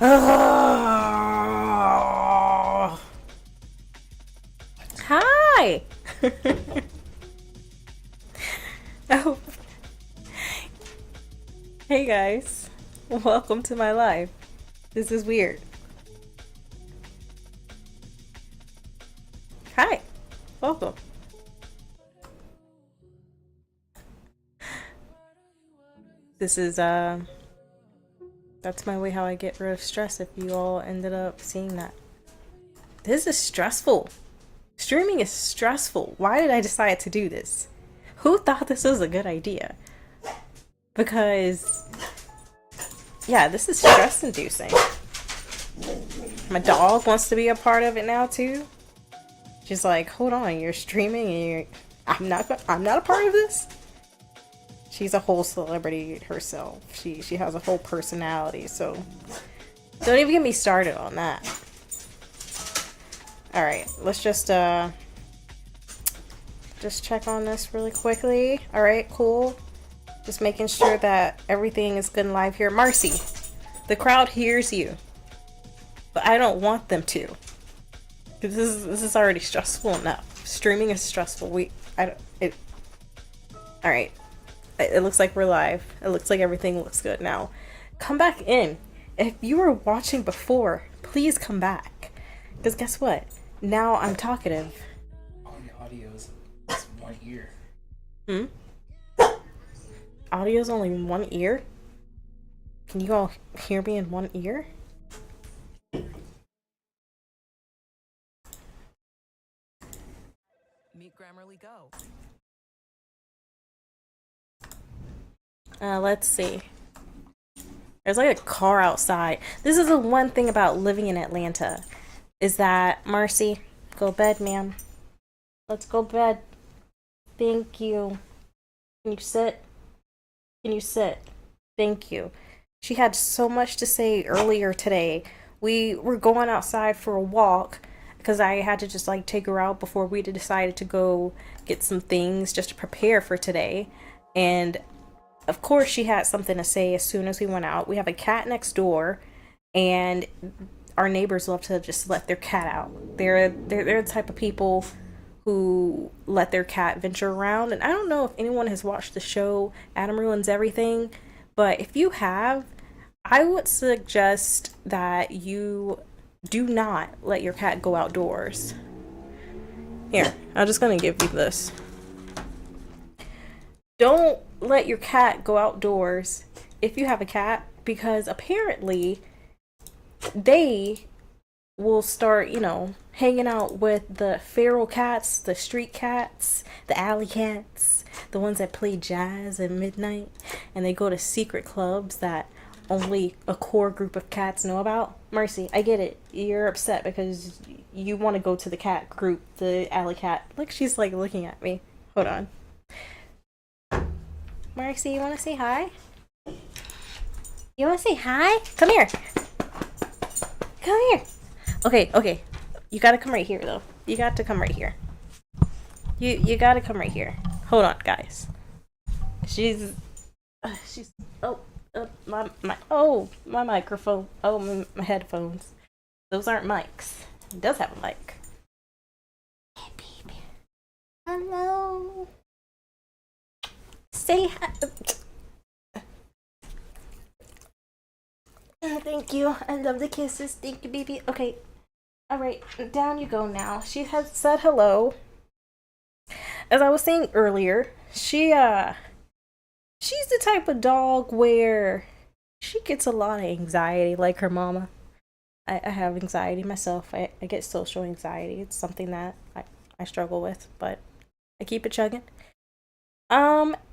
Oh. Hi. Oh, hey guys. Welcome to my life. This is weird. Hi. Welcome. This is that's my way how I get rid of stress if you all ended up seeing that. This is stressful. Streaming is stressful. Why did I decide to do this? Who thought this was a good idea? Because yeah, this is stress inducing. My dog wants to be a part of it now too. She's like, "Hold on, you're streaming and you're I'm not a part of this." She's a whole celebrity herself. She has a whole personality, so don't even get me started on that. All right, let's just check on this really quickly. All right, cool. Just making sure that everything is good and live here. Marcy, the crowd hears you, but I don't want them to. This is already stressful enough. Streaming is stressful. All right. It looks like we're live. It looks like everything looks good now. Come back in. If you were watching before, please come back. Because guess what? Now I'm talkative. All the audio's one ear. Hmm? Audio's only in one ear? Can you all hear me in one ear? Meet Grammarly Go. Let's see. There's like a car outside. This is the one thing about living in Atlanta. Is that, Marcy, go bed, ma'am. Let's go bed. Thank you. Can you sit? Can you sit? Thank you. She had so much to say earlier today. We were going outside for a walk because I had to just like take her out before we decided to go get some things just to prepare for today. And of course, she had something to say as soon as we went out. We have a cat next door, and our neighbors love to just let their cat out. They're the type of people who let their cat venture around. And I don't know if anyone has watched the show Adam Ruins Everything, but if you have, I would suggest that you do not let your cat go outdoors. Here, I'm just gonna give you this. Don't let your cat go outdoors if you have a cat, because apparently they will start, hanging out with the feral cats, the street cats, the alley cats, the ones that play jazz at midnight, and they go to secret clubs that only a core group of cats know about. Mercy, I get it. You're upset because you want to go to the cat group, the alley cat. Like, she's like looking at me. Hold on. Marcy, you want to say hi? You want to say hi? Come here. Come here. Okay. You gotta come right here, though. You got to come right here. You gotta come right here. Hold on, guys. She's my microphone. Oh, my headphones. Those aren't mics. It does have a mic. Hey, baby. Hello. Say hi. Thank you. I love the kisses. Thank you, baby. Okay. Alright, down you go now. She has said hello. As I was saying earlier, she's the type of dog where she gets a lot of anxiety, like her mama. I have anxiety myself. I get social anxiety. It's something that I struggle with, but I keep it chugging.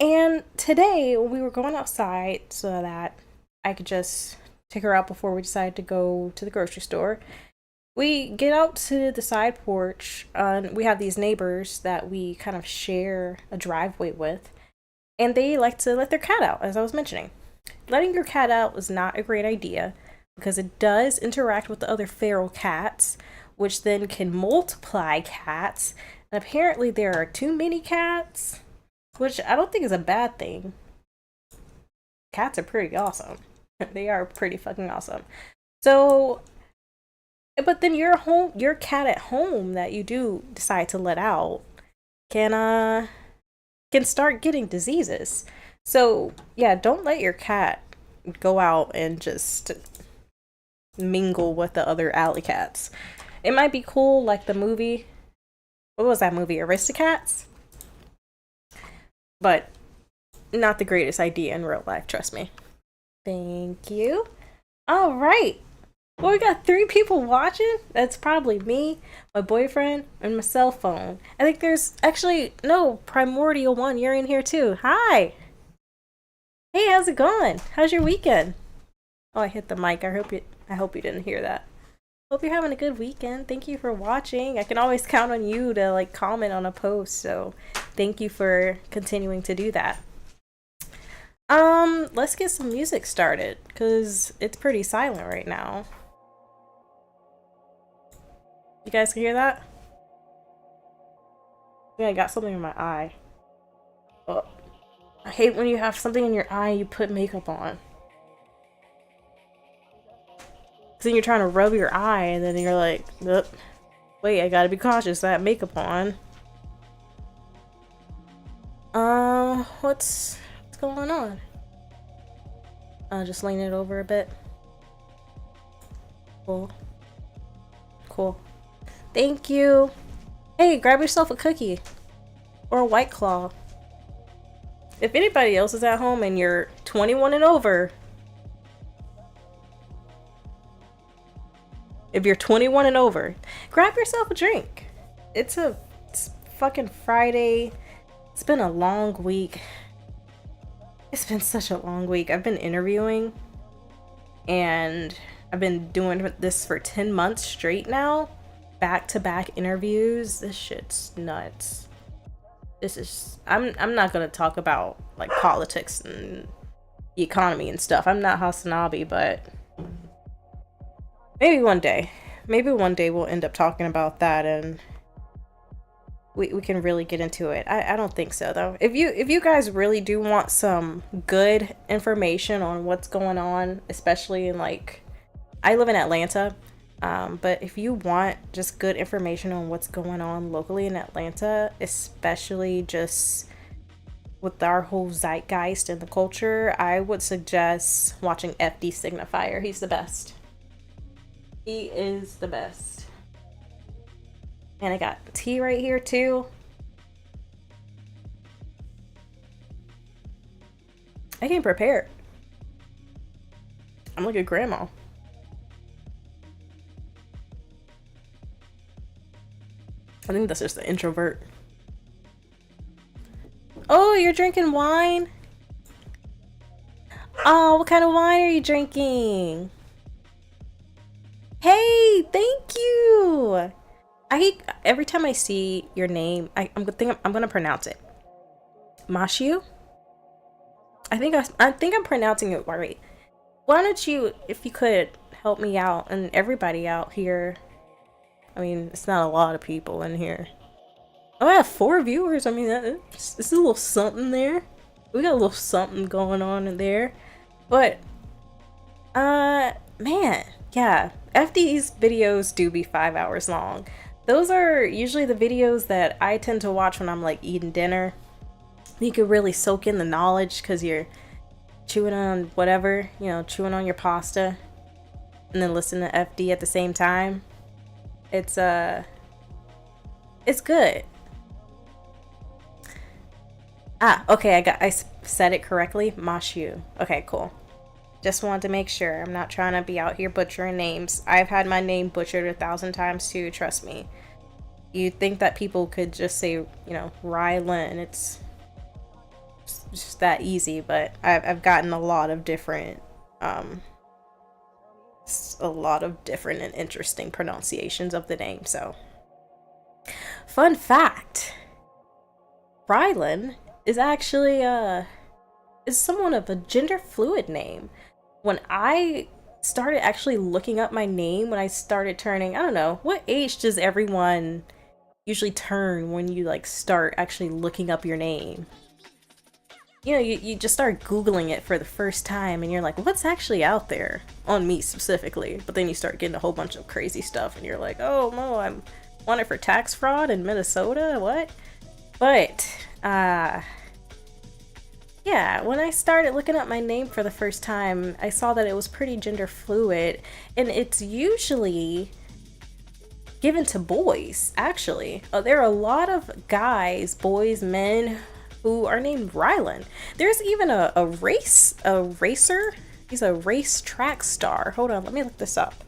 And today we were going outside so that I could just take her out before we decided to go to the grocery store. We get out to the side porch, and we have these neighbors that we kind of share a driveway with, and they like to let their cat out, as I was mentioning. Letting your cat out is not a great idea because it does interact with the other feral cats, which then can multiply cats. And apparently there are too many cats, which I don't think is a bad thing. Cats are pretty awesome. They are pretty fucking awesome. So, but then your cat at home that you do decide to let out can start getting diseases. So, yeah, don't let your cat go out and just mingle with the other alley cats. It might be cool, like the movie. What was that movie? Aristocats? But not the greatest idea in real life, trust me. Thank you. All right. Well, we got 3 people watching. That's probably me, my boyfriend, and my cell phone. I think there's actually no Primordial One. You're in here too. Hi. Hey, how's it going? How's your weekend? Oh, I hit the mic. I hope you didn't hear that. Hope you're having a good weekend. Thank you for watching. I can always count on you to like comment on a post, so thank you for continuing to do that. Let's get some music started, because it's pretty silent right now. You guys can hear that? Yeah, I got something in my eye. Oh, I hate when you have something in your eye and you put makeup on. Cause then you're trying to rub your eye and then you're like, wait, I gotta be cautious, I have makeup on. What's going on? Just lean it over a bit. Cool. Cool. Thank you. Hey, grab yourself a cookie. Or a White Claw. If anybody else is at home and you're 21 and over, if you're 21 and over, grab yourself a drink. It's fucking Friday. It's been a long week. It's been such a long week. I've been interviewing and I've been doing this for 10 months straight now. Back-to-back interviews. This shit's nuts. This is I'm not gonna talk about like politics and the economy and stuff. I'm not Hasanabi, but maybe one day we'll end up talking about that and we can really get into it. I don't think so though. If you guys really do want some good information on what's going on, especially in like, I live in Atlanta, but if you want just good information on what's going on locally in Atlanta, especially just with our whole zeitgeist and the culture, I would suggest watching FD Signifier. He's the best. He is the best. And I got tea right here too. I came prepared. I'm like a grandma. I think that's just the introvert. Oh, you're drinking wine? Oh, what kind of wine are you drinking? Hey, thank you. Every time I see your name, I'm gonna pronounce it. Mashu? I think I'm pronouncing it right. Why don't you, if you could, help me out and everybody out here. I mean, it's not a lot of people in here. Oh, I have 4 viewers. I mean, it's a little something there. We got a little something going on in there. But, man, yeah. FD's videos do be 5 hours long. Those are usually the videos that I tend to watch when I'm like eating dinner. You can really soak in the knowledge because you're chewing on whatever, you know, chewing on your pasta and then listen to FD at the same time. It's good. Okay, I said it correctly. Mashu. Okay, cool. Just wanted to make sure. I'm not trying to be out here butchering names. I've had my name butchered 1,000 times too, trust me. You'd think that people could just say, you know, Rylan. It's just that easy, but I've gotten a lot of different and interesting pronunciations of the name, so. Fun fact. Rylan is actually is somewhat of a gender fluid name. When I started actually looking up my name, when I started turning, I don't know, what age does everyone usually turn when you like start actually looking up your name? you know, you just start Googling it for the first time and you're like, what's actually out there on me specifically? But then you start getting a whole bunch of crazy stuff and you're like, oh no, I'm wanted for tax fraud in Minnesota? What? But, yeah, when I started looking up my name for the first time, I saw that it was pretty gender fluid, and it's usually given to boys, actually. There are a lot of guys, boys, men, who are named Rylan. There's even a racer. He's a race track star. Hold on, let me look this up.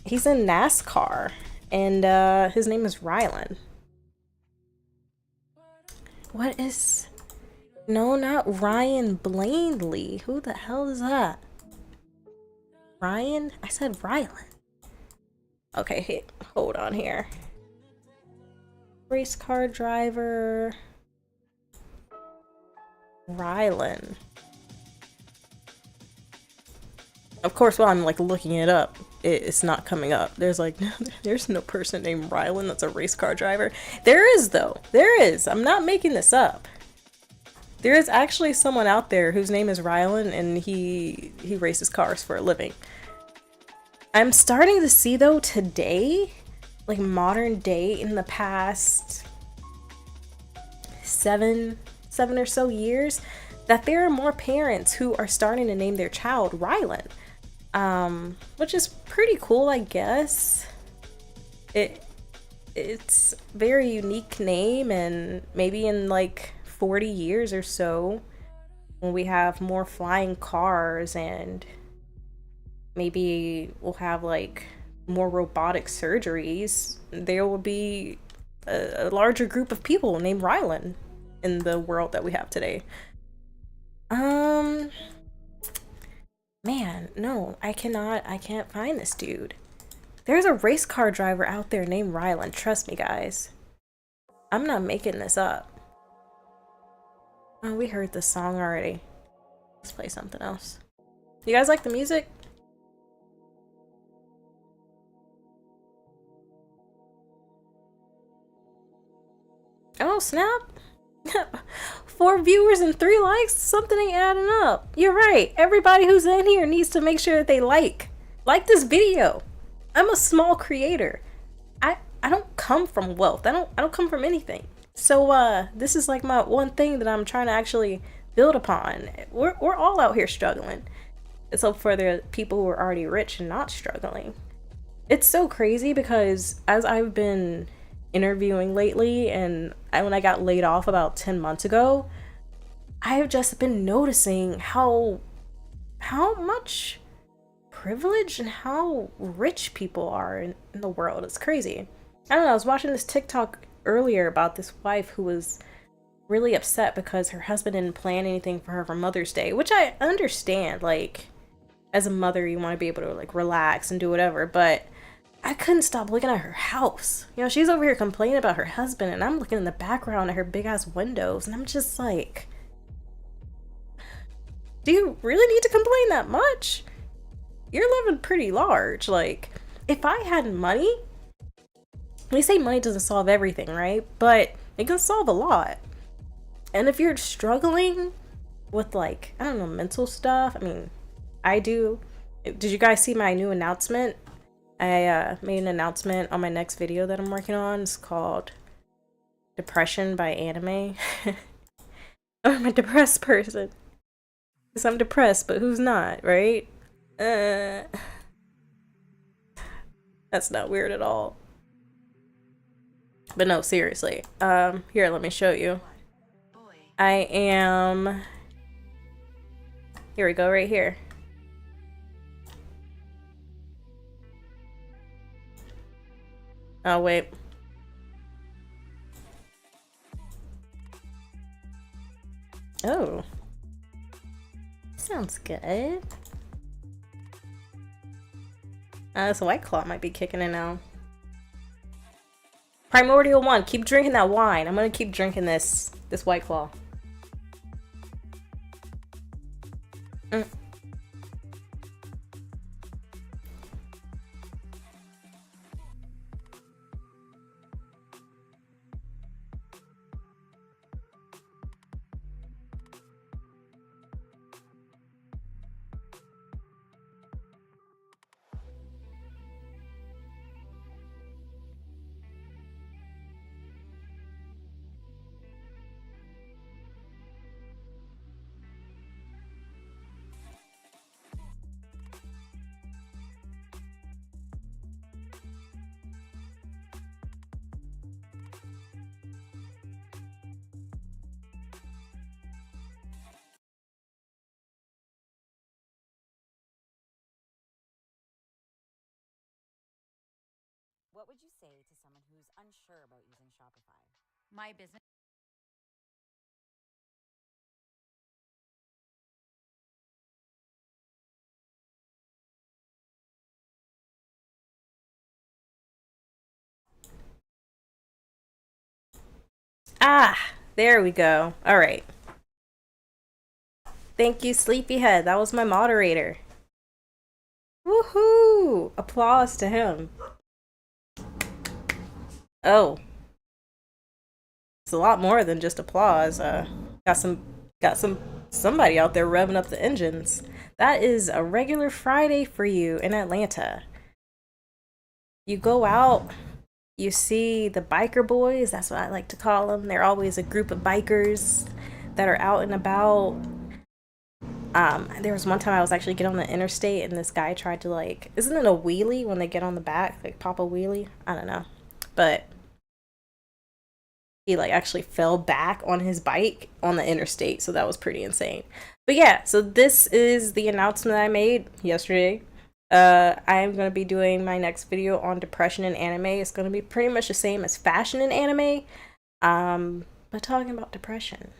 He's in NASCAR, and his name is Rylan. What is... No, not Ryan Blaney. Who the hell is that? Ryan? I said Rylan. Okay, hey, hold on here. Race car driver... Rylan. Of course, while I'm like looking it up, it's not coming up. There's like, there's no person named Rylan that's a race car driver. There is though. There is. I'm not making this up. There is actually someone out there whose name is Rylan, and he races cars for a living. I'm starting to see though today, like modern day, in the past seven or so years, that there are more parents who are starting to name their child Rylan, which is pretty cool, I guess. It's a very unique name, and maybe in like 40 years or so, when we have more flying cars and maybe we'll have like more robotic surgeries, there will be a larger group of people named Rylan in the world that we have today. Man, no, I can't find this dude. There's a race car driver out there named Rylan, trust me guys. I'm not making this up. Oh, we heard this song already. Let's play something else. You guys like the music? Oh, snap. 4 viewers and 3 likes? Something ain't adding up. You're right. Everybody who's in here needs to make sure that they like this video. I'm a small creator. I don't come from wealth. I don't come from anything. So this is like my one thing that I'm trying to actually build upon. We're all out here struggling. It's up for the people who are already rich and not struggling. It's so crazy because as I've been interviewing lately, and when I got laid off about 10 months ago, I have just been noticing how much privilege and how rich people are in the world. It's crazy. I don't know, I was watching this TikTok earlier about this wife who was really upset because her husband didn't plan anything for her for Mother's Day, which I understand. Like, as a mother, you want to be able to like relax and do whatever, but I couldn't stop looking at her house. You know, she's over here complaining about her husband, and I'm looking in the background at her big ass windows, and I'm just like, do you really need to complain that much? You're living pretty large. Like, if I had money, we say money doesn't solve everything, right? But it can solve a lot. And if you're struggling with, like, I don't know, mental stuff, I mean, I do. Did you guys see my new announcement? I made an announcement on my next video that I'm working on. It's called Depression by Anime. I'm a depressed person. Because I'm depressed, but who's not, right? That's not weird at all. But no, seriously. Here, let me show you. I am... Here we go, right here. Oh, wait. Oh. Sounds good. This White Claw might be kicking in now. Primordial 1, keep drinking that wine. I'm gonna keep drinking this White Claw. What would you say to someone who's unsure about using Shopify? My business. Ah, there we go. All right. Thank you, Sleepyhead. That was my moderator. Woohoo! Applause to him. Oh. It's a lot more than just applause. Got somebody out there revving up the engines. That is a regular Friday for you in Atlanta. You go out, you see the biker boys, that's what I like to call them. They're always a group of bikers that are out and about. There was one time I was actually getting on the interstate and this guy tried to like, isn't it a wheelie when they get on the back, like pop a wheelie? I don't know, but he like actually fell back on his bike on the interstate, so that was pretty insane. But yeah, so this is the announcement I made yesterday. I am going to be doing my next video on depression in anime. It's going to be pretty much the same as fashion in anime, but talking about depression.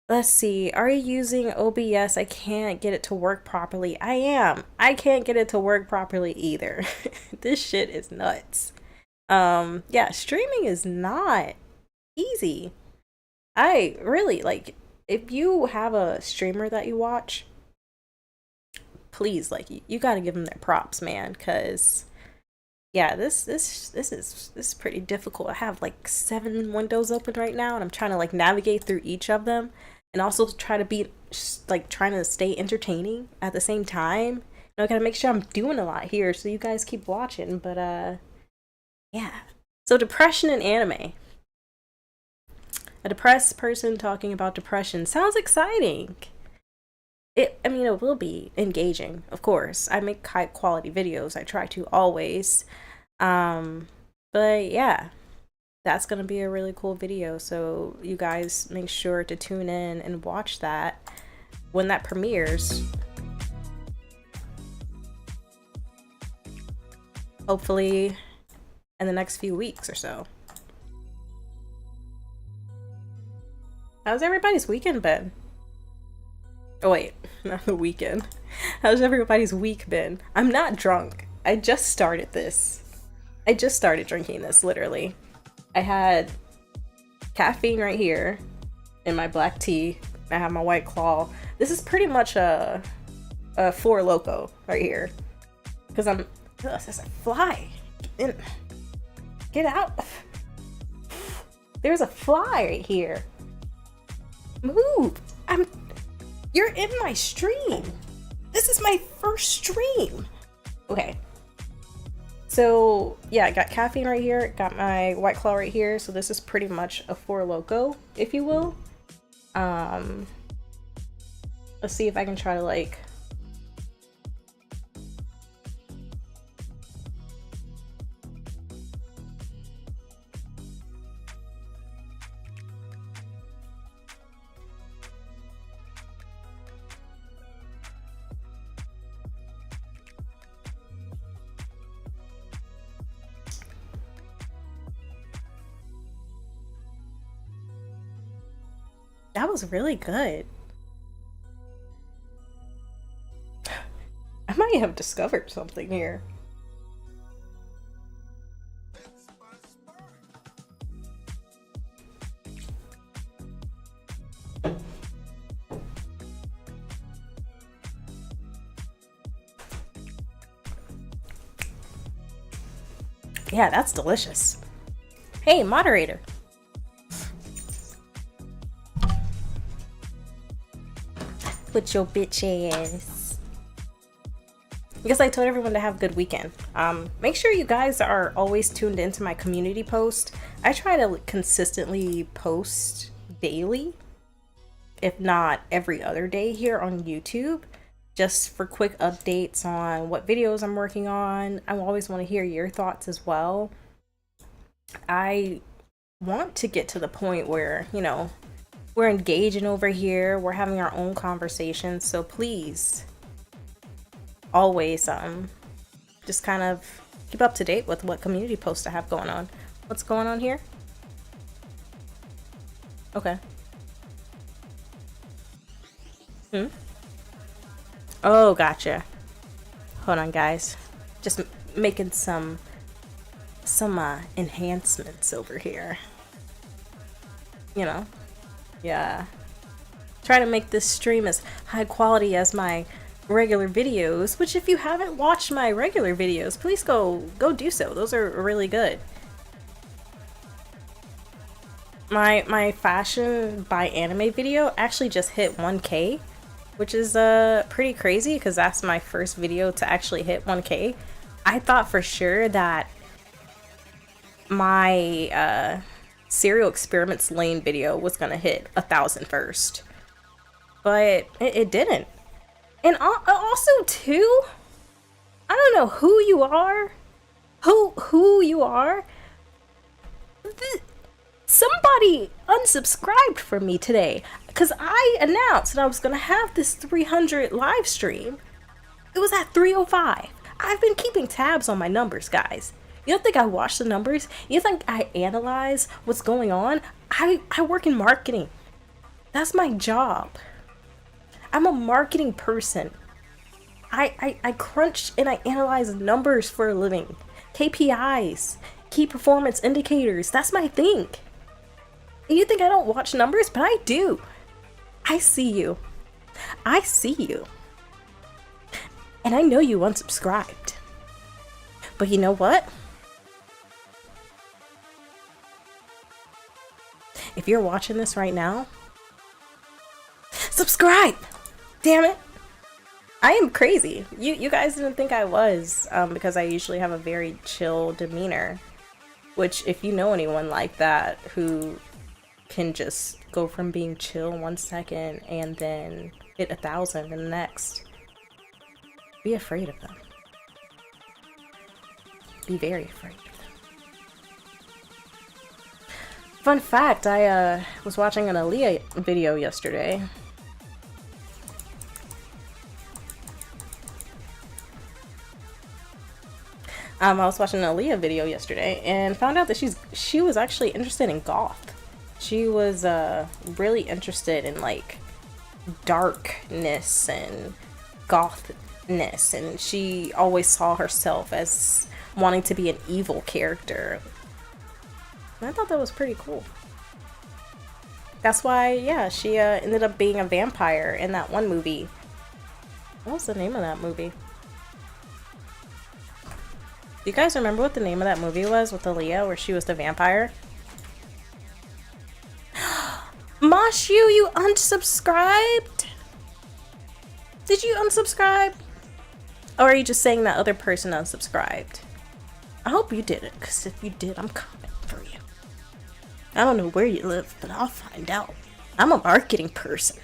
Let's see, are you using OBS? I can't get it to work properly. I am. I can't get it to work properly either. This shit is nuts. Yeah, streaming is not easy. I really, like, if you have a streamer that you watch, please, like, you gotta give them their props, man, because yeah, this is pretty difficult. I have like 7 windows open right now and I'm trying to like navigate through each of them and also try to be like trying to stay entertaining at the same time. I gotta make sure I'm doing a lot here so you guys keep watching. But yeah, so depression in anime. A depressed person talking about depression sounds exciting. I mean, it will be engaging, of course. I make high quality videos. I try to always. But yeah, that's gonna be a really cool video. So you guys make sure to tune in and watch that when that premieres. Hopefully in the next few weeks or so. How's everybody's weekend been? Oh wait, not the weekend. How's everybody's week been? I'm not drunk. I just started this. I just started drinking this, literally. I had caffeine right here in my black tea. I have my White Claw. This is pretty much a Four Loko right here. Because I'm... Ugh, there's a fly. Get out. There's a fly right here. Move. You're in my stream. This is my first stream. Okay. So yeah, I got caffeine right here. Got my White Claw right here. So this is pretty much a Four Loko, if you will. Let's see if I can try to like... That was really good. I might have discovered something here. Yeah, that's delicious. Hey, moderator. With your bitch ass. I guess I told everyone to have a good weekend. Make sure you guys are always tuned into my community post. I try to consistently post daily, if not every other day here on YouTube, just for quick updates on what videos I'm working on. I always want to hear your thoughts as well. I want to get to the point where, you know, we're engaging over here, we're having our own conversations, so please always just just kind of keep up to date with what community posts I have going on. What's going on here? Okay. Oh, gotcha. Hold on, guys. Just making some enhancements over here. You know? Yeah. Try to make this stream as high quality as my regular videos, which if you haven't watched my regular videos, please go do so. Those are really good. My fashion by anime video actually just hit 1K, which is pretty crazy because that's my first video to actually hit 1K. I thought for sure that my Serial Experiments Lane video was gonna hit 1,000 first, but it didn't. And also too, I don't know who you are, who you are. Somebody unsubscribed from me today because I announced that I was gonna have this 300 live stream. It was at 305. I've been keeping tabs on my numbers, guys. You don't think I watch the numbers? You think I analyze what's going on? I work in marketing. That's my job. I'm a marketing person. I crunch and I analyze numbers for a living. KPIs, key performance indicators, that's my thing. And you think I don't watch numbers? But I do. I see you. I see you. And I know you unsubscribed. But you know what? If you're watching this right now, subscribe! Damn it! I am crazy. You guys didn't think I was, because I usually have a very chill demeanor. Which, if you know anyone like that who can just go from being chill 1 second and then hit 1,000 in the next, be afraid of them. Be very afraid of them. Fun fact, I was watching an Aaliyah video yesterday. I was watching an Aaliyah video yesterday and found out that she was actually interested in goth. She was really interested in like darkness and gothness, and she always saw herself as wanting to be an evil character. And I thought that was pretty cool. That's why, yeah, she ended up being a vampire in that one movie. What was the name of that movie? Do you guys remember what the name of that movie was with Aaliyah, where she was the vampire? Moshu, you unsubscribed? Did you unsubscribe? Or are you just saying that other person unsubscribed? I hope you didn't, because if you did, I'm coming for you. I don't know where you live, but I'll find out. I'm a marketing person.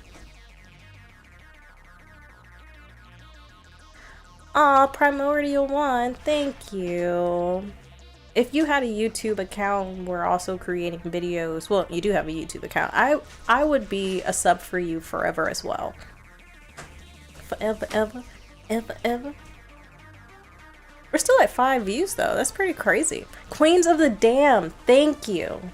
Aw, Primordial One, thank you. If you had a YouTube account, we're also creating videos. Well, you do have a YouTube account. I would be a sub for you forever as well. Forever, ever, ever, ever. We're still at 5 views though. That's pretty crazy. Queens of the Dam, thank you.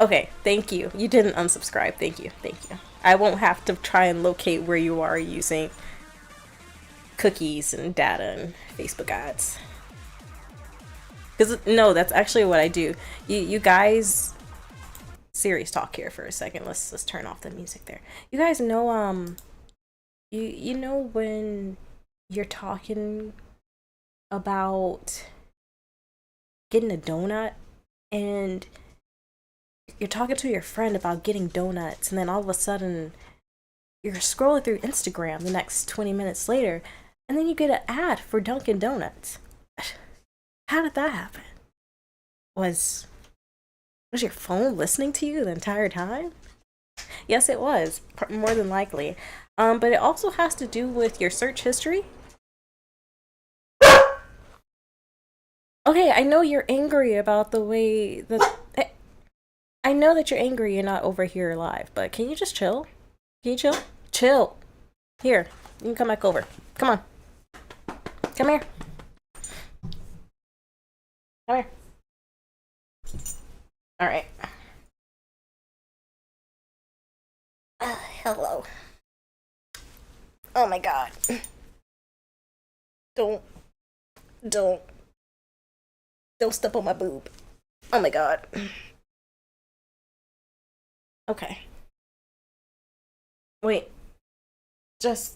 Okay, thank you. You didn't unsubscribe. Thank you. Thank you. I won't have to try and locate where you are using cookies and data and Facebook ads. Because, no, that's actually what I do. You guys... Serious talk here for a second. Let's turn off the music there. You guys know, you know when you're talking about getting a donut and you're talking to your friend about getting donuts, and then all of a sudden you're scrolling through Instagram the next 20 minutes later, and then you get an ad for Dunkin' Donuts. How did that happen? Was your phone listening to you the entire time? Yes, it was, more than likely. But it also has to do with your search history. Okay, I know you're angry about the way that... I know that you're angry you're not over here live, but can you just chill? Can you chill? Chill. Here, you can come back over. Come on. Come here. Come here. All right. Hello. Oh my god. Don't step on my boob. Oh my god. Okay. Wait. Just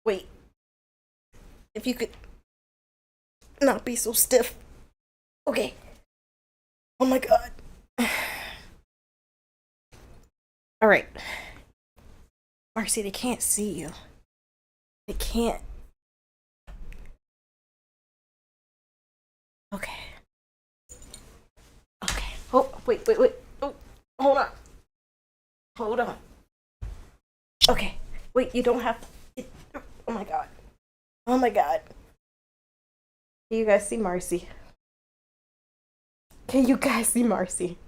wait. If you could not be so stiff. Okay. Oh my god. All right. Marcy, they can't see you. They can't. Okay. Okay. Oh, wait. Oh, hold on. Hold on. Okay. Wait, you don't have to. Oh my god. Oh my god. Can you guys see Marcy? Can you guys see Marcy?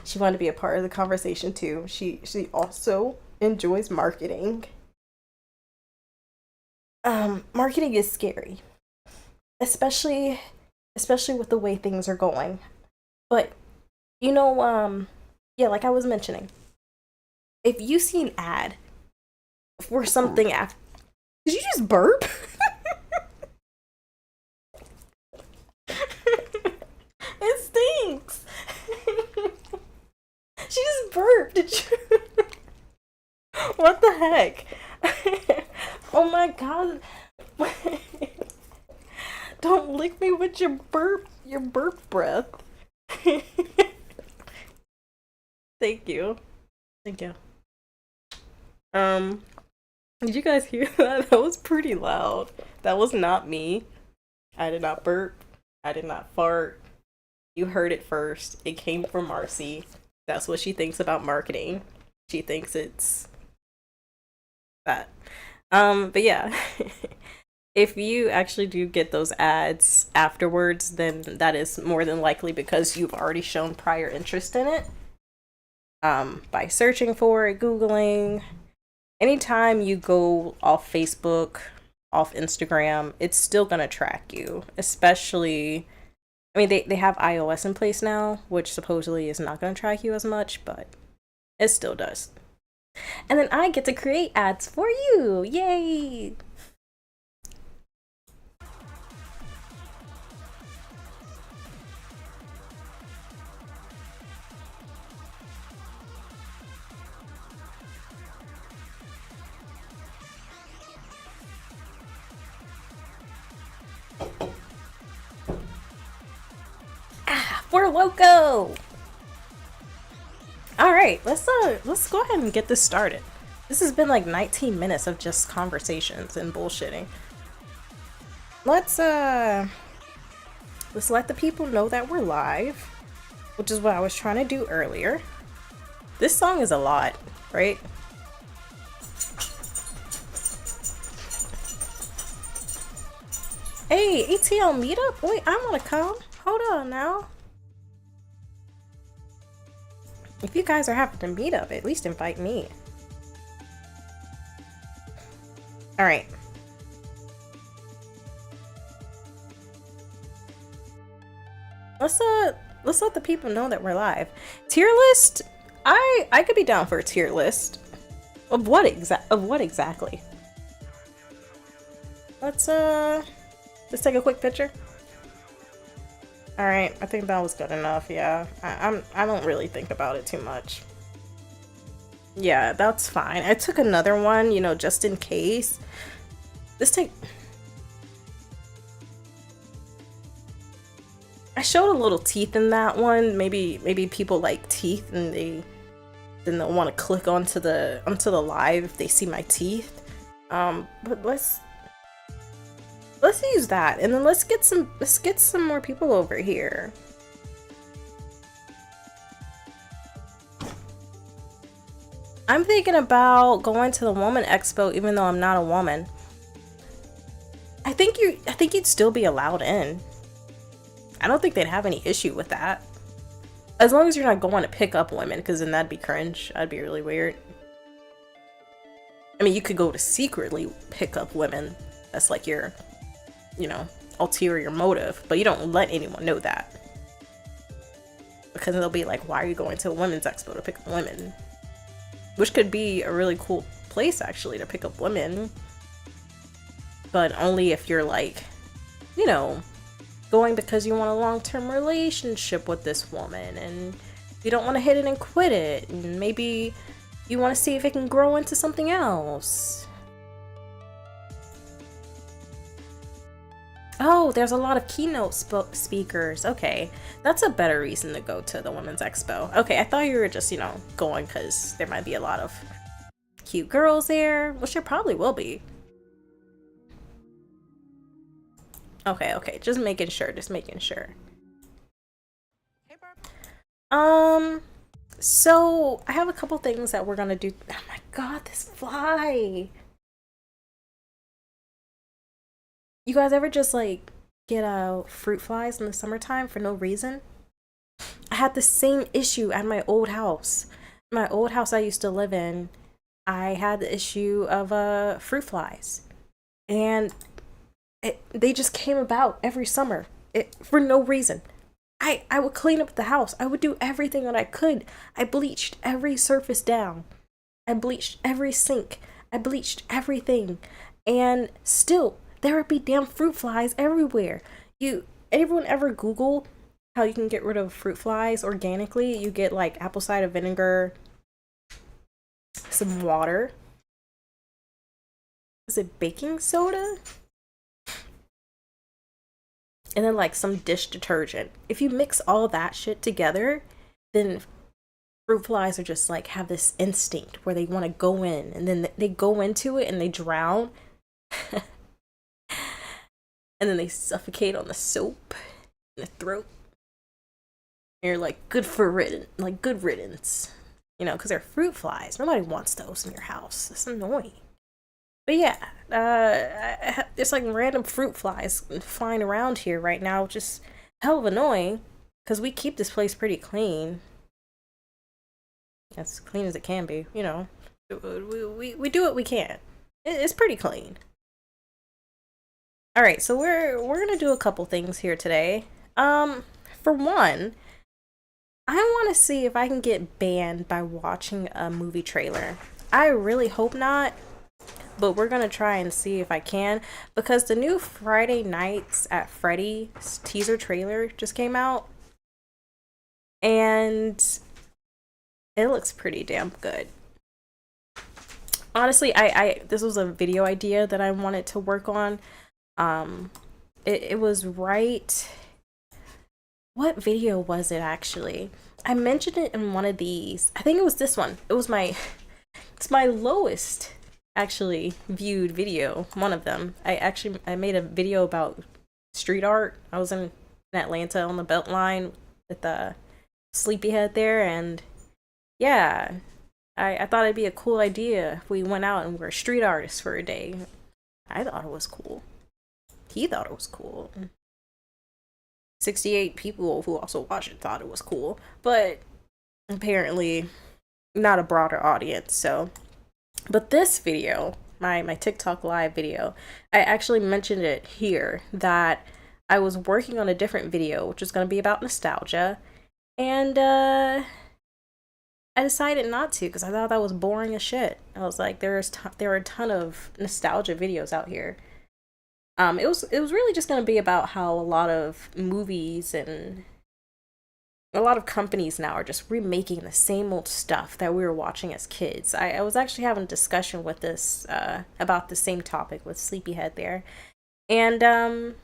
She wanted to be a part of the conversation too. She also enjoys marketing. Marketing is scary. Especially with the way things are going. But you know, yeah, like I was mentioning, if you see an ad for something after, did you just burp? It stinks. She just burped. Did you? What the heck? Oh my god. Don't lick me with your burp breath. Thank you. Did you guys hear that? That was pretty loud. That was not me. I did not burp. I did not fart. You heard it first. It came from Marcy. That's what she thinks about marketing. She thinks it's that. But yeah. If you actually do get those ads afterwards, then that is more than likely because you've already shown prior interest in it. By searching for it, Googling. Anytime you go off Facebook, off Instagram, it's still gonna track you. Especially, I mean, they have iOS in place now, which supposedly is not gonna track you as much, but it still does. And then I get to create ads for you. Yay! We're loco. All right, let's go ahead and get this started. This has been like 19 minutes of just conversations and bullshitting. Let's let the people know that we're live, which is what I was trying to do earlier. This song is a lot, right? Hey, ATL meetup? Wait, I want to come. Hold on now. If you guys are having to meet up, at least invite me. Alright. Let's let the people know that we're live. Tier list? I could be down for a tier list. Of what exactly? Let's take a quick picture. Alright, I think that was good enough, yeah. I don't really think about it too much. Yeah, that's fine. I took another one, you know, just in case. I showed a little teeth in that one. Maybe people like teeth and they'll want to click onto the live if they see my teeth. But let's use that, and then let's get some more people over here. I'm thinking about going to the Woman Expo, even though I'm not a woman. I think you'd still be allowed in. I don't think they'd have any issue with that, as long as you're not going to pick up women, because then that'd be cringe. That'd be really weird. I mean, you could go to secretly pick up women. That's like your, you know, ulterior motive, but you don't let anyone know that. Because they'll be like, why are you going to a women's expo to pick up women? Which could be a really cool place, actually, to pick up women. But only if you're like, you know, going because you want a long-term relationship with this woman and you don't want to hit it and quit it, and maybe you want to see if it can grow into something else. Oh, there's a lot of keynote speakers. Okay, that's a better reason to go to the Women's Expo. Okay, I thought you were just, you know, going because there might be a lot of cute girls there, which there probably will be. Okay, just making sure, So I have a couple things that we're gonna do. Oh my god, this fly! You guys ever just like get fruit flies in the summertime for no reason? I had the same issue at my old house. My old house I used to live in, I had the issue of fruit flies, and they just came about every summer for no reason. I would clean up the house. I would do everything that I could. I bleached every surface down. I bleached every sink. I bleached everything. And still, there would be damn fruit flies everywhere. Anyone ever Google how you can get rid of fruit flies organically? You get like apple cider vinegar, some water. Is it baking soda? And then like some dish detergent. If you mix all that shit together, then fruit flies are just like have this instinct where they want to go in, and then they go into it and they drown. And then they suffocate on the soap in the throat. And you're like, good riddance. You know, because they're fruit flies. Nobody wants those in your house. It's annoying. But yeah, there's like random fruit flies flying around here right now, which is hell of annoying because we keep this place pretty clean. As clean as it can be, you know. We do what we can. It's pretty clean. All right, so we're gonna do a couple things here today. For one, I want to see if I can get banned by watching a movie trailer. I really hope not. But we're gonna try and see if I can, because the new Friday Nights at Freddy's teaser trailer just came out, and it looks pretty damn good. Honestly, this was a video idea that I wanted to work on. It was right. What video was it actually? I mentioned it in one of these. I think it was this one. It's my lowest actually viewed video, one of them. I made a video about street art. I was in Atlanta on the Beltline with the Sleepyhead there, and yeah, I thought it'd be a cool idea if we went out and were street artists for a day. I thought it was cool. He thought it was cool. 68 people who also watched it thought it was cool, but apparently not a broader audience, so. But this video, my TikTok live video, I actually mentioned it here that I was working on a different video, which was going to be about nostalgia, and I decided not to because I thought that was boring as shit. I was like, there are a ton of nostalgia videos out here. It was really just going to be about how a lot of movies and a lot of companies now are just remaking the same old stuff that we were watching as kids. I was actually having a discussion with this about the same topic with Sleepyhead there, and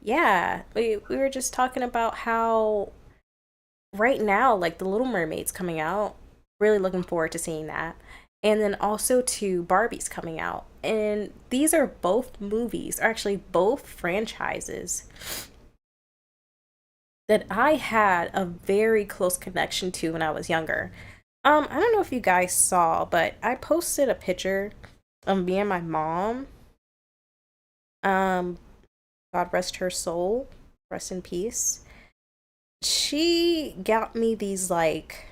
yeah, we were just talking about how right now, like the Little Mermaid's coming out. Really looking forward to seeing that, and then also to Barbie's coming out, and these are both movies, or actually both franchises that I had a very close connection to when I was younger. I don't know if you guys saw, but I posted a picture of me and my mom. God rest her soul. Rest in peace. She got me these like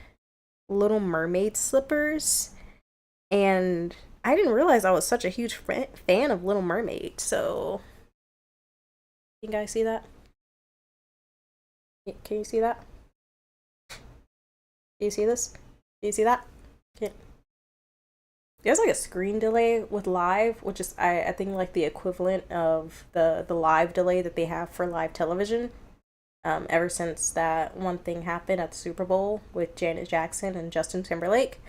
Little Mermaid slippers, and I didn't realize I was such a huge fan of Little Mermaid. So, you guys see that? Can you see that? Do you see this? Do you see that? Can... There's like a screen delay with live, which is I think like the equivalent of the live delay that they have for live television. Ever since that one thing happened at the Super Bowl with Janet Jackson and Justin Timberlake.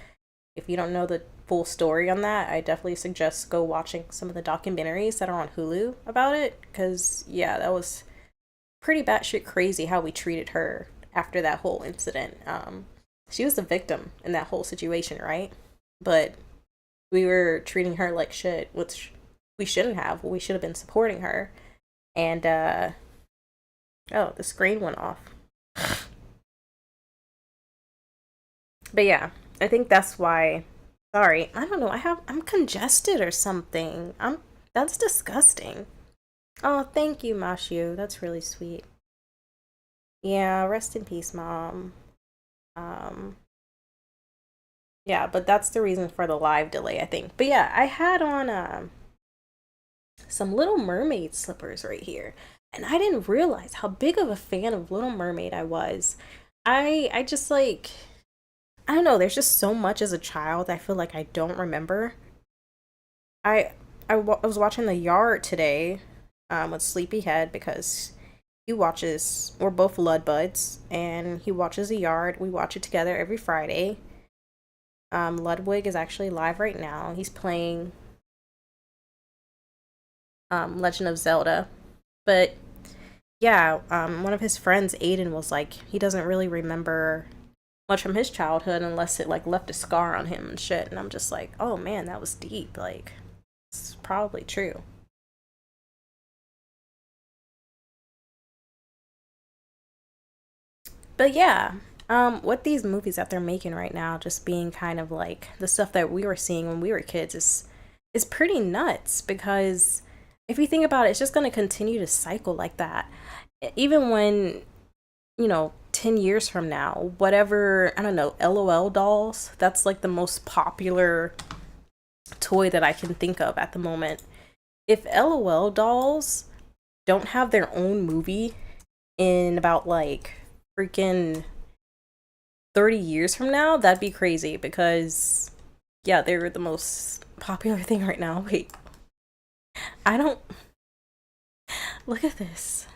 If you don't know the full story on that, I definitely suggest go watching some of the documentaries that are on Hulu about it, because yeah, that was pretty batshit crazy how we treated her after that whole incident. She was the victim in that whole situation, right? But we were treating her like shit, which we shouldn't have. We should have been supporting her. And oh, the screen went off. But yeah, I think that's why. Sorry, I don't know. I'm congested or something. That's disgusting. Oh, thank you, Mashu. That's really sweet. Yeah, rest in peace, Mom. Yeah, but that's the reason for the live delay, I think. But yeah, I had on some Little Mermaid slippers right here, and I didn't realize how big of a fan of Little Mermaid I was. I just like, I don't know, there's just so much as a child I feel like I don't remember. I was watching The Yard today with Sleepyhead, because he watches, we're both Lud buds, and he watches The Yard. We watch it together every Friday. Ludwig is actually live right now. He's playing Legend of Zelda. But yeah, one of his friends, Aiden, was like, he doesn't really remember much from his childhood unless it like left a scar on him and shit. And I'm just like, oh man, that was deep. Like, it's probably true. But yeah, what these movies that they're making right now, just being kind of like the stuff that we were seeing when we were kids, is pretty nuts, because if you think about it, it's just going to continue to cycle like that. Even when, 10 years from now, whatever, I don't know, LOL dolls, that's like the most popular toy that I can think of at the moment. If LOL dolls don't have their own movie in about like freaking 30 years from now, that'd be crazy, because yeah, they're the most popular thing right now. Wait, I don't look at this.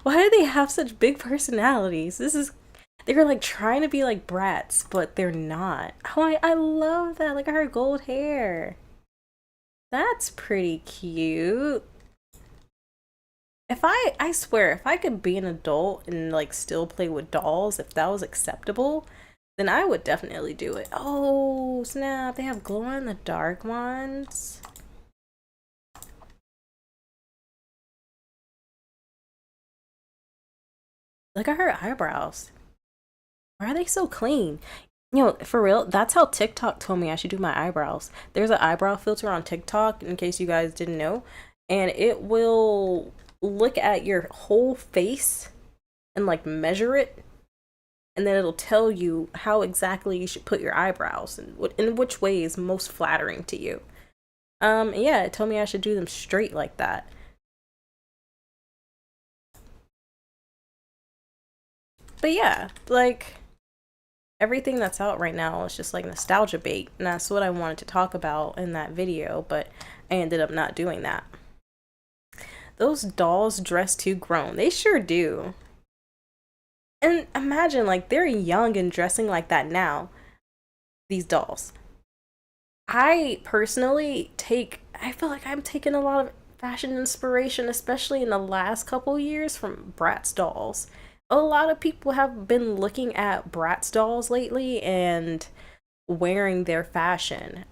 Why do they have such big personalities? They're like trying to be like Bratz, but they're not. Oh, I love that. Look at her gold hair. That's pretty cute. I swear, if I could be an adult and like still play with dolls, if that was acceptable, then I would definitely do it. Oh, snap. They have glow in the dark ones. Look at her eyebrows. Why are they so clean? For real, that's how TikTok told me I should do my eyebrows. There's an eyebrow filter on TikTok, in case you guys didn't know, and it will look at your whole face and like measure it, and then it'll tell you how exactly you should put your eyebrows and in which way is most flattering to you. Yeah, it told me I should do them straight like that. But yeah, like everything that's out right now is just like nostalgia bait, and that's what I wanted to talk about in that video, but I ended up not doing that. Those dolls dress too grown. They sure do. And imagine, like, they're young and dressing like that now. These dolls. I personally I feel like I'm taking a lot of fashion inspiration, especially in the last couple years, from Bratz dolls. A lot of people have been looking at Bratz dolls lately and wearing their fashion,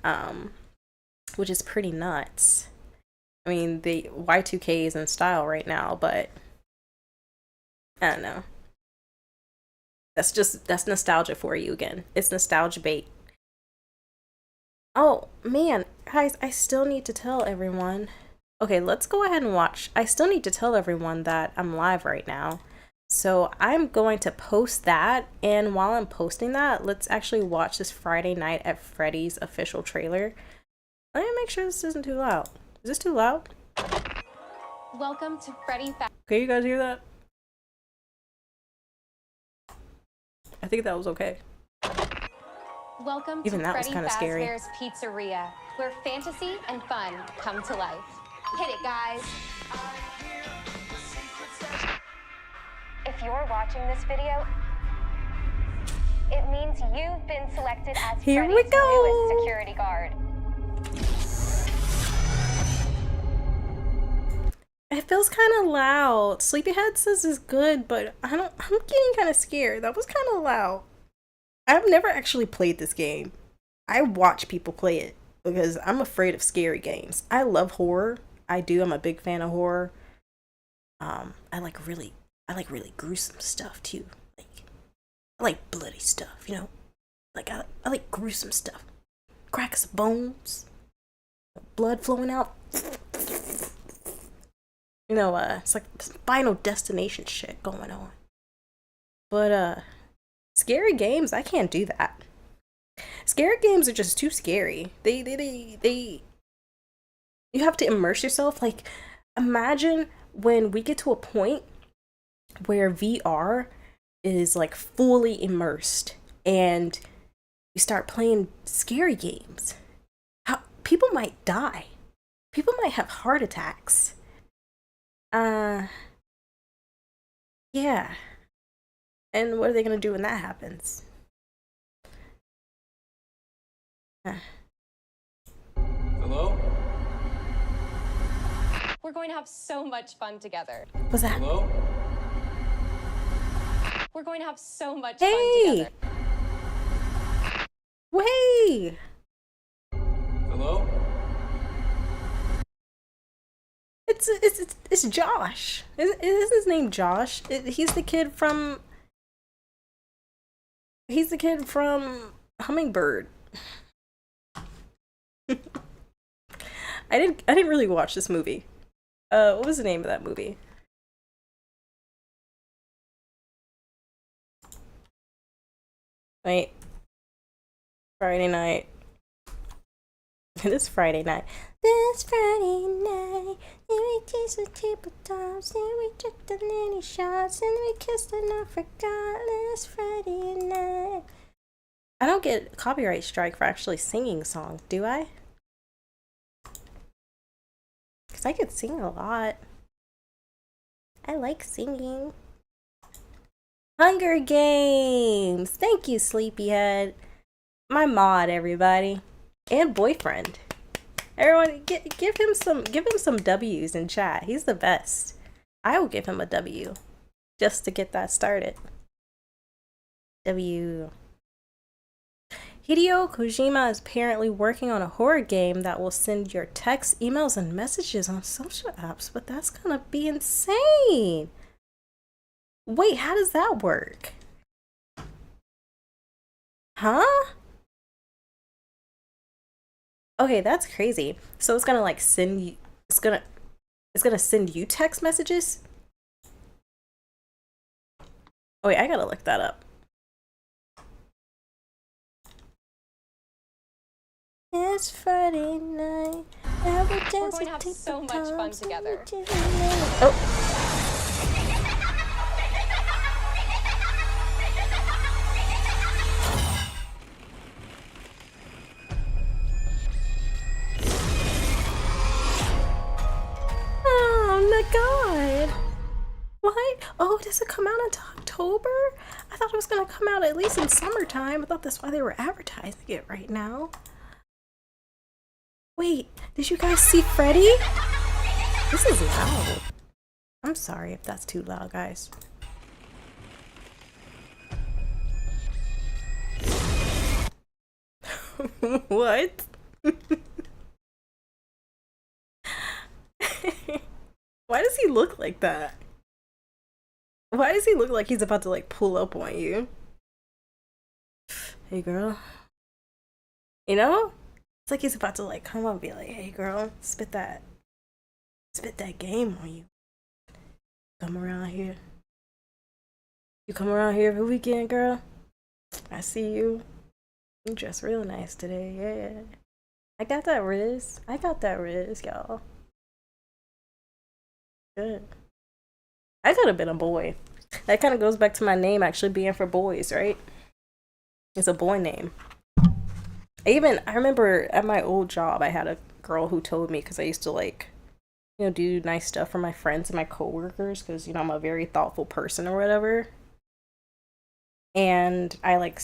which is pretty nuts. I mean, the Y2K is in style right now, but I don't know. That's nostalgia for you again. It's nostalgia bait. Oh, man. Guys, I still need to tell everyone. Okay, let's go ahead and watch. I still need to tell everyone that I'm live right now. So I'm going to post that, and while I'm posting that, let's actually watch this Friday Night at Freddy's official trailer. Let me make sure this isn't too loud. Is this too loud? Welcome to Freddy Can you guys hear that? I think that was okay. Welcome Even to that was Freddy kinda scary. Fazbear's Pizzeria, where fantasy and fun come to life. Hit it, guys. If you're watching this video, it means you've been selected as Here we Freddy's go. newest security guard. It feels kind of loud. Sleepyhead says it's good, but I'm getting kind of scared. That was kind of loud. I've never actually played this game. I watch people play it because I'm afraid of scary games. I love horror. I do. I'm a big fan of horror. I like really gruesome stuff too. I like bloody stuff, you know? Like I like gruesome stuff. Cracks of bones, blood flowing out. You know, it's like Final Destination shit going on. But scary games, I can't do that. Scary games are just too scary. They you have to immerse yourself. Like, imagine when we get to a point where VR is like fully immersed and you start playing scary games. How people might die. People might have heart attacks. Yeah. And what are they gonna do when that happens? Hello? We're going to have so much fun together. What's that? Hello? We're going to have so much Hey! fun together. Wait! Hello? It's Josh. Isn't his name Josh? He's the kid from Hummingbird. I didn't really watch this movie. What was the name of that movie? Wait. Friday night. It is Friday night. This Friday night, then we taste the tabletops, then we took the nanny shots, and we kissed and I forgot. This Friday night. I don't get copyright strike for actually singing songs, do I? Because I could sing a lot. I like singing. Hunger Games! Thank you, Sleepyhead. My mod, everybody. And boyfriend. Everyone, give him some W's in chat. He's the best. I will give him a W just to get that started. W. Hideo Kojima is apparently working on a horror game that will send your texts, emails, and messages on social apps, but that's gonna be insane. Wait, how does that work? Huh? Okay, that's crazy. So it's gonna like send you it's gonna send you text messages? Oh wait, I gotta look that up. It's Friday night. We're going to have so much fun together. Oh. Oh my god. What? Oh, does it come out until October? I thought it was gonna come out at least in summertime. I thought that's why they were advertising it right now. Wait, did you guys see Freddy? This is loud. I'm sorry if that's too loud, guys. What? Why does he look like that? Why does he look like he's about to like pull up on you? Hey girl. You know? It's like he's about to like come up and be like, hey girl, spit that game on you. Come around here. You come around here every weekend, girl? I see you. You dress real nice today, yeah. I got that Riz. I got that Riz, y'all. Good. I could have been a boy. That kind of goes back to my name actually being for boys, right? It's a boy name. I remember at my old job, I had a girl who told me, because I used to like, you know, do nice stuff for my friends and my coworkers, because, you know, I'm a very thoughtful person or whatever. And I like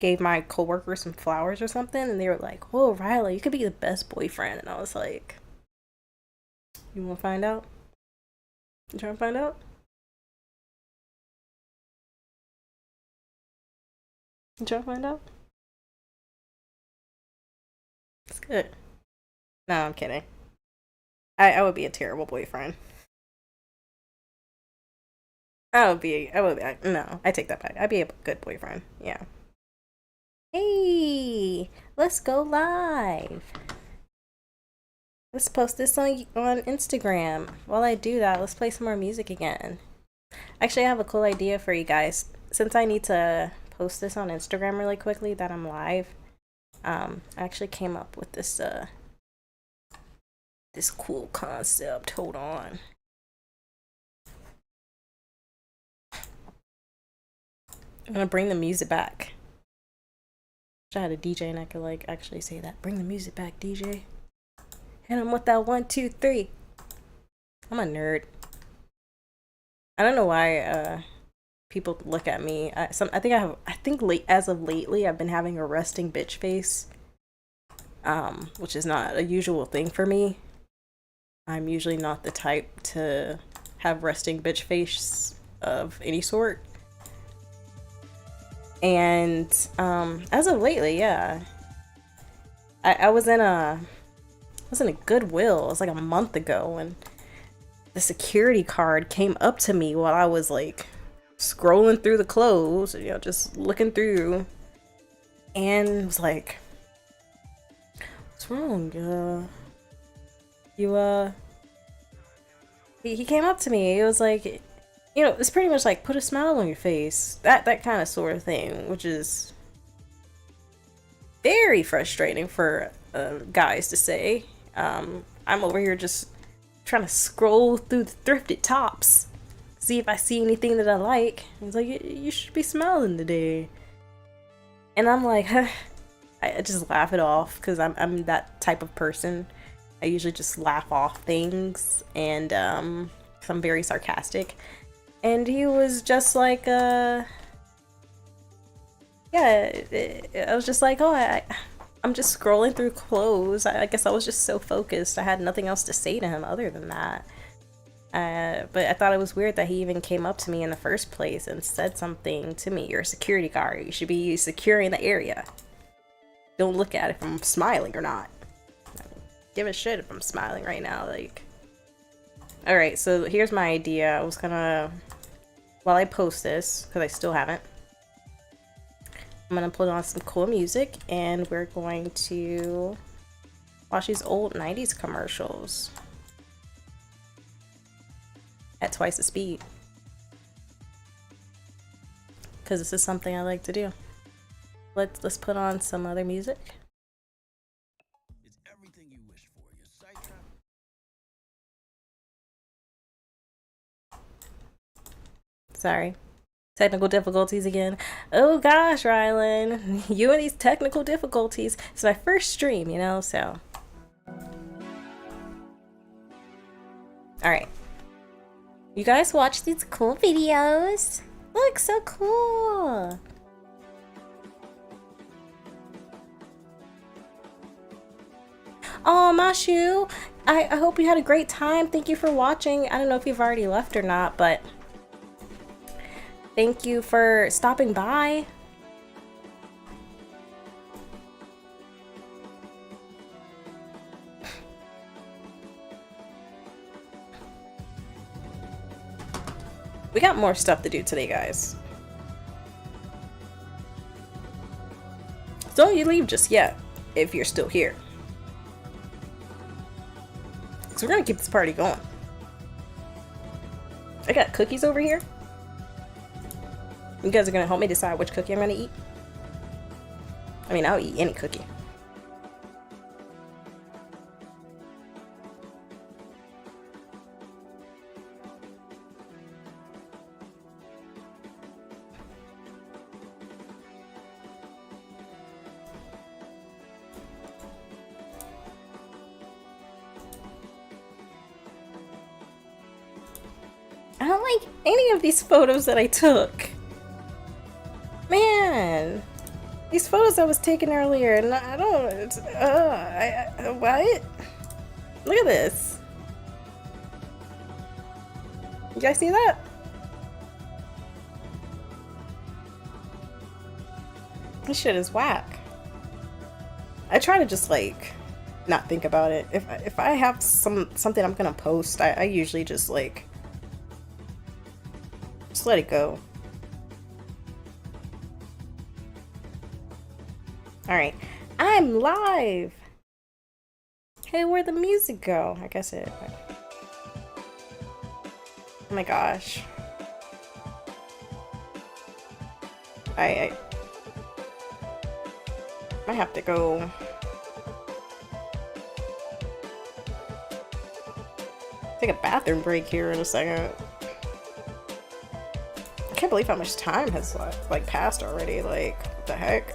gave my coworkers some flowers or something, and they were like, "Whoa, Riley, you could be the best boyfriend." And I was like, "You want to find out? You trying to find out? You trying to find out?" It's good. No, I'm kidding. I would be a terrible boyfriend. No, I take that back. I'd be a good boyfriend. Yeah. Hey, let's go live. Let's post this on Instagram. While I do that, let's play some more music again. Actually, I have a cool idea for you guys. Since I need to post this on Instagram really quickly that I'm live, I actually came up with this this cool concept. Hold on. I'm gonna bring the music back. I had a DJ and I could like actually say that. Bring the music back, DJ. Hit him with that 1, 2, 3. I'm a nerd. I don't know why people look at me. I think as of lately I've been having a resting bitch face. Which is not a usual thing for me. I'm usually not the type to have resting bitch face of any sort. And as of lately, yeah, I was in a Goodwill. It was like a month ago, and the security card came up to me while I was like scrolling through the clothes, you know, just looking through, and was like, "What's wrong? He came up to me. It was like, you know, it's pretty much like put a smile on your face. That kind of sort of thing, which is very frustrating for guys to say. I'm over here just trying to scroll through the thrifted tops, see if I see anything that I like. He's like, you should be smiling today. And I'm like, huh. I just laugh it off because I'm that type of person. I usually just laugh off things, and 'cause I'm very sarcastic. And he was just like, yeah, I was just like, oh, I'm just scrolling through clothes. I guess I was just so focused. I had nothing else to say to him other than that. But I thought it was weird that he even came up to me in the first place and said something to me. You're a security guard. You should be securing the area. Don't look at it if I'm smiling or not. Give a shit if I'm smiling right now. Like, all right, so here's my idea. I was gonna, while I post this, because I still haven't, I'm gonna put on some cool music, and we're going to watch these old 90s commercials at twice the speed, because this is something I like to do. Let's put on some other music. It's everything you wish for. Your site traffic. Sorry. Technical difficulties again. Oh gosh, Rylan. You and these technical difficulties. It's my first stream, you know, so. Alright. You guys watch these cool videos. Look, so cool. Oh, Mashu, I hope you had a great time. Thank you for watching. I don't know if you've already left or not, but thank you for stopping by. We got more stuff to do today, guys. Don't you leave just yet, if you're still here. So we're gonna keep this party going. I got cookies over here. You guys are gonna help me decide which cookie I'm gonna eat. I mean, I'll eat any cookie. like any of these photos that I took. Man, these photos I was taking earlier, and I don't. What? Look at this. You guys see that? This shit is whack. I try to just like not think about it. If I have something I'm gonna post, I usually just like just let it go. All right, I'm live. Hey, where'd the music go? I guess it. Oh my gosh. I might have to go. Take a bathroom break here in a second. I can't believe how much time has like passed already. Like, what the heck?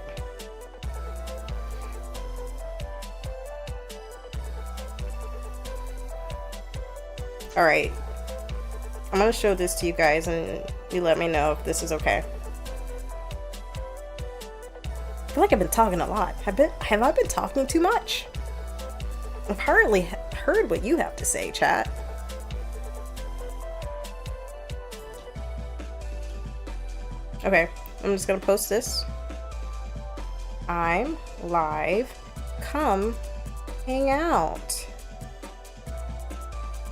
All right, I'm gonna show this to you guys, and you let me know if this is okay. I feel like I've been talking a lot. Have I been talking too much? I've hardly heard what you have to say, chat. Okay, I'm just gonna post this. I'm live. Come hang out.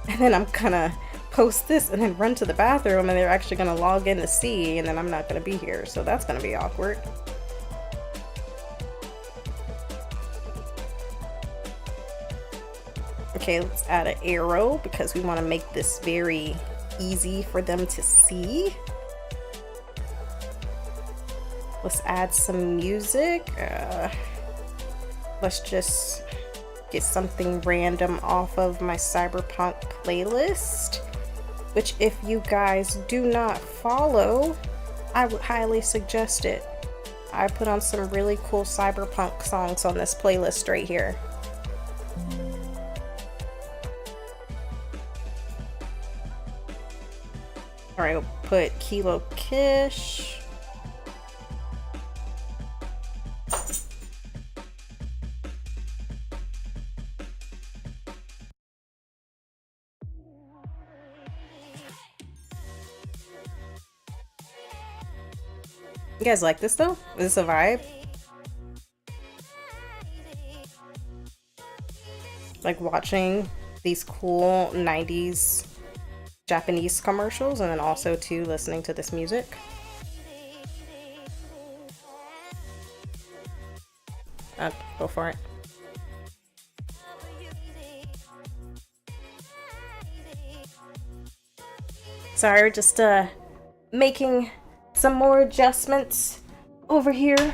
And then I'm gonna post this and then run to the bathroom, and they're actually gonna log in to see, and then I'm not gonna be here, so that's gonna be awkward. Okay, let's add an arrow because we want to make this very easy for them to see. Let's add some music. Let's just get something random off of my Cyberpunk playlist, which if you guys do not follow, I would highly suggest it. I put on some really cool Cyberpunk songs on this playlist right here. Alright, we'll put Kilo Kish. You guys like this though? Is this a vibe? Like watching these cool 90s Japanese commercials, and then also too listening to this music. Go for it. Sorry, just making some more adjustments over here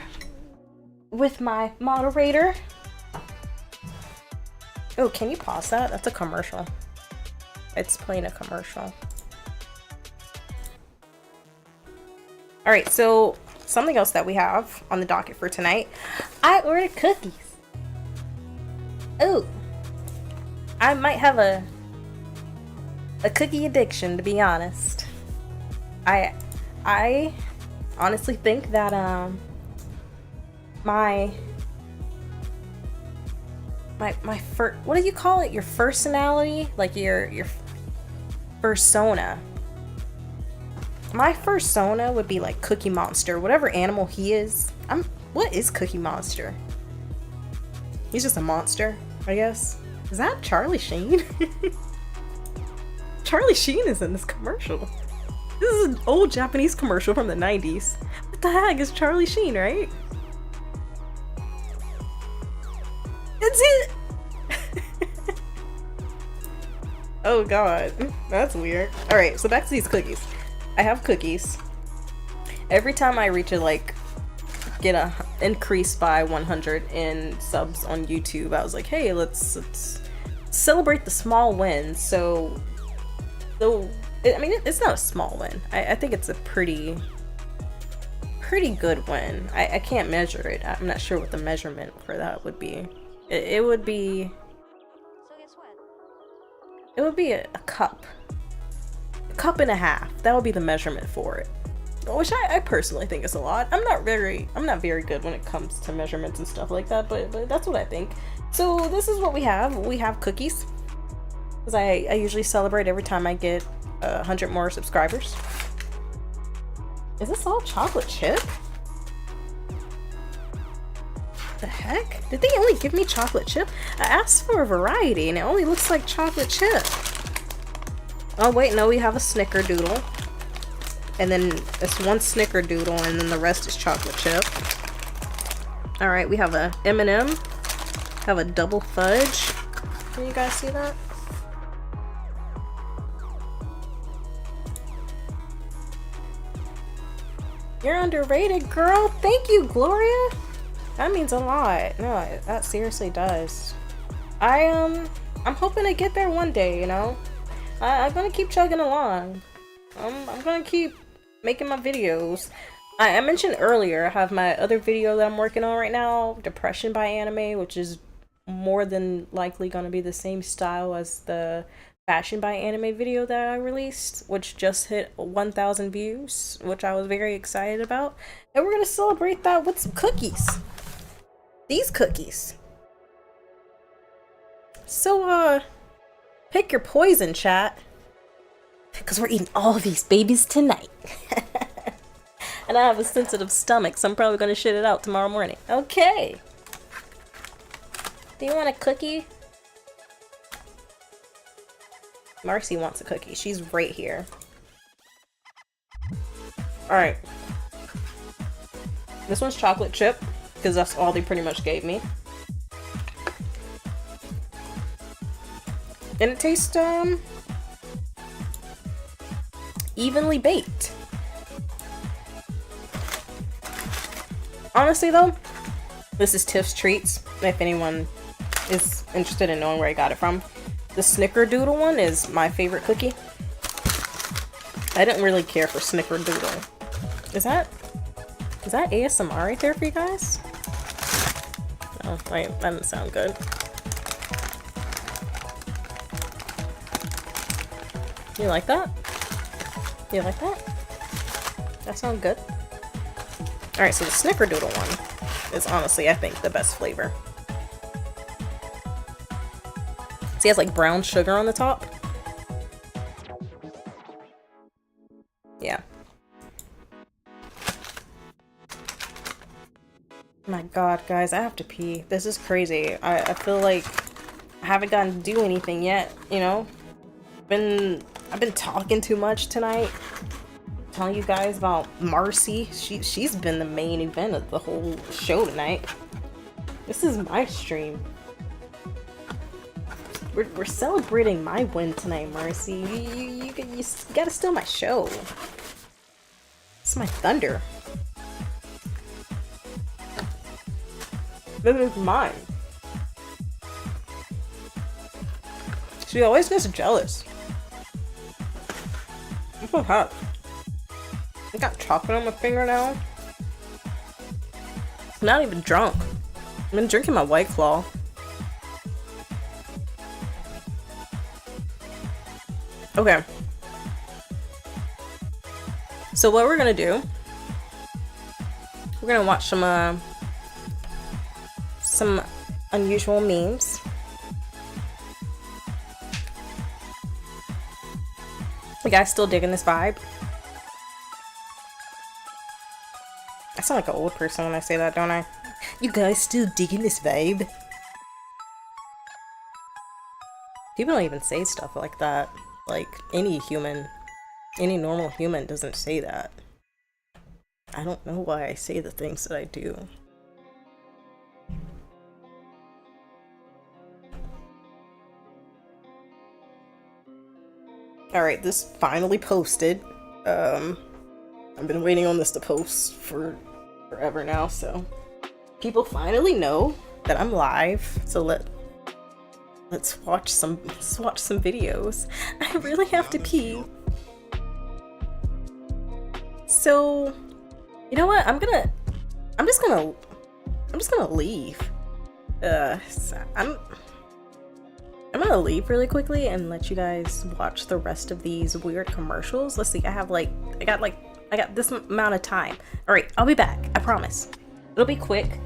with my moderator. Oh, can you pause that? That's a commercial. It's playing a commercial. Alright, so something else that we have on the docket for tonight. I ordered cookies. Oh, I might have a cookie addiction, to be honest. I honestly think that my first, what do you call it? Your personality, like your persona. My persona would be like Cookie Monster, whatever animal he is. What is Cookie Monster? He's just a monster, I guess. Is that Charlie Sheen? Charlie Sheen is in this commercial. This is an old Japanese commercial from the 90s. What the heck is Charlie Sheen, right? It's it! Oh god, that's weird. Alright, so back to these cookies. I have cookies. Every time I reach get a increase by 100 in subs on YouTube, I was like, hey, let's celebrate the small wins. So I mean, it's not a small win. I think it's a pretty good win. I can't measure it. I'm not sure what the measurement for that would be. It would be. So guess what? It would be a cup. cup and a half. That would be the measurement for it. Which I personally think is a lot. I'm not very good when it comes to measurements and stuff like that, but that's what I think. So this is what we have. We have cookies. Because I usually celebrate every time I get 100 more subscribers. Is this all chocolate chip? The heck? Did they only give me chocolate chip? I asked for a variety and it only looks like chocolate chip. Oh wait, no, we have a snickerdoodle. And then it's one snickerdoodle and then the rest is chocolate chip. Alright, we have a M&M. Have a double fudge. Can you guys see that? You're underrated, girl. Thank you, Gloria. That means a lot. No, that seriously does. I'm hoping to get there one day, you know? I'm gonna keep chugging along. I'm gonna keep making my videos. I mentioned earlier, I have my other video that I'm working on right now, Depression by Anime, which is more than likely gonna be the same style as the Fashion by Anime video that I released, which just hit 1,000 views, which I was very excited about. And we're gonna celebrate that with some cookies. These cookies. So, pick your poison, chat. Because we're eating all these babies tonight. And I have a sensitive stomach, so I'm probably gonna shit it out tomorrow morning. Okay. Do you want a cookie? Marcy wants a cookie. She's right here. Alright. This one's chocolate chip, because that's all they pretty much gave me. And it tastes, evenly baked. Honestly though, this is Tiff's Treats, if anyone is interested in knowing where I got it from. The Snickerdoodle one is my favorite cookie. I didn't really care for Snickerdoodle. Is that ASMR right there for you guys? Oh, wait, that didn't sound good. You like that? You like that? That sounds good. Alright, so the Snickerdoodle one is honestly, I think, the best flavor. See, it has like brown sugar on the top. Yeah. My god, guys, I have to pee. This is crazy. I feel like I haven't gotten to do anything yet, you know? I've been talking too much tonight. Telling you guys about Marcy. She's been the main event of the whole show tonight. This is my stream. We're celebrating my win tonight, Marcy. You gotta steal my show. It's my thunder. This is mine. She always gets jealous. I'm so hot. I got chocolate on my finger now. I'm not even drunk. I've been drinking my White Claw. Okay. So what we're gonna do, we're gonna watch some unusual memes. You guys still digging this vibe? I sound like an old person when I say that, don't I? You guys still digging this vibe? People don't even say stuff like that. Like, any normal human doesn't say that. I don't know why I say the things that I do. Alright, this finally posted. I've been waiting on this to post for forever now, so people finally know that I'm live. So let's watch some videos. I really have to pee. So, you know what? I'm just gonna leave. I'm gonna leave really quickly and let you guys watch the rest of these weird commercials. Let's see, I got this amount of time. All right, I'll be back, I promise. It'll be quick.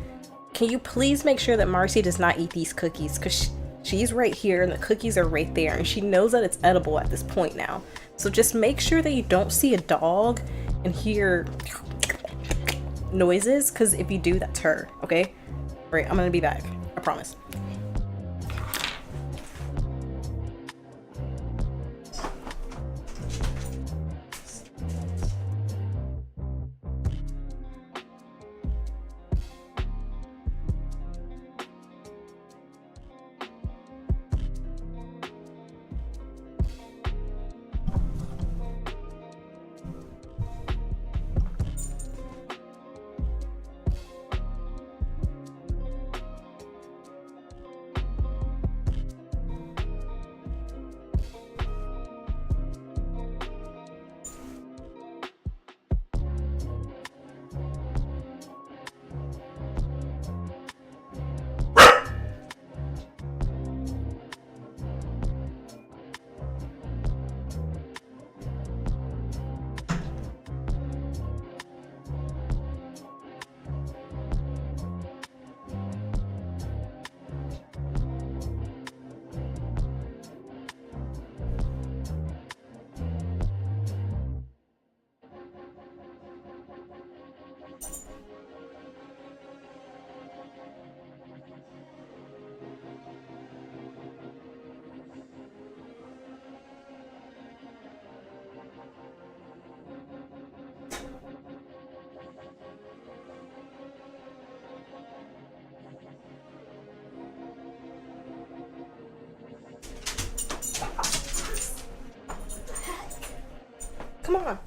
Can you please make sure that Marcy does not eat these cookies? Because she's right here and the cookies are right there, and she knows that it's edible at this point now. So just make sure that you don't see a dog and hear noises, because if you do, that's her, okay? All right, I'm gonna be back, I promise. Come on.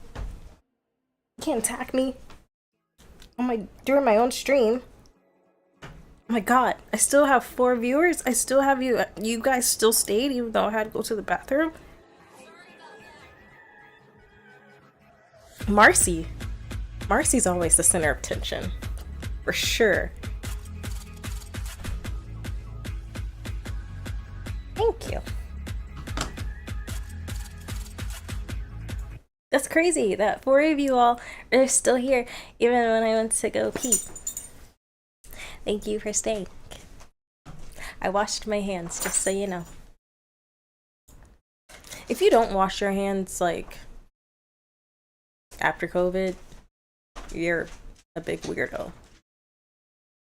You can't attack me during my own stream. Oh my god, I still have 4 viewers. I still have you guys still stayed even though I had to go to the bathroom. Marcy's always the center of attention. For sure. Thank you. That's crazy that 4 of you all are still here even when I went to go pee. Thank you for staying. I washed my hands, just so you know. If you don't wash your hands, like, after COVID, you're a big weirdo.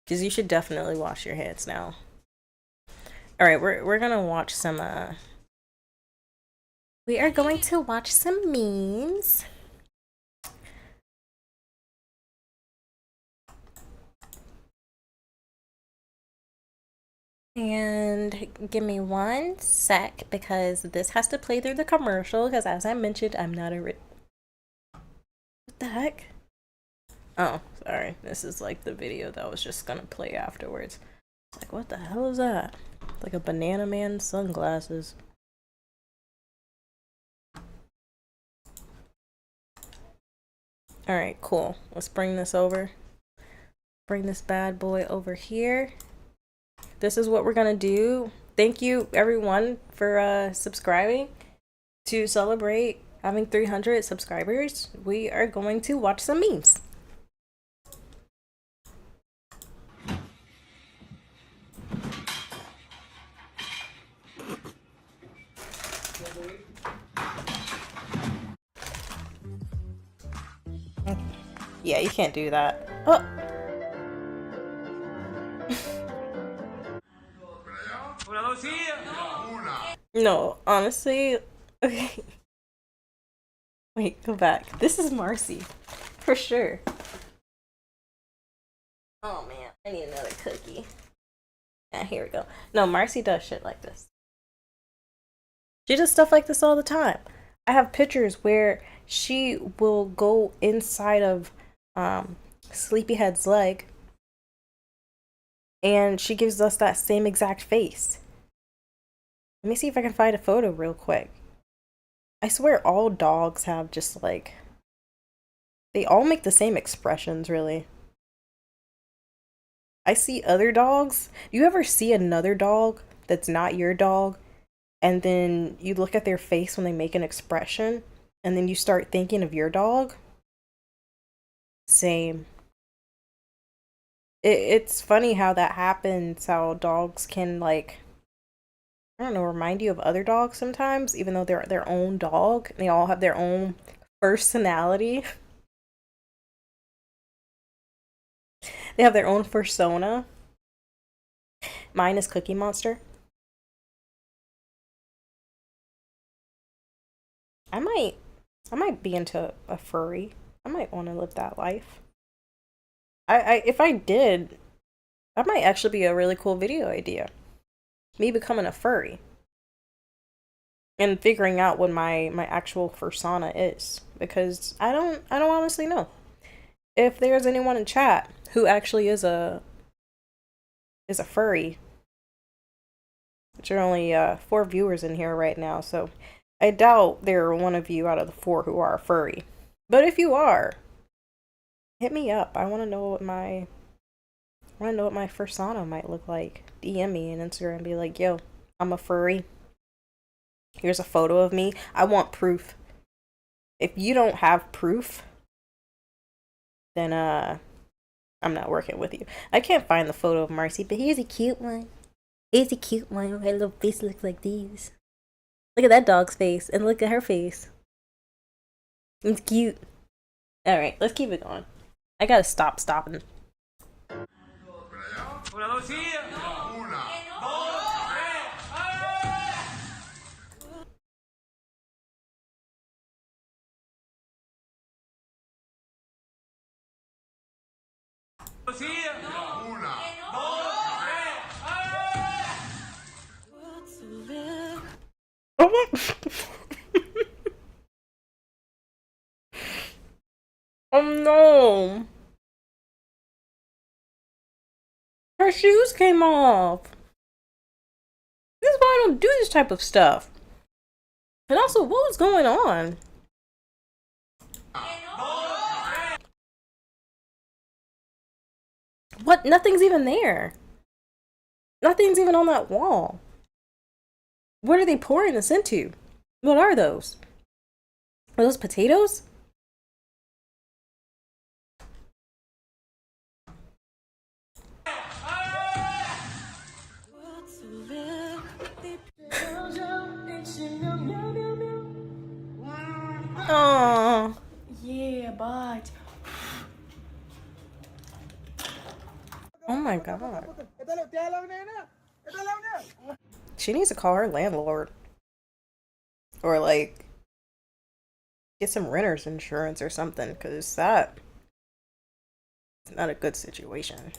Because you should definitely wash your hands now. Alright, we're gonna watch some, we are going to watch some memes. And give me 1 sec because this has to play through the commercial because as I mentioned, I'm not a what the heck? Oh, sorry. This is like the video that was just gonna play afterwards. It's like, what the hell is that? It's like a banana man sunglasses. Alright, cool. Let's bring this over. Bring this bad boy over here. This is what we're gonna do. Thank you everyone for subscribing. To celebrate having 300 subscribers, we are going to watch some memes. Yeah, you can't do that. Oh. No, honestly, okay. Wait, go back. This is Marcy, for sure. Oh man, I need another cookie. Yeah, here we go. No, Marcy does shit like this. She does stuff like this all the time. I have pictures where she will go inside of Sleepyhead's leg and she gives us that same exact face. Let me see if I can find a photo real quick. I swear all dogs have just like, they all make the same expressions really. I see other dogs. Do you ever see another dog that's not your dog and then you look at their face when they make an expression, and then you start thinking of your dog. Same. It's funny how that happens, how dogs can, like, I don't know, remind you of other dogs sometimes, even though they're their own dog. They all have their own personality. They have their own persona. Mine is Cookie Monster. I might be into a furry. I might want to live that life. If I did, that might actually be a really cool video idea. Me becoming a furry. And figuring out what my actual persona is. Because I don't honestly know. If there's anyone in chat who actually is a furry. There are only 4 viewers in here right now, so I doubt there are one of you out of the 4 who are a furry. But if you are, hit me up. I want to know what my persona might look like. DM me on Instagram and be like, yo, I'm a furry. Here's a photo of me. I want proof. If you don't have proof, then I'm not working with you. I can't find the photo of Marcy, but here's a cute one. Here's a cute one. Her little face looks like these. Look at that dog's face, and look at her face. It's cute. Alright, let's keep it going. I gotta stop stopping. Oh my. Oh no. Her shoes came off. This is why I don't do this type of stuff. And also, what was going on? What? Nothing's even there. Nothing's even on that wall. What are they pouring this into? What are those? Are those potatoes? Oh. Yeah, but Oh my god. She needs to call her landlord. Or like get some renter's insurance or something, because that's not a good situation.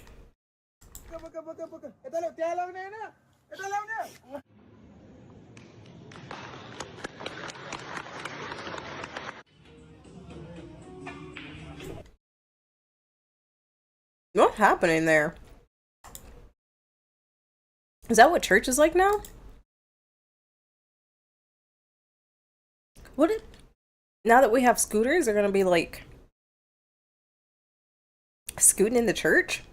What's happening there? Is that what church is like now? What it now that we have scooters, they're gonna be like scooting in the church?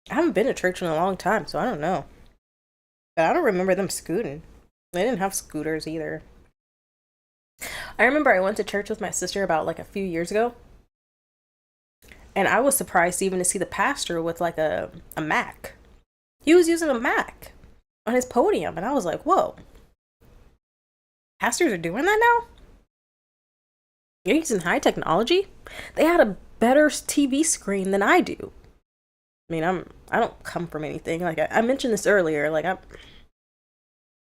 I haven't been to church in a long time, so I don't know. But I don't remember them scooting. They didn't have scooters either. I remember I went to church with my sister about like a few years ago. And I was surprised even to see the pastor with like a Mac. He was using a Mac on his podium, and I was like, whoa. Pastors are doing that now? You're using high technology? They had a better TV screen than I do. I mean, I don't come from anything. Like I mentioned this earlier. Like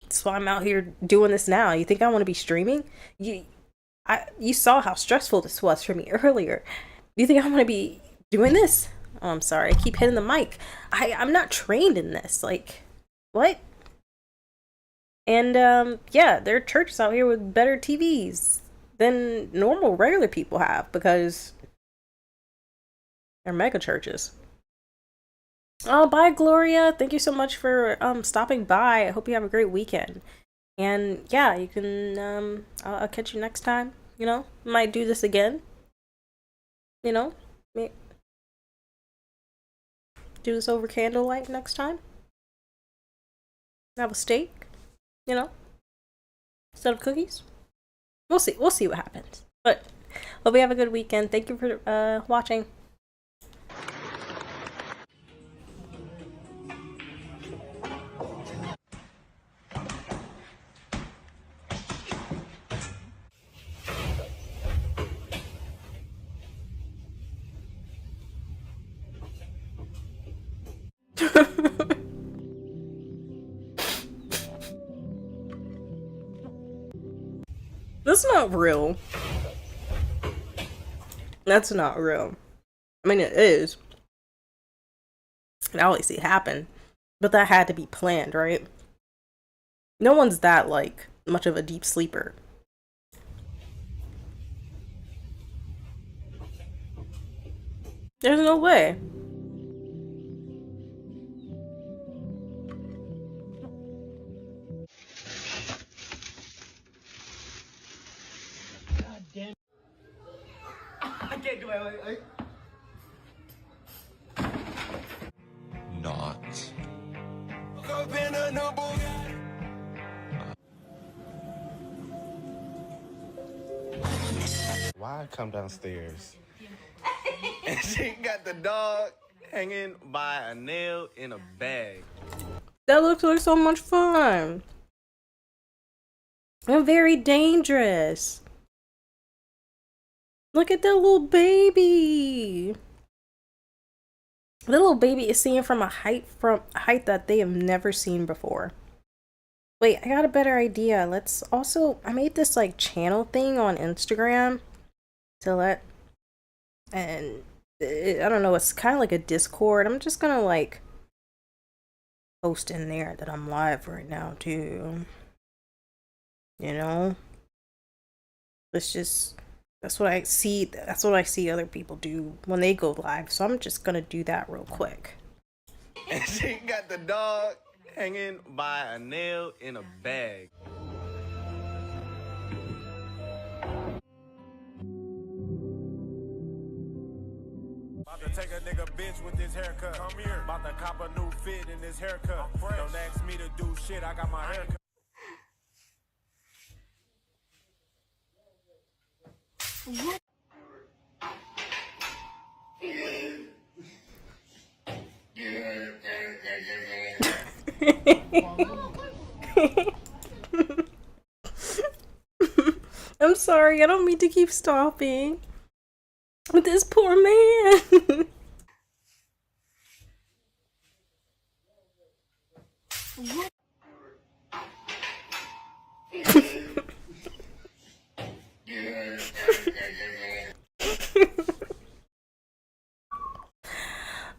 that's why I'm out here doing this now. You think I want to be streaming? You saw how stressful this was for me earlier. Do you think I want to be doing this? Oh, I'm sorry. I keep hitting the mic. I'm not trained in this. Like, what? And yeah, there are churches out here with better TVs than normal regular people have because they're mega churches. Oh, bye, Gloria. Thank you so much for stopping by. I hope you have a great weekend. And yeah, you can I'll catch you next time. You know, might do this again. You know, do this over candlelight next time. Have a steak, you know, instead of cookies. We'll see. We'll see what happens. But hope you have a good weekend. Thank you for watching. That's not real. That's not real. I mean, it is. I always see it happen. But that had to be planned, right? No one's that, like, much of a deep sleeper. There's no way. I can't do it. Not. Why I come downstairs and she got the dog hanging by a nail in a bag? That looks like so much fun. And very dangerous. Look at the little baby. The little baby is seen from a height that they have never seen before. Wait, I got a better idea. Let's also, I made this like channel thing on Instagram to let, and I don't know, it's kind of like a Discord. I'm just gonna like post in there that I'm live right now too. You know, it's just, that's what I see other people do when they go live, so I'm just gonna do that real quick. And she got the dog hanging by a nail in a bag. About to take a nigga bitch with this haircut. Come here. About to cop a new fit in this haircut. Don't ask me to do shit, I got my haircut. I'm sorry, I don't mean to keep stopping. But this poor man.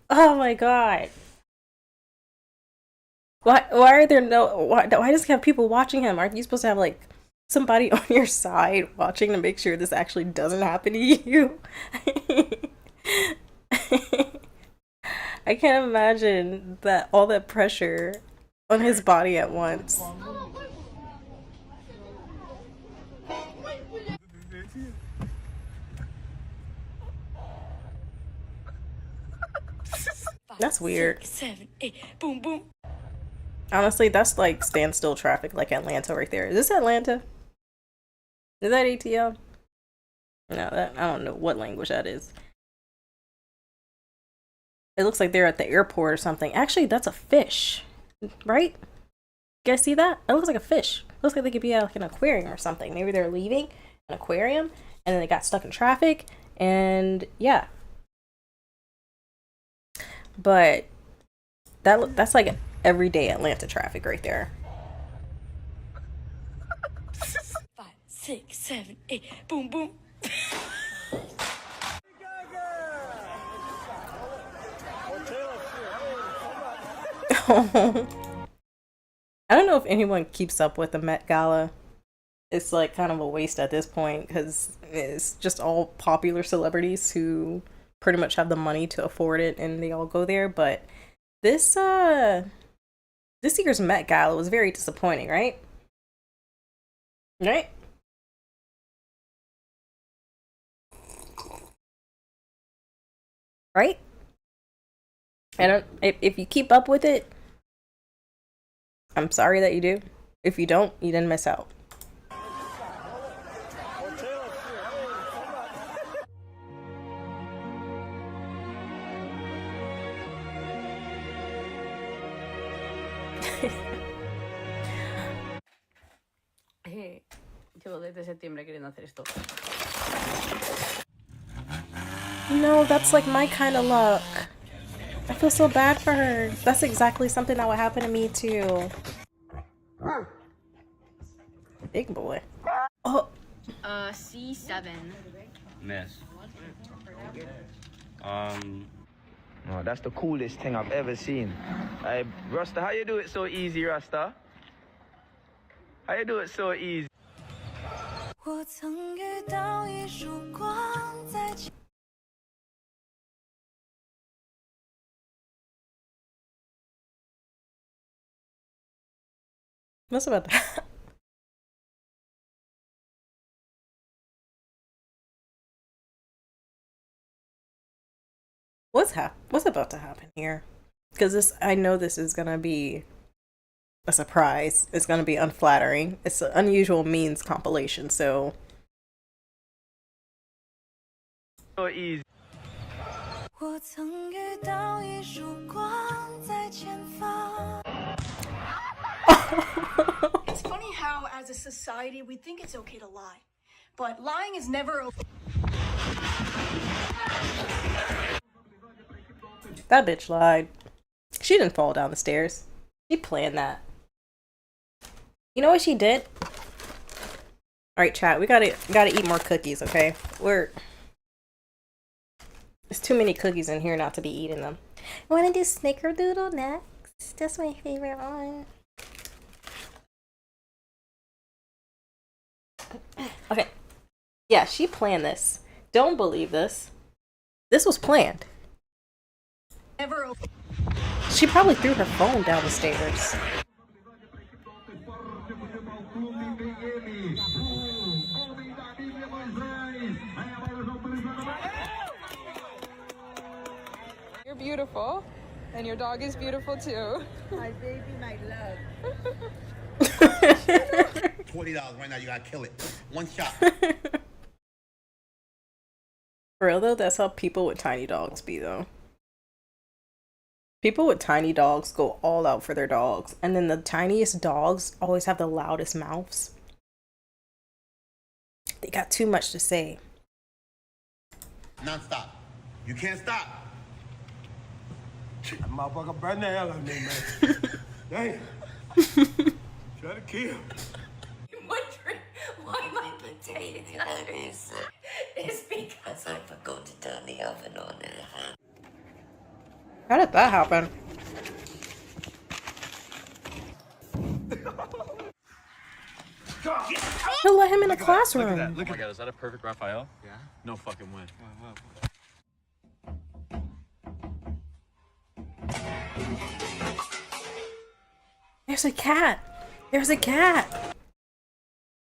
Oh my god. Why are there why does he have people watching him? Aren't you supposed to have like somebody on your side watching to make sure this actually doesn't happen to you? I can't imagine that all that pressure on his body at once. That's weird. 6, 7, 8, boom, boom. Honestly, that's like standstill traffic, like Atlanta right there. Is this Atlanta? Is that ATL? No, I don't know what language that is. It looks like they're at the airport or something. Actually, that's a fish, right? You guys see that? It looks like a fish. It looks like they could be at like an aquarium or something. Maybe they're leaving an aquarium and then they got stuck in traffic, and yeah. But that's like everyday Atlanta traffic right there. 5, 6, 7, 8, boom, boom. I don't know if anyone keeps up with the Met Gala. It's like kind of a waste at this point because it's just all popular celebrities who pretty much have the money to afford it and they all go there. But this year's Met Gala was very disappointing, right? Right? Right? I don't, if you keep up with it, I'm sorry that you do. If you don't, you didn't miss out. Llevo desde septiembre queriendo hacer esto. No, that's like my kind of luck. I feel so bad for her. That's exactly something that would happen to me too. Big boy. Oh. C7. Miss. No, that's the coolest thing I've ever seen. Hey, Rasta, how you do it so easy, Rasta? How you do it so easy? 我曾遇到一束光在前 What's about that? What's about to happen here? Because I know this is gonna be a surprise. It's gonna be unflattering. It's an unusual means compilation, so So easy. 我曾遇到一束光在前方 It's funny how, as a society, we think it's okay to lie. But lying is never okay. that bitch lied. She didn't fall down the stairs. She planned that. You know what she did? Alright, chat, we gotta eat more cookies, okay? There's too many cookies in here not to be eating them. Wanna do Snickerdoodle next? That's my favorite one. Okay. Yeah, she planned this. Don't believe this. This was planned. Never okay. She probably threw her phone down the stairs. You're beautiful, and your dog is beautiful too. My baby, my love. $20 right now, you gotta kill it. One shot. For real though, that's how people with tiny dogs be though. People with tiny dogs go all out for their dogs, and then the tiniest dogs always have the loudest mouths. They got too much to say. Non-stop. You can't stop. That motherfucker burn the hell out of me, man. Damn. Try to kill. Wondering why my potatoes is because I forgot to turn the oven on. How did that happen? Who let him in the classroom? Look at that. Look at that. Is that a perfect Raphael? Yeah. No fucking way. There's a cat. There's a cat.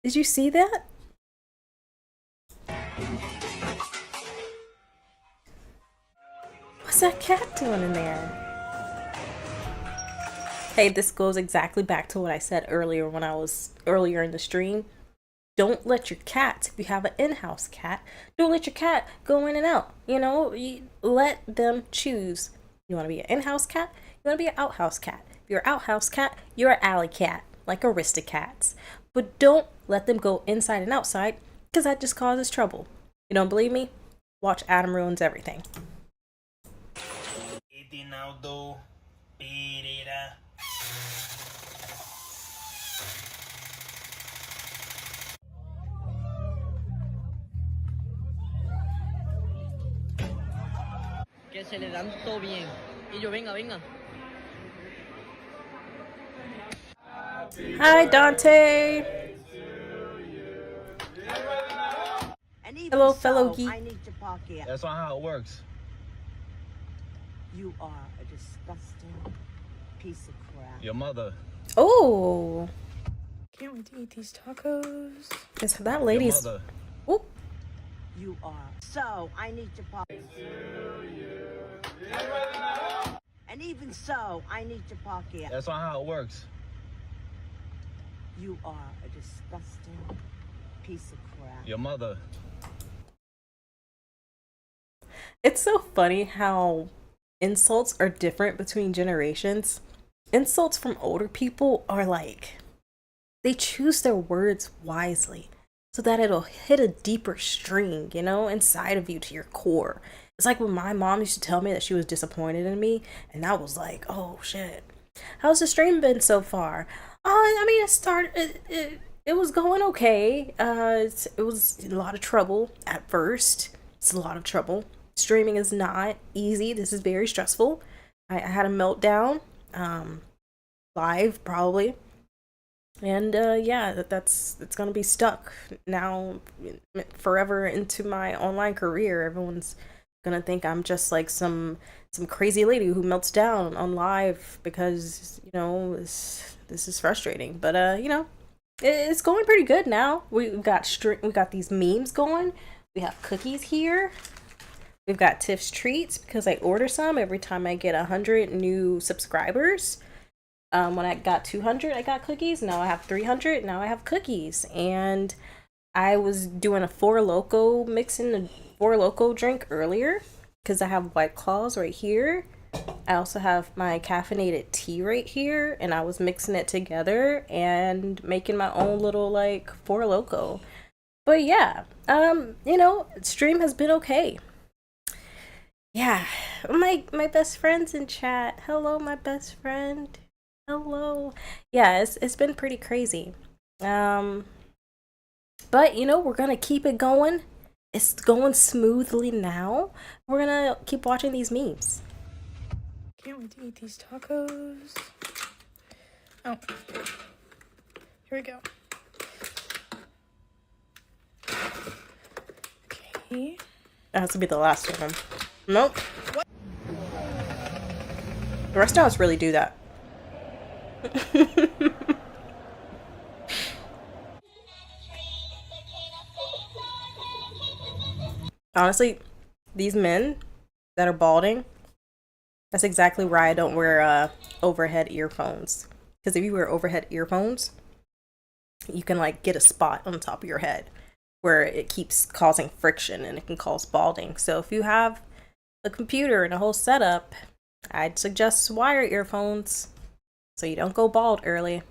Did you see that? What's that cat doing in there? Hey, this goes exactly back to what I said earlier when I was earlier in the stream. Don't let your cat, if you have an in-house cat, don't let your cat go in and out. You know, you let them choose. You want to be an in-house cat? You want to be an outhouse cat? If you're an outhouse cat, you're an alley cat, like Aristocats. But don't let them go inside and outside, because that just causes trouble. You don't believe me? Watch Adam Ruins Everything. Que se le dan todo bien. Y yo, venga, venga. Hi, Dante. Hello, fellow geek. I need to park here. That's not how it works. You are a disgusting piece of crap. Your mother. Oh, Can't wait to eat these tacos. is that lady's? Your mother. Oh, You are. So, I need to park. And even so, I need to park here. That's not how it works. You are a disgusting piece of crap. Your mother. It's so funny how insults are different between generations. Insults from older people are like, they choose their words wisely so that it'll hit a deeper string, you know, inside of you to your core. It's like when my mom used to tell me that she was disappointed in me, and I was like, oh shit, how's the stream been so far? I mean, it was going okay. It was a lot of trouble at first. It's a lot of trouble. Streaming is not easy. This is very stressful. I had a meltdown, live probably. And yeah, it's gonna be stuck now forever into my online career. Everyone's gonna think I'm just like some crazy lady who melts down on live because, you know, this is frustrating. But you know, it's going pretty good now. We got these memes going. We have cookies here. We've got Tiff's treats because I order some every time I get 100 new subscribers. When I got 200, I got cookies. Now I have 300. Now I have cookies. And I was doing a Four Loko, mixing the Four Loko drink earlier because I have White Claws right here. I also have my caffeinated tea right here, and I was mixing it together and making my own little like Four Loko. But yeah, you know, stream has been okay. Yeah, my best friend's in chat. Hello, my best friend. Hello. Yeah, it's been pretty crazy. But you know, we're gonna keep it going. It's going smoothly now. We're gonna keep watching these memes. Can't wait to eat these tacos. Oh, here we go. Okay. That has to be the last one. Nope. What? The restaurants really do that. Honestly, these men that are balding, that's exactly why I don't wear overhead earphones. Because if you wear overhead earphones, you can like get a spot on the top of your head where it keeps causing friction and it can cause balding. So if you have a computer and a whole setup, I'd suggest wire earphones so you don't go bald early.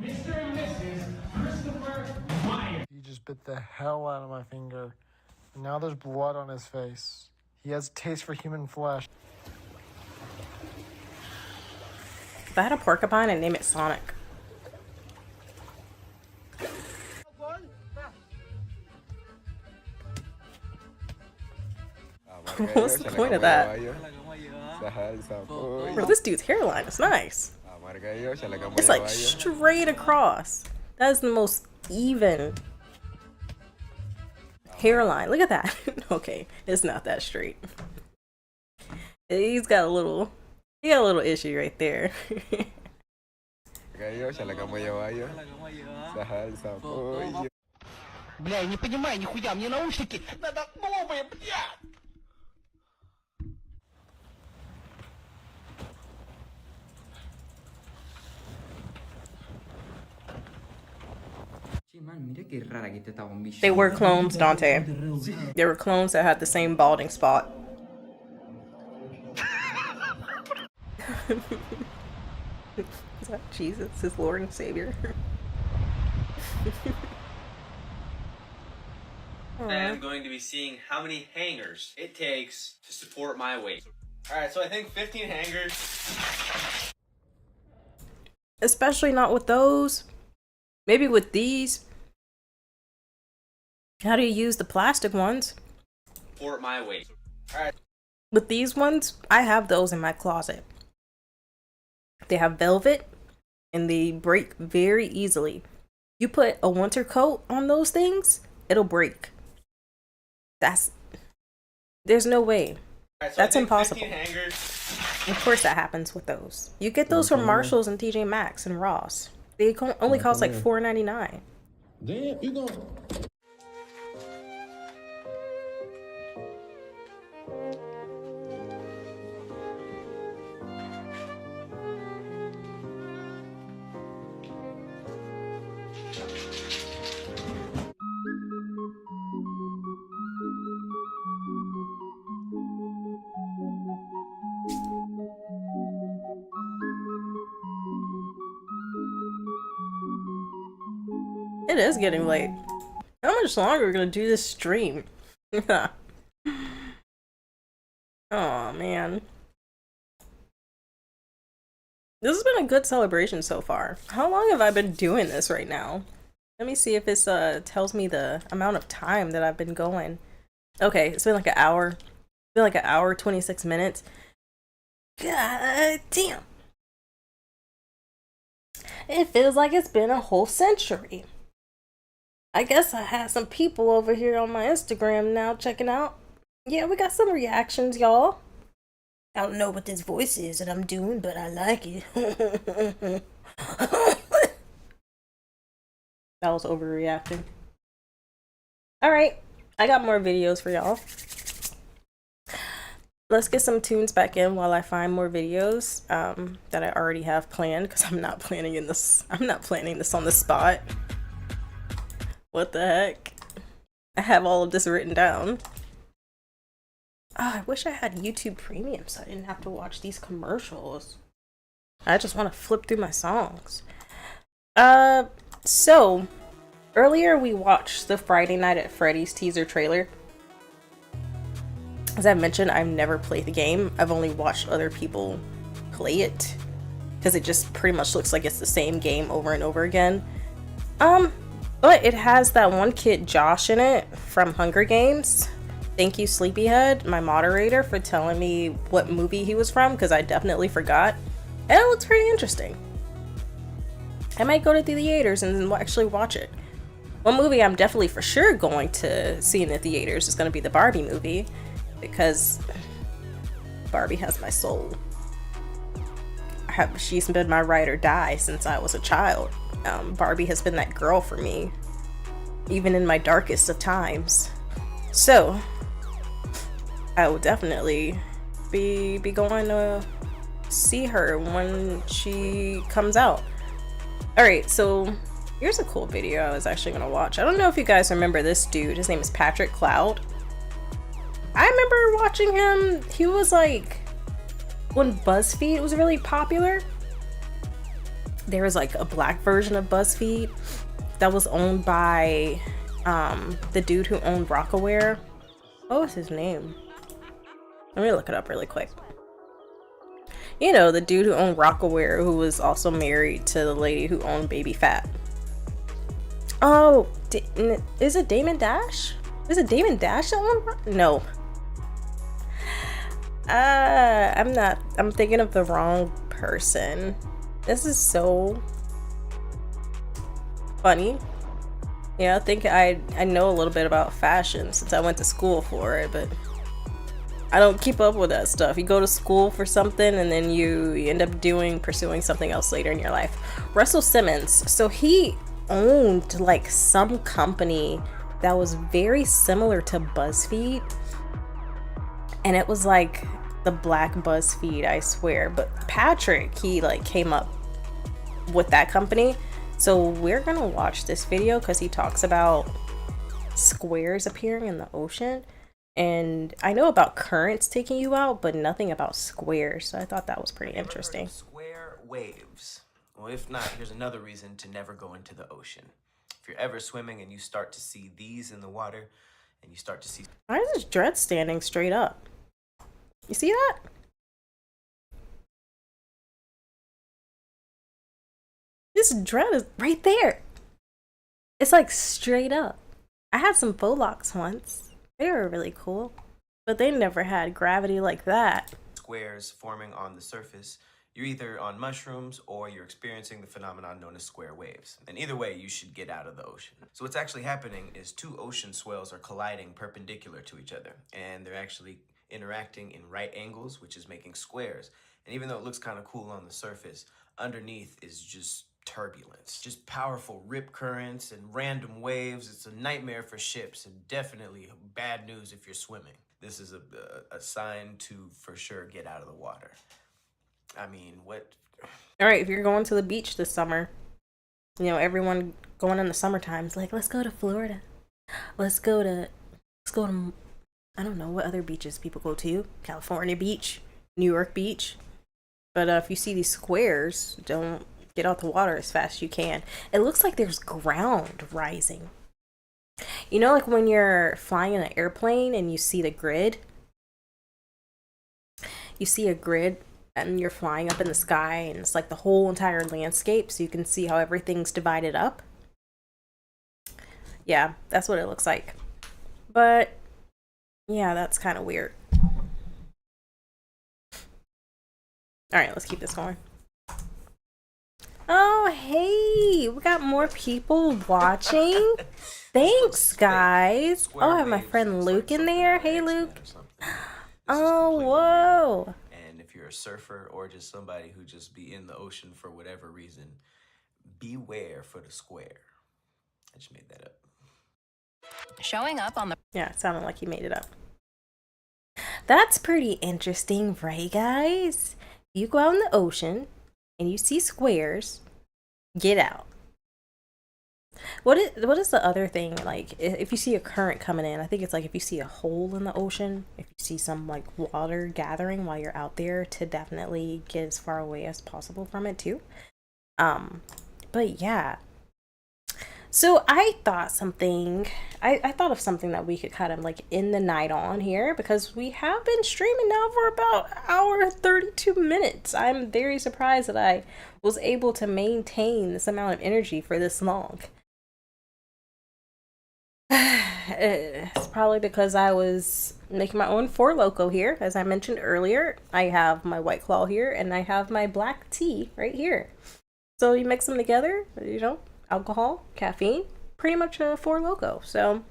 Mr. and Mrs. Christopher Myers. He just bit the hell out of my finger. And now there's blood on his face. He has taste for human flesh. If I had a porcupine, I'd name it Sonic. What's the point of that? Bro, this dude's hairline is nice. It's like straight across. That is the most even hairline. Look at that. Okay, it's not that straight. He's got a little issue right there. Бля, я не понимаю нихуя, мне наушники. Надо новые, бля. They were clones, Dante. They were clones that had the same balding spot. Is that Jesus, his Lord and Savior? I'm going to be seeing how many hangers it takes to support my weight. Alright, so I think 15 hangers. Especially not with those. Maybe with these. How do you use the plastic ones? Support my weight. Alright. With these ones, I have those in my closet. They have velvet and they break very easily. You put a winter coat on those things, it'll break. There's no way. Right, so that's impossible. Hangers. Of course that happens with those. You get those from Marshalls and TJ Maxx and Ross. They only cost like $4.99. Damn, you gonna... it is getting late. How much longer are we gonna do this stream? Oh man. This has been a good celebration so far. How long have I been doing this right now? Let me see if this tells me the amount of time that I've been going. Okay, it's been like an hour. It's been like an hour, 26 minutes. God damn. It feels like it's been a whole century. I guess I had some people over here on my Instagram now checking out. Yeah, we got some reactions, y'all. I don't know what this voice is that I'm doing, but I like it. That was overreacting. Alright, I got more videos for y'all. Let's get some tunes back in while I find more videos that I already have planned, because I'm not planning this on the spot. What the heck? I have all of this written down. Oh, I wish I had YouTube Premium so I didn't have to watch these commercials. I just want to flip through my songs. So earlier we watched the Friday Night at Freddy's teaser trailer. As I mentioned, I've never played the game. I've only watched other people play it because it just pretty much looks like it's the same game over and over again. But it has that one kid, Josh, in it from Hunger Games. Thank you, Sleepyhead, my moderator, for telling me what movie he was from, because I definitely forgot. And it looks pretty interesting. I might go to the theaters and actually watch it. One movie I'm definitely for sure going to see in the theaters is going to be the Barbie movie, because Barbie has my soul. She's been my ride or die since I was a child. Barbie has been that girl for me, even in my darkest of times. So I will definitely be going to see her when she comes out. Alright, so here's a cool video I was actually going to watch. I don't know if you guys remember this dude. His name is Patrick Cloud. I remember watching him. He was like, when BuzzFeed was really popular, there was like a black version of BuzzFeed that was owned by the dude who owned Rockaware. What was his name? Let me look it up really quick. You know, the dude who owned Rockaware, who was also married to the lady who owned Baby Phat. Oh, is it Damon Dash? Is it Damon Dash that owned No. I'm thinking of the wrong person. This is so funny. Yeah, I think I know a little bit about fashion since I went to school for it, but I don't keep up with that stuff. You go to school for something and then you end up pursuing something else later in your life. Russell Simmons, so he owned like some company that was very similar to BuzzFeed, and it was like the black BuzzFeed, I swear. But Patrick, he like came up with that company. So we're gonna watch this video because he talks about squares appearing in the ocean, and I know about currents taking you out, but nothing about squares, so I thought that was pretty interesting. Square waves. Well, if not, here's another reason to never go into the ocean. If you're ever swimming and you start to see these in the water, and you start to see... Why is this dread standing straight up? You see that? This dread is right there. It's like straight up. I had some faux locks once. They were really cool, but they never had gravity like that. Squares forming on the surface, you're either on mushrooms or you're experiencing the phenomenon known as square waves. And either way, you should get out of the ocean. So what's actually happening is two ocean swells are colliding perpendicular to each other, and they're actually interacting in right angles, which is making squares. And even though it looks kind of cool on the surface, underneath is just turbulence, just powerful rip currents and random waves. It's a nightmare for ships, and definitely bad news if you're swimming. This is a sign to for sure get out of the water. I mean, what? All right, if you're going to the beach this summer, you know, everyone going in the summertime is like, let's go to Florida. Let's go to, I don't know what other beaches people go to. California Beach, New York Beach. But if you see these squares, don't get out the water as fast as you can. It looks like there's ground rising. You know, like when you're flying in an airplane and you see the grid? You see a grid and you're flying up in the sky and it's like the whole entire landscape, so you can see how everything's divided up. Yeah, that's what it looks like. But yeah, that's kind of weird. All right, let's keep this going. Oh, hey, we got more people watching. Thanks, guys. Oh, I have my friend Luke in there. Hey, Luke. Oh, whoa. And if you're a surfer or just somebody who just be in the ocean for whatever reason, beware for the square. I just made that up. Showing up on the... Yeah, it sounded like he made it up. That's pretty interesting, right, guys? You go out in the ocean and you see squares, get out. What is the other thing? Like, if you see a current coming in, I think it's like if you see a hole in the ocean, if you see some like water gathering while you're out there, to definitely get as far away as possible from it too. But yeah. So I thought I thought of something that we could kind of like end the night on here, because we have been streaming now for about an hour and 32 minutes. I'm very surprised that I was able to maintain this amount of energy for this long. It's probably because I was making my own Four Loko here, as I mentioned earlier. I have my White Claw here and I have my black tea right here. So you mix them together, you know, alcohol, caffeine, pretty much a Four Loko. So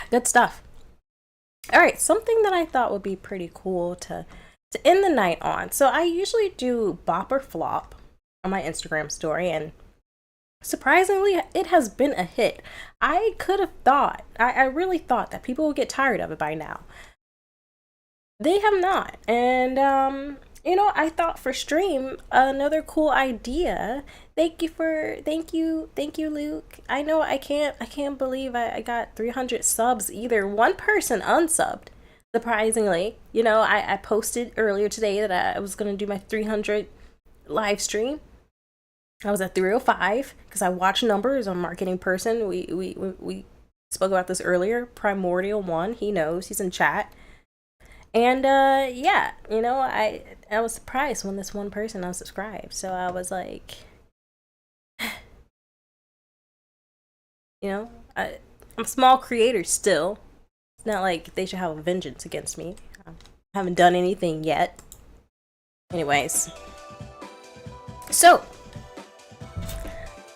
good stuff. All right, something that I thought would be pretty cool to end the night on. So I usually do bop or flop on my Instagram story, and surprisingly, it has been a hit. I could have thought, I really thought that people would get tired of it by now. They have not. And, you know, I thought for stream, another cool idea. Thank you, Luke. I know I can't believe I got 300 subs either. One person unsubbed, surprisingly. You know, I posted earlier today that I was going to do my 300 live stream. I was at 305 because I watch numbers. I'm a marketing person. We spoke about this earlier. Primordial One, he knows, he's in chat. And yeah, you know, I was surprised when this one person unsubscribed. So I was like, you know, I'm a small creator still. It's not like they should have a vengeance against me. I haven't done anything yet. Anyways, so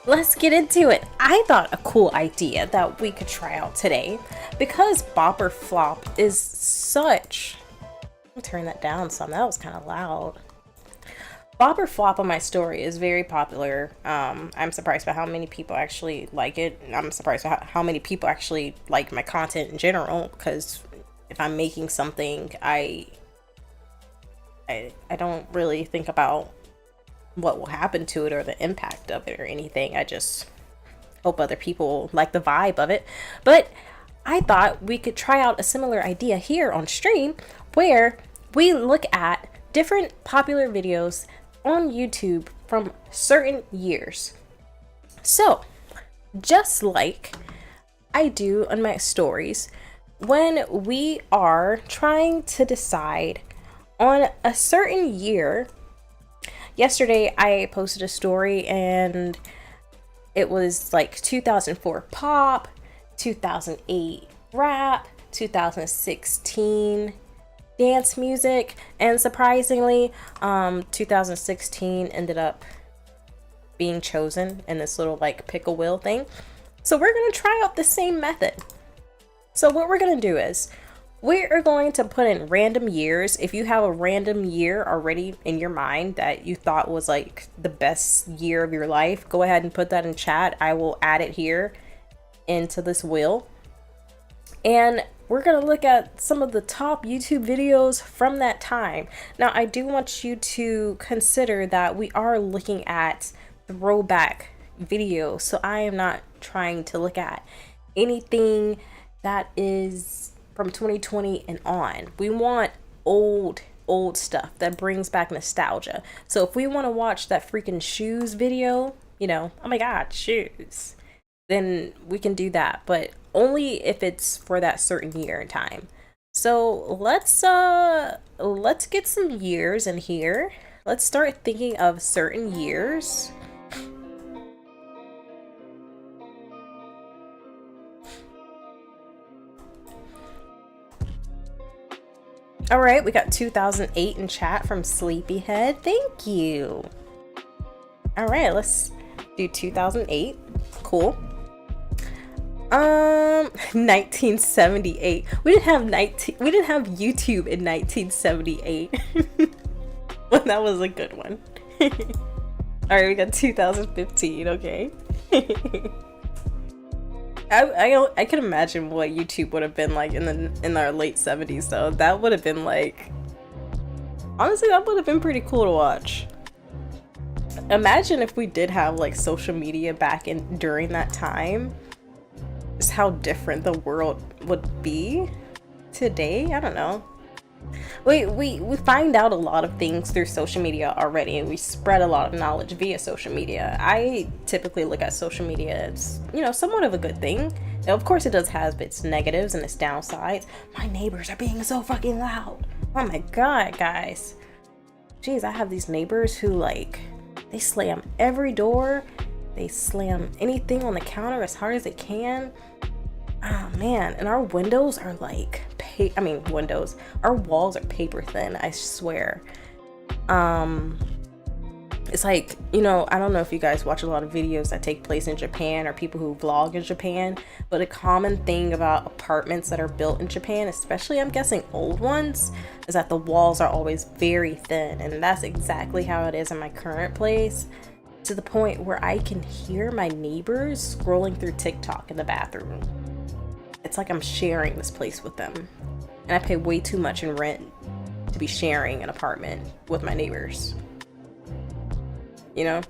let's get into it. I thought a cool idea that we could try out today, because Bop or Flop is such... Let me turn that down some. That was kind of loud. Bop or Flop on my story is very popular. I'm surprised by how many people actually like it. I'm surprised by how many people actually like my content in general, because if I'm making something, I don't really think about what will happen to it or the impact of it or anything. I just hope other people like the vibe of it. But I thought we could try out a similar idea here on stream, where we look at different popular videos on YouTube from certain years. So, just like I do on my stories, when we are trying to decide on a certain year. Yesterday I posted a story and it was like 2004 pop, 2008 rap, 2016 dance music, and surprisingly 2016 ended up being chosen in this little like pick a wheel thing. So we're gonna try out the same method. So what we're gonna do is we are going to put in random years. If you have a random year already in your mind that you thought was like the best year of your life, go ahead and put that in chat. I will add it here into this wheel. And we're going to look at some of the top YouTube videos from that time. Now, I do want you to consider that we are looking at throwback video, so I am not trying to look at anything that is from 2020 and on. We want old stuff that brings back nostalgia. So if we want to watch that freaking shoes video, you know, oh my god, shoes, then we can do that, but only if it's for that certain year and time. So let's get some years in here. Let's start thinking of certain years. All right, we got 2008 in chat from Sleepyhead. Thank you. All right, let's do 2008. Cool. 1978. We didn't have YouTube in 1978. Well, that was a good one. All right, we got 2015. Okay. I can imagine what YouTube would have been like in our late 70s though. That would have been like, honestly, that would have been pretty cool to watch. Imagine if we did have like social media back during that time. Just how different the world would be today. I don't know. We find out a lot of things through social media already, and we spread a lot of knowledge via social media. I typically look at social media as, you know, somewhat of a good thing. Now, of course, it does have its negatives and its downsides. My neighbors are being so fucking loud. Oh my god, guys. Jeez, I have these neighbors who, like, they slam every door. They slam anything on the counter as hard as they can. Oh man, and our windows are like, our walls are paper thin, I swear. It's like, you know, I don't know if you guys watch a lot of videos that take place in Japan or people who vlog in Japan, but a common thing about apartments that are built in Japan, especially I'm guessing old ones, is that the walls are always very thin, and that's exactly how it is in my current place. To the point where I can hear my neighbors scrolling through TikTok in the bathroom. It's like I'm sharing this place with them. And I pay way too much in rent to be sharing an apartment with my neighbors. You know,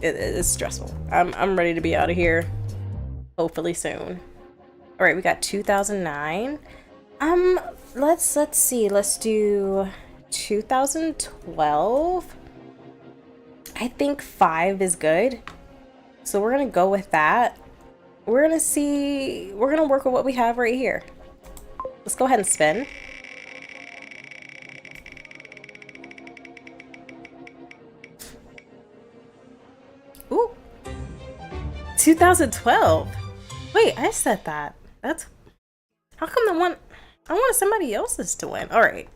it's stressful. I'm ready to be out of here. Hopefully soon. All right, we got 2009. Let's see. Let's do 2012. I think 5 is good. So we're gonna go with that. We're gonna work with what we have right here. Let's go ahead and spin. Ooh. 2012. Wait, I said that. That's, how come the one I wanted somebody else's to win? All right.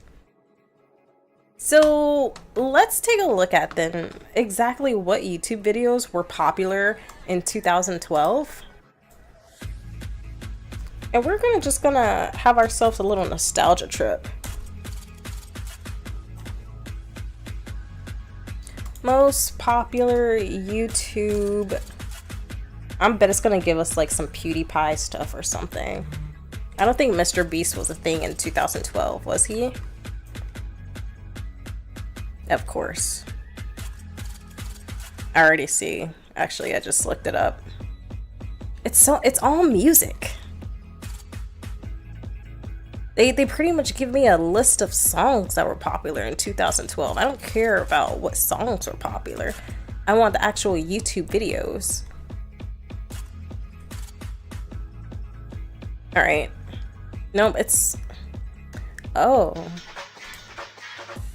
So let's take a look at then exactly what YouTube videos were popular in 2012. And we're just gonna have ourselves a little nostalgia trip. Most popular YouTube. I bet it's gonna give us like some PewDiePie stuff or something. I don't think Mr. Beast was a thing in 2012, was he? Of course. I already see. Actually, I just looked it up. It's all music. They pretty much give me a list of songs that were popular in 2012. I don't care about what songs were popular. I want the actual YouTube videos. All right. Nope, it's... Oh.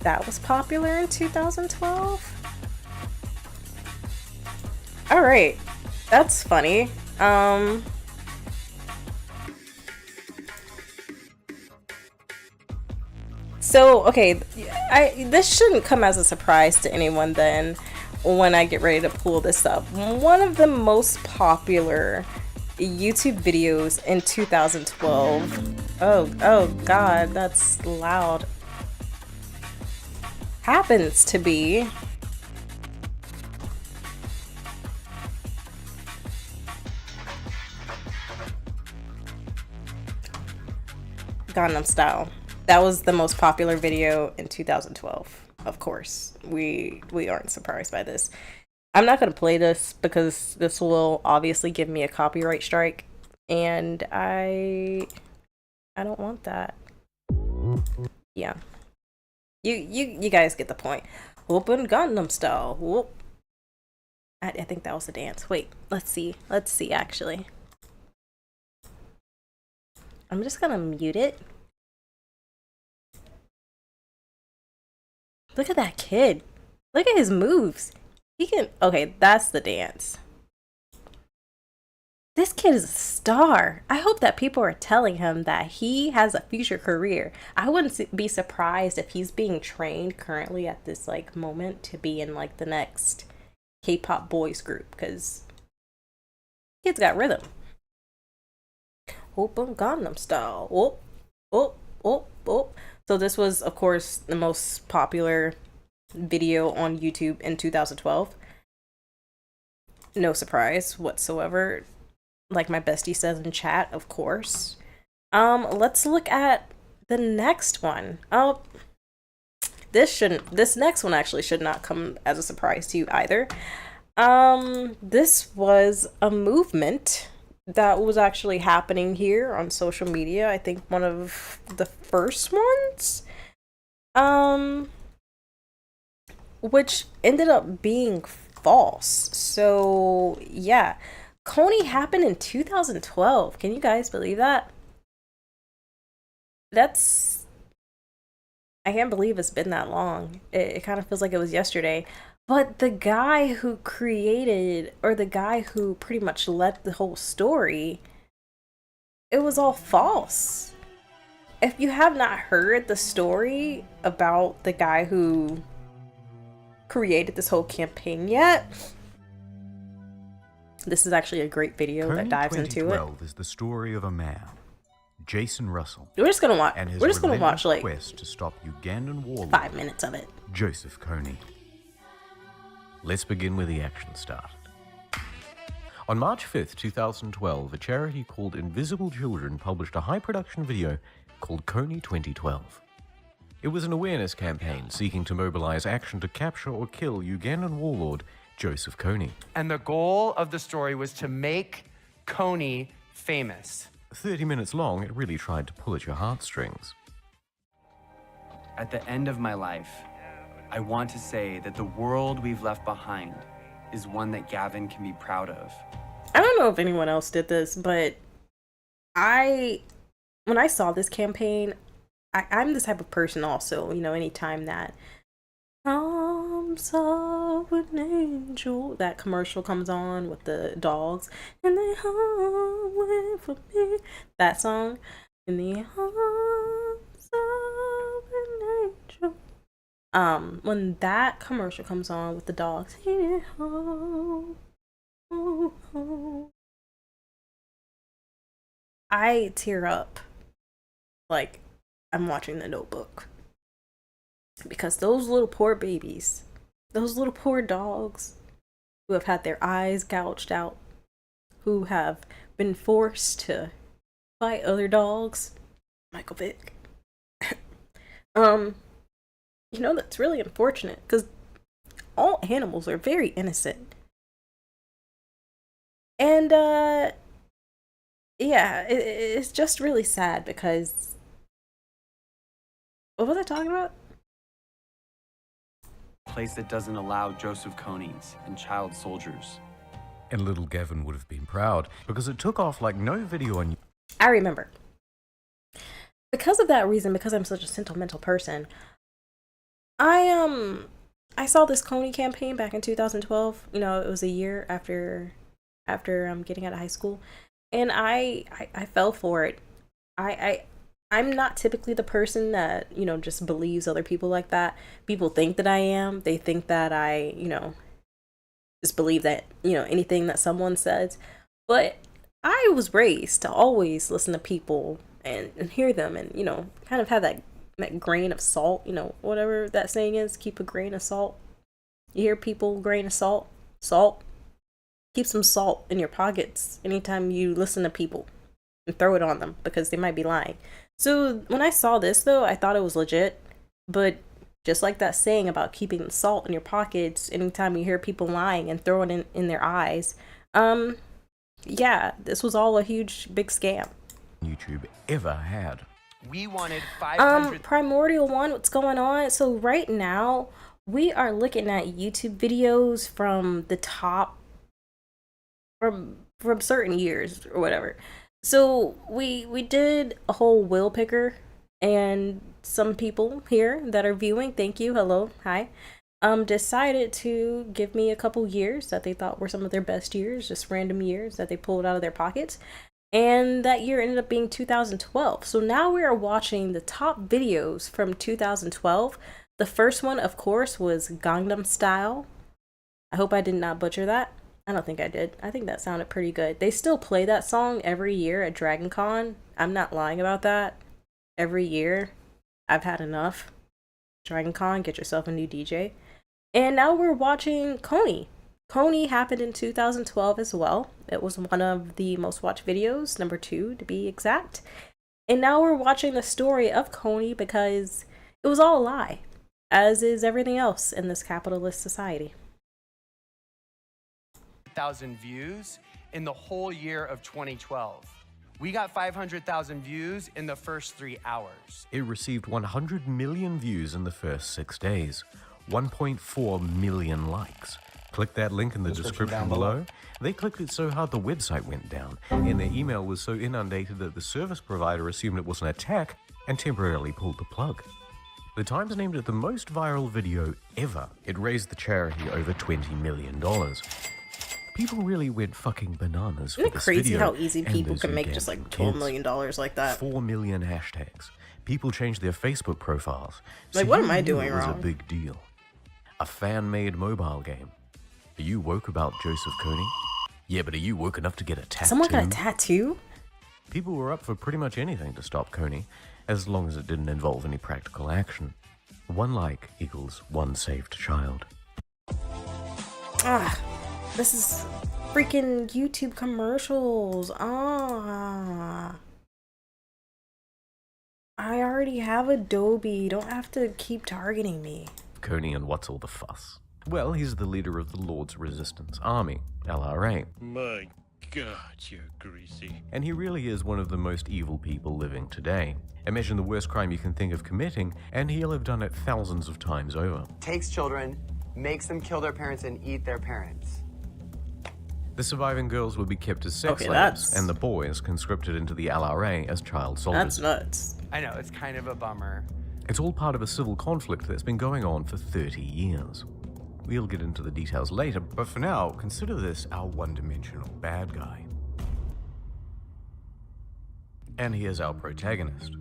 That was popular in 2012? All right. That's funny. So, okay, this shouldn't come as a surprise to anyone then when I get ready to pull this up. One of the most popular YouTube videos in 2012. Oh God, that's loud. Happens to be Gangnam Style. That was the most popular video in 2012. Of course, we aren't surprised by this. I'm not gonna play this because this will obviously give me a copyright strike, and I don't want that. Yeah, you guys get the point. Open Gangnam Style. Whoop. I think that was a dance. Wait, let's see. Actually, I'm just gonna mute it. Look at that kid. Look at his moves. He can. Okay, that's the dance. This kid is a star. I hope that people are telling him that he has a future career. I wouldn't be surprised if he's being trained currently at this like moment to be in like the next K-pop boys group, because kid's got rhythm. Open Gangnam Style. Whoop, whoop, whoop, whoop. So this was, of course, the most popular video on YouTube in 2012. No surprise whatsoever. Like my bestie says in chat, of course. Let's look at the next one. Oh, this next one actually should not come as a surprise to you either. This was a movement that was actually happening here on social media. I think one of the first ones. Which ended up being false. So yeah, Kony happened in 2012. Can you guys believe that? I can't believe it's been that long. It kind of feels like it was yesterday. But the guy who created, or the guy who pretty much led the whole story, it was all false. If you have not heard the story about the guy who created this whole campaign yet, this is actually a great video that dives into it. 2012 is the story of a man, Jason Russell. We're just gonna watch. And his We're just gonna watch like quest to stop Ugandan warlord 5 minutes of it. Joseph Kony. Let's begin where the action started. On March 5th, 2012, a charity called Invisible Children published a high-production video called Kony 2012. It was an awareness campaign seeking to mobilize action to capture or kill Ugandan warlord Joseph Kony. And the goal of the story was to make Kony famous. 30 minutes long, it really tried to pull at your heartstrings. At the end of my life, I want to say that the world we've left behind is one that Gavin can be proud of. I don't know if anyone else did this, but when I saw this campaign, I'm the type of person also, you know, anytime that saw an angel, that commercial comes on with the dogs, and they hung wait for me, that song, in the arms of an angel. When that commercial comes on with the dogs, I tear up like I'm watching The Notebook. Because those little poor babies, those little poor dogs who have had their eyes gouged out, who have been forced to fight other dogs, Michael Vick. You know, that's really unfortunate because all animals are very innocent. And, yeah, it's just really sad because, what was I talking about? A place that doesn't allow Joseph Konys and child soldiers. And little Gavin would have been proud because it took off like no video on. I remember. Because of that reason, because I'm such a sentimental person, I saw this Kony campaign back in 2012. You know, it was a year after getting out of high school, and I fell for it. I'm not typically the person that, you know, just believes other people like that. People think that I am. They think that I, you know, just believe that, you know, anything that someone says. But I was raised to always listen to people and hear them and, you know, kind of have that grain of salt, you know, whatever that saying is, keep a grain of salt. You hear people, grain of salt, keep some salt in your pockets anytime you listen to people and throw it on them because they might be lying. So when I saw this though, I thought it was legit, but Just like that saying about keeping the salt in your pockets anytime you hear people lying and throwing it in their eyes. Yeah, this was all a huge, big scam. YouTube ever had. We wanted 500. Primordial One, what's going on? So right now, we are looking at YouTube videos from the top, from certain years or whatever. So we did a whole wheel picker, and some people here that are viewing, thank you, hello, hi, decided to give me a couple years that they thought were some of their best years, just random years that they pulled out of their pockets. And that year ended up being 2012. So now we are watching the top videos from 2012. The first one, of course, was Gangnam Style. I hope I did not butcher that. I don't think I did. I think that sounded pretty good. They still play that song every year at Dragon Con. I'm not lying about that. Every year. I've had enough. Dragon Con, get yourself a new DJ. And now we're watching Kony. Kony happened in 2012 as well. It was one of the most watched videos, number 2 to be exact. And now we're watching the story of Kony because it was all a lie, as is everything else in this capitalist society. 1,000 views in the whole year of 2012. We got 500,000 views in the first 3 hours. It received 100 million views in the first 6 days, 1.4 million likes. Click that link in the description below. They clicked it so hard the website went down, and their email was so inundated that the service provider assumed it was an attack and temporarily pulled the plug. The Times named it the most viral video ever. It raised the charity over $20 million. People really went fucking bananas for Isn't it this crazy video how easy and people those can who make gave just like them $12 million like that? 4 million hashtags. People changed their Facebook profiles. Like, So what you am I knew doing it was wrong? a big deal. A fan-made mobile game. Are you woke about Joseph Kony? Yeah, but are you woke enough to get a tattoo? Someone got a tattoo? People were up for pretty much anything to stop Kony, as long as it didn't involve any practical action. 1 like equals 1 saved child. Ah, this is freaking YouTube commercials. Ah. I already have Adobe. You don't have to keep targeting me. Kony, and what's all the fuss? Well, he's the leader of the Lord's Resistance Army, LRA. My God, you're greasy. And he really is one of the most evil people living today. Imagine the worst crime you can think of committing, and he'll have done it thousands of times over. Takes children, makes them kill their parents and eat their parents. The surviving girls would be kept as sex Okay, slaves, that's- and the boys conscripted into the LRA as child soldiers. That's nuts. I know, it's kind of a bummer. It's all part of a civil conflict that's been going on for 30 years. We'll get into the details later, but for now, consider this our one-dimensional bad guy. And here's our protagonist.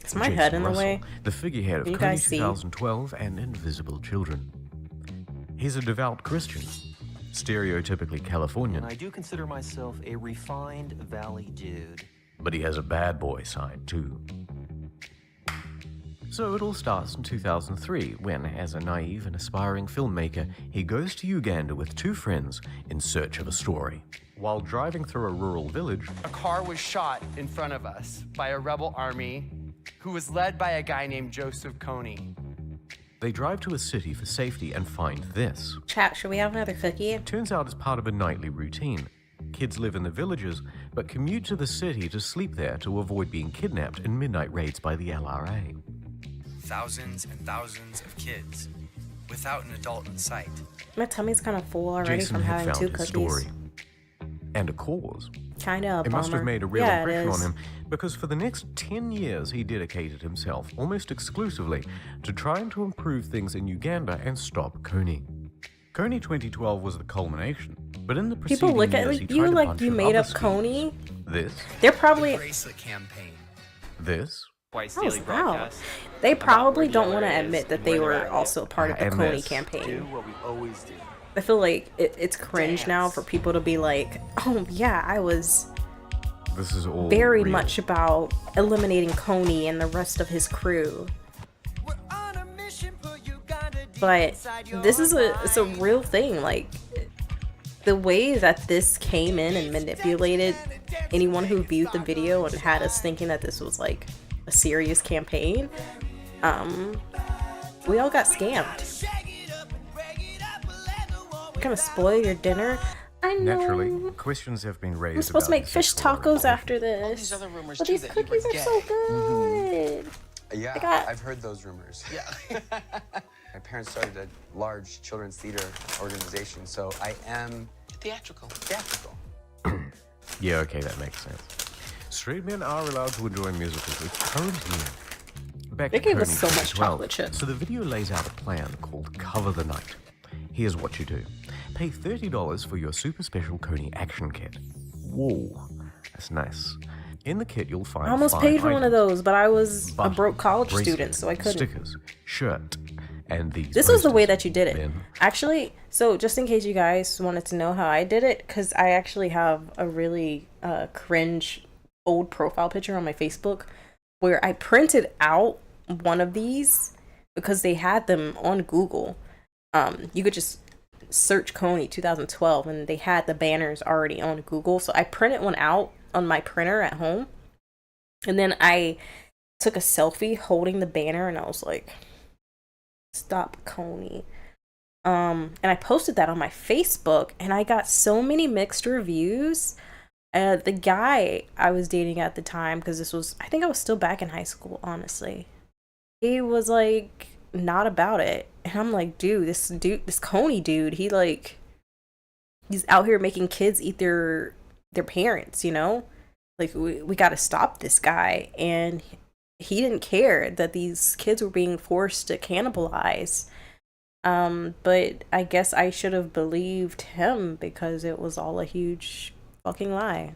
Is my Jason head in the Russell, way? the figurehead of Can you Kony guys see? 2012 and Invisible Children. He's a devout Christian, stereotypically Californian, I do consider myself a refined valley dude. but he has a bad boy side too. So it all starts in 2003 when, as a naive and aspiring filmmaker, he goes to Uganda with 2 friends in search of a story. While driving through a rural village, A car was shot in front of us by a rebel army who was led by a guy named Joseph Kony. they drive to a city for safety and find this. Chat, should we have another cookie? Turns out it's part of a nightly routine. Kids live in the villages, but commute to the city to sleep there to avoid being kidnapped in midnight raids by the LRA. Thousands and thousands of kids without an adult in sight. My tummy's kind of full already Jason from had having found 2 his cookies. story. And a cause. Kinda a It must have bummer. made a real Yeah, it impression on is. him, because for the next 10 years he dedicated himself, almost exclusively, to trying to improve things in Uganda and stop Kony. Kony 2012 was the culmination, but in the preceding People look at years, he like tried you a like bunch you of made other up Kony. schemes. This, They're probably Bracelet campaign. this, Twice How's daily that? broadcast. They about probably where don't the want to area is, admit that they where they're were at. also a part of the And Kony this. Do campaign. what we always do. I feel like it's cringe now for people to be like, oh yeah, I was this is all very real. much about eliminating Kony and the rest of his crew. But this is it's a real thing. Like, the way that this came in and manipulated anyone who viewed the video and had us thinking that this was like a serious campaign, We all got scammed. Kind of spoil your dinner. I know. Naturally, questions have been raised. I'm supposed to about make fish tacos after this. But these cookies are so good. Yeah, I've heard those rumors. Yeah. My parents started a large children's theater organization, so I am theatrical. Yeah, okay, that makes sense. Straight men are allowed to enjoy musicals with current year. Back They to gave us Coney so much 2012. chocolate chips. So the video lays out a plan called Cover the Night. Here's what you do. Pay $30 for your super special Coney action kit. Whoa, that's nice. In the kit, you'll find I almost 5 paid for one of items. those, but I was a Button, broke college bracelet, student, so I couldn't. Stickers, shirt, and these This was the posters. way that you did it. Then Actually, so just in case you guys wanted to know how I did it, because I actually have a really cringe old profile picture on my Facebook where I printed out one of these because they had them on Google. You could just search Coney 2012 and they had the banners already on Google. So I printed one out on my printer at home. And then I took a selfie holding the banner and I was like, "Stop Coney." And I posted that on my Facebook and I got so many mixed reviews. The guy I was dating at the time, because this was, I think I was still back in high school, honestly. He was like, not about it. And I'm like, this Coney dude, he's out here making kids eat their parents, you know? Like, we got to stop this guy. And he didn't care that these kids were being forced to cannibalize. But I guess I should have believed him because it was all a huge fucking lie.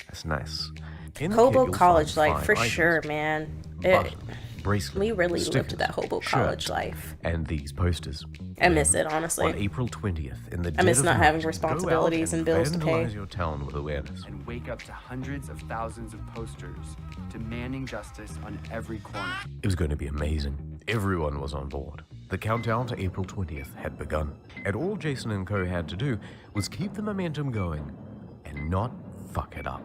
That's nice. In the Hobo kit, you'll college find life, 5 for items. sure, man. Button, bracelet, We really lived stickers, that hobo shirt, college life. And these posters. I miss it, honestly. On April 20th, in the I miss dead of not night, having go out responsibilities and bills to pay. vandalize your town with awareness. And wake up to hundreds of thousands of posters demanding justice on every corner. It was going to be amazing. Everyone was on board. The countdown to April 20th had begun, and all Jason and Co. had to do was keep the momentum going and not fuck it up.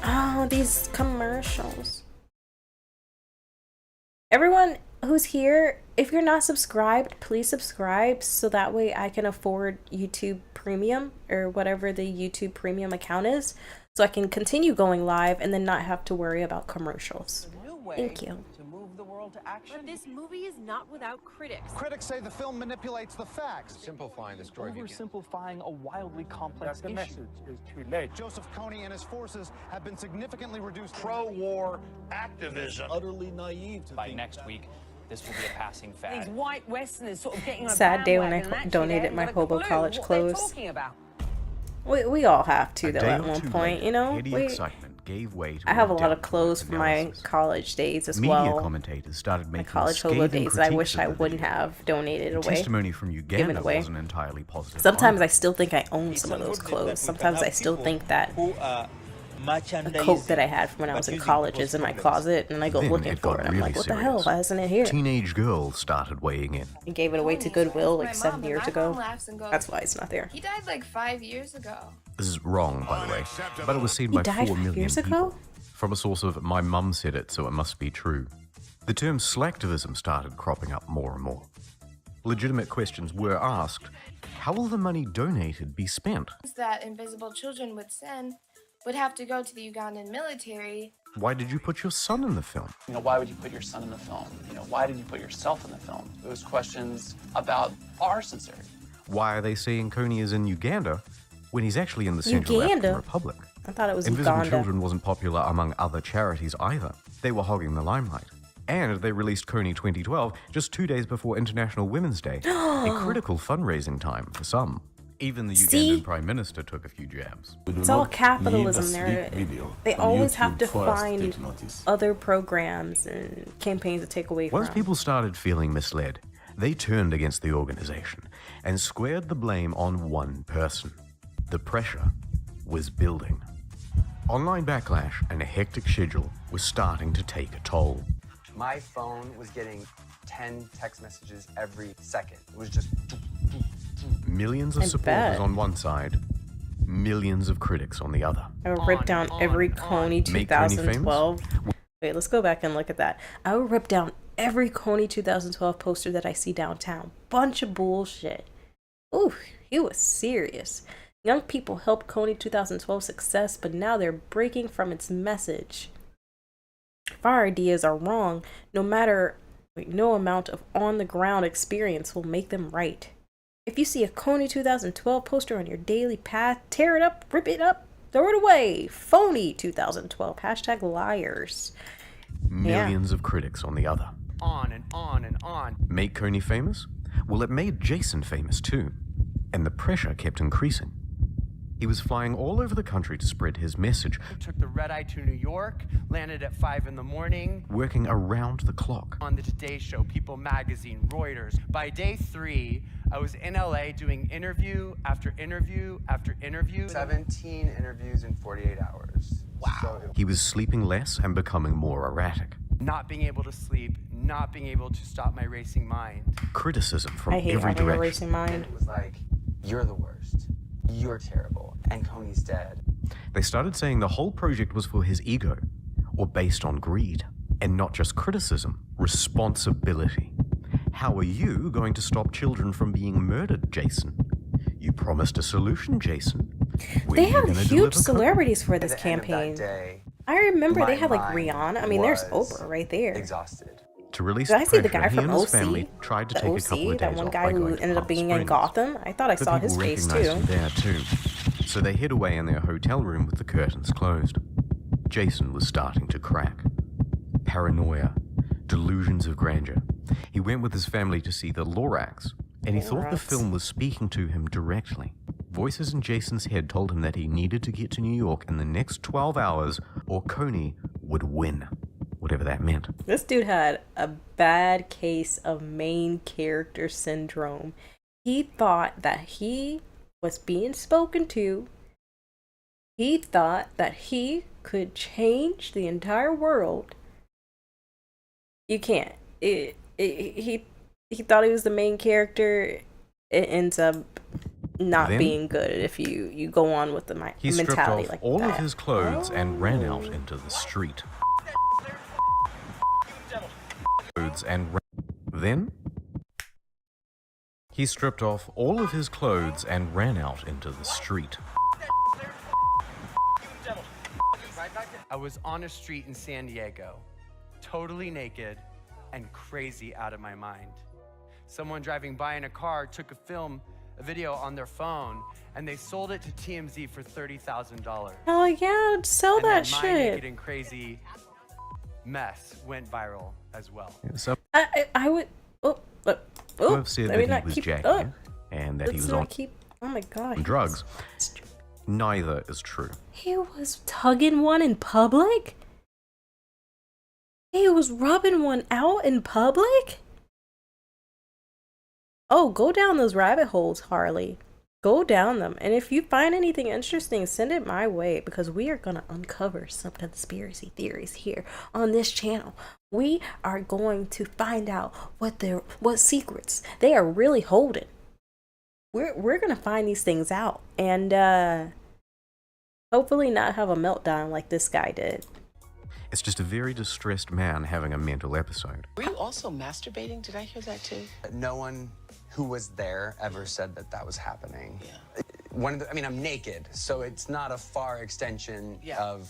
Oh, these commercials. Everyone who's here, if you're not subscribed, please subscribe so that way I can afford YouTube Premium or whatever the YouTube Premium account is, so I can continue going live and then not have to worry about commercials. Thank you. To move the world to action. But this movie is not without critics. Critics say the film manipulates the facts. Simplifying the story. Oversimplifying a wildly complex issue. message is too late. Joseph Kony and his forces have been significantly reduced. Pro-war activism. Utterly naive to By next week, this will be a passing fad. These white Westerners sort of getting on a Sad day when bandwagon, I actually donated they my haven't got a hobo clue college what they're clothes. talking about. We all have to, A though, day at or one two point, later, you know? heady excitement gave way to I have a lot of in-depth clothes from my analysis. college days as Media well. commentators started My making college hobo scathing days that I critiques wish I of the wouldn't video. have donated The away. testimony from Given Uganda away. wasn't entirely positive. Sometimes either. I still think I own some of those clothes. Sometimes I still think that a coat that I had from when I was in college is in my closet, and I go Then looking it for got it. I'm really like, what the hell? serious. Why isn't it here? Teenage girls started weighing in. I gave it away to Goodwill like 7 years ago. laughs and goes, That's why it's not there. He died like 5 years ago. This is wrong, by the way, but it was seen He by died 4 5 million years people. ago? From a source of "my mum said it, so it must be true." The term slacktivism started cropping up more and more. Legitimate questions were asked. How will the money donated be spent? That invisible children would send would have to go to the Ugandan military. Why did you put your son in the film? You know, why would you put your son in the film? You know, why did you put yourself in the film? Those questions about our sincerity. Why are they saying Coney is in Uganda when he's actually in the Central Uganda? African Republic? I thought it was Invisible Uganda. Children wasn't popular among other charities either. They were hogging the limelight. And they released Coney 2012 just 2 days before International Women's Day, a critical fundraising time for some. Even the Ugandan See? Prime Minister took a few jabs. It's all capitalism. They always have to find other programs and campaigns to take away Once from. people started feeling misled, they turned against the organization and squared the blame on one person. The pressure was building. Online backlash and a hectic schedule was starting to take a toll. My phone was getting 10 text messages every second. It was just... Millions of I supporters bet. on one side, millions of critics on the other. I would rip down every Coney Make Coney famous? 2012 Wait, let's go back and look at that. I would rip down every Coney 2012 poster that I see downtown. Bunch of bullshit. Ooh, he was serious. Young people helped Coney 2012 success, but now they're breaking from its message. If our ideas are wrong, no amount of on-the-ground experience will make them right. If you see a Coney 2012 poster on your daily path, tear it up, rip it up, throw it away. Phony 2012. Hashtag liars. Millions of critics on the other. On and on and on. Make Coney famous? Well, it made Jason famous too. And the pressure kept increasing. He was flying all over the country to spread his message, Took the red eye to New York, landed at 5 in the morning. working around the clock. On the Today Show, People Magazine, Reuters. By day 3, I was in LA doing interview after interview after interview. 17 interviews in 48 hours. Wow. So He was sleeping less and becoming more erratic. Not being able to sleep, not being able to stop my racing mind. Criticism from I hate every having a direction. racing mind. it was like, you're the worst. You're terrible. And Coney's dead. They started saying the whole project was for his ego, or based on greed. And not just criticism, responsibility. How are you going to stop children from being murdered, Jason? You promised a solution, Jason. When They are you had gonna huge deliver Coney? celebrities for this At the end of that campaign. day, I remember they my had like mind Rihanna. I mean, there's was Oprah right there. Exhausted. To release Did I see the pressure, guy he from and his OC? family tried to The take a OC, couple of that days one off guy by who going to ended up Palm being in Springs. Gotham. I thought I The saw his people face recognized too. him there too. So they hid away in their hotel room with the curtains closed. Jason was starting to crack. Paranoia, delusions of grandeur. He went with his family to see the Lorax, and he thought the Lorax. film was speaking to him directly. Voices in Jason's head told him that he needed to get to New York in the next 12 hours or Coney would win, whatever that meant. This dude had a bad case of main character syndrome. He thought that he was being spoken to. He thought that he could change the entire world. You can't. He thought he was the main character. It ends up not Then- being good if you go on with the He stripped mentality off like all that. of his clothes and ran out into the street. Then he stripped off all of his clothes and ran out into the street. I was on a street in San Diego, totally naked and crazy out of my mind. Someone driving by in a car took a video on their phone, and they sold it to TMZ for $30,000. Oh yeah, sell And that then my shit. naked and crazy mess went viral as well. Some I would. Oh, have said let me that not he was keep. jacking and that he let's was not on keep. Oh my god. drugs. Neither is true. He was tugging one in public. He was rubbing one out in public. Oh, go down those rabbit holes, Harley. Go down them. And if you find anything interesting, send it my way because we are going to uncover some conspiracy theories here on this channel. We are going to find out what secrets they are really holding. We're going to find these things out and hopefully not have a meltdown like this guy did. It's just a very distressed man having a mental episode. Were you also masturbating? Did I hear that too? No one who was there ever said that that was happening. Yeah. I'm naked, so it's not a far extension of,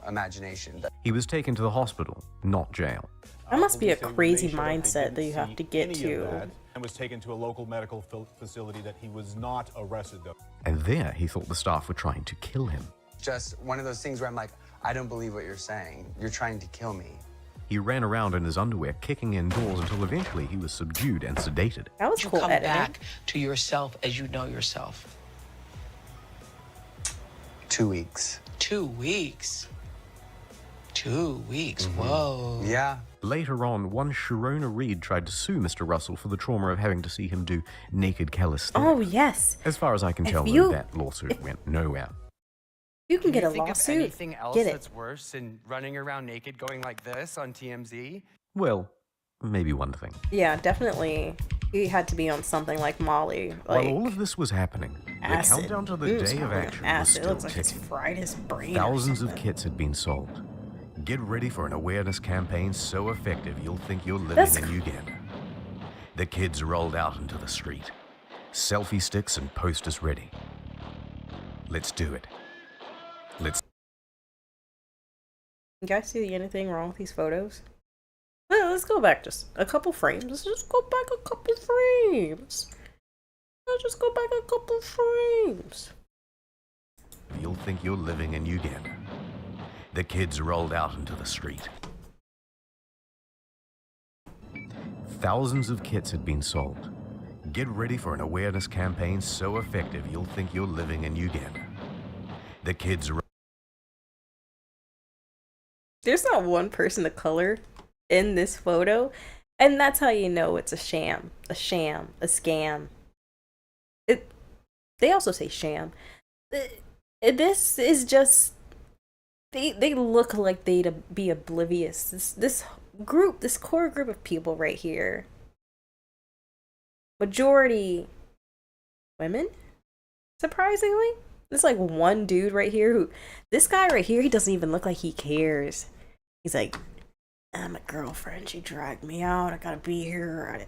imagination. He was taken to the hospital, not jail. That must be a crazy mindset that you have to get to. And was taken to a local medical facility that he was not arrested, though. And there he thought the staff were trying to kill him. Just one of those things where I'm like, I don't believe what you're saying. You're trying to kill me. He ran around in his underwear, kicking in doors until eventually he was subdued and sedated. That was you cool come editing. back to yourself as you know yourself. 2 weeks. 2 weeks. 2 weeks. Mm-hmm. Whoa. Yeah. Later on, one Sharona Reed tried to sue Mr. Russell for the trauma of having to see him do naked calisthenics. Oh, yes. As far as I can tell, that lawsuit went nowhere. You can get a Think of lawsuit. anything else Get it. that's worse than running around naked going like this on TMZ? Well, maybe one thing. Yeah, definitely. He had to be on something like Molly. Like, While all of this was happening, acid. the countdown to He the was day of smoking action was acid. It still looks like it's ticking. fried his brain. or Thousands of something. kits had been sold. Get ready for an awareness campaign so effective you'll think you're living That's in Uganda. The kids rolled out into the street. Selfie sticks and posters ready. Let's do it. Let's. You guys see anything wrong with these photos? Well, let's go back just a couple frames. Let's just go back a couple frames. Let's just go back a couple frames. You'll think you're living in Uganda. The kids rolled out into the street. Thousands of kits had been sold. Get ready for an awareness campaign so effective you'll think you're living in Uganda. The kids. There's not one person of color in this photo, and that's how you know it's a sham, a scam. They also say sham. This is just they look like they'd be oblivious. This core group of people right here, majority women, surprisingly. There's like one dude right here this guy right here, he doesn't even look like he cares. He's like, I'm a girlfriend, she dragged me out, I gotta be here.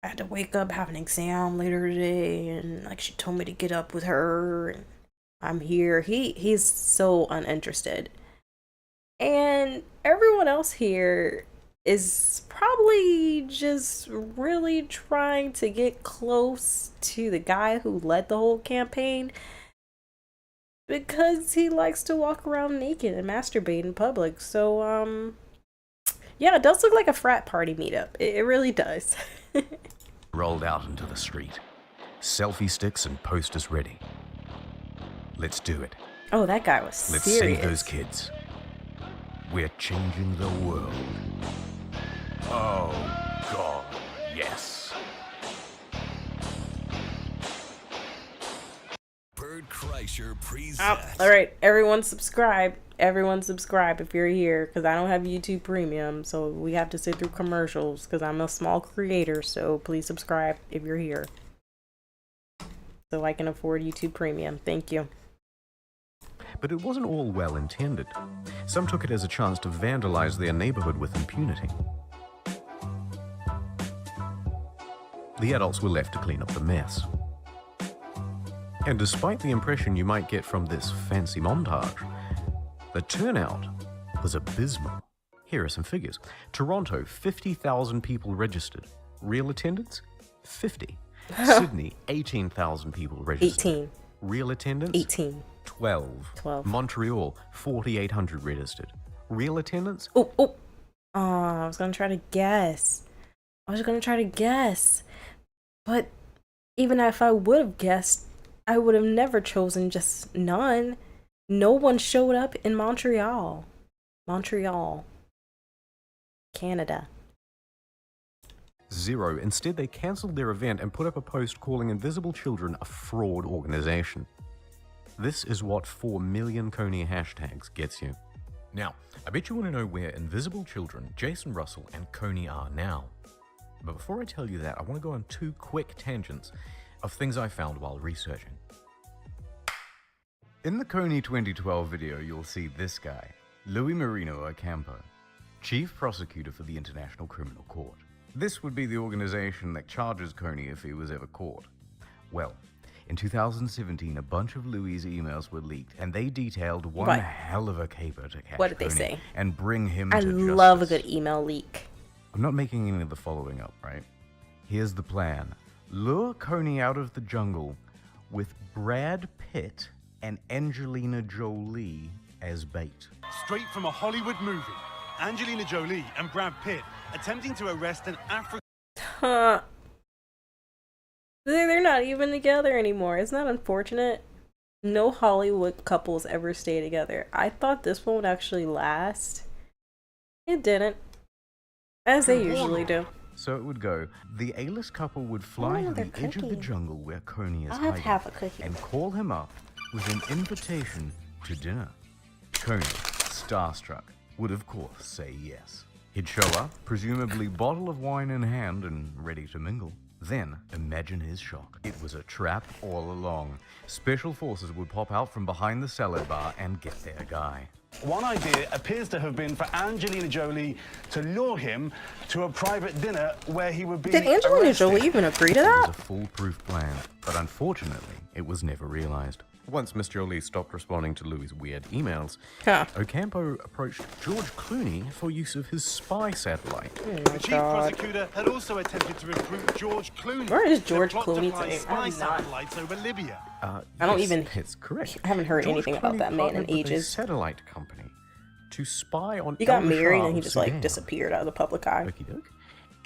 I had to wake up, have an exam later today, and like she told me to get up with her, and I'm here. He's so uninterested. And everyone else here is probably just really trying to get close to the guy who led the whole campaign because he likes to walk around naked and masturbate in public. So, yeah, it does look like a frat party meetup. It really does. Rolled out into the street. Selfie sticks and posters ready. Let's do it. Oh, that guy was Let's serious. save those kids. We're changing the world. Oh, God, yes. Bert Kreischer presents. All right, everyone subscribe. Everyone subscribe if you're here, because I don't have YouTube Premium, so we have to sit through commercials because I'm a small creator, so please subscribe if you're here so I can afford YouTube Premium. Thank you. But it wasn't all well intended. Some took it as a chance to vandalize their neighborhood with impunity. The adults were left to clean up the mess. And despite the impression you might get from this fancy montage, the turnout was abysmal. Here are some figures. Toronto, 50,000 people registered. Real attendance? 50. Sydney, 18,000 people registered. 18. Real attendance? 18. 12. Montreal, 4,800 registered. Real attendance? Oh, I was gonna try to guess. But even if I would have guessed, I would have never chosen just none. No one showed up in Montreal. Canada. 0. Instead, they cancelled their event and put up a post calling Invisible Children a fraud organization. This is what 4 million Kony hashtags gets you. Now, I bet you want to know where Invisible Children, Jason Russell, and Kony are now. But before I tell you that, I want to go on 2 quick tangents of things I found while researching. In the Kony 2012 video, you'll see this guy, Louis Marino Ocampo, Chief Prosecutor for the International Criminal Court. This would be the organization that charges Kony if he was ever caught. Well, in 2017, a bunch of Louis' emails were leaked, and they detailed one hell of a caper to catch What did they Kony say? and bring him I to justice. love a good email leak. I'm not making any of the following up, right? Here's the plan. Lure Kony out of the jungle with Brad Pitt and Angelina Jolie as bait. Straight from a Hollywood movie, Angelina Jolie and Brad Pitt attempting to arrest an African. Huh. They're not even together anymore. Isn't that unfortunate? No Hollywood couples ever stay together. I thought this one would actually last. It didn't. As they usually do. So it would go, the A-list couple would fly to the edge of the jungle where Kony is I'll have hiding half a cookie. and call him up with an invitation to dinner. Kony, starstruck, would of course say yes. He'd show up, presumably bottle of wine in hand and ready to mingle. Then, imagine his shock. It was a trap all along. Special forces would pop out from behind the salad bar and get their guy. One idea appears to have been for Angelina Jolie to lure him to a private dinner where he would be Did Angelina arrested. Jolie even agree to It that? was a foolproof plan, but unfortunately, it was never realized. Once Miss Jolie stopped responding to Louis' weird emails, Ocampo approached George Clooney for use of his spy satellite. The chief prosecutor had also attempted to recruit George Clooney. Where is to George plot Clooney to fly today? spy I'm not- satellites over Libya. I don't Yes, even. It's correct. I haven't heard George anything about Clooney that man in partnered with a ages. satellite company to spy on. He got El married Bashar and he of just like Sudan. disappeared out of the public eye. Okey doke.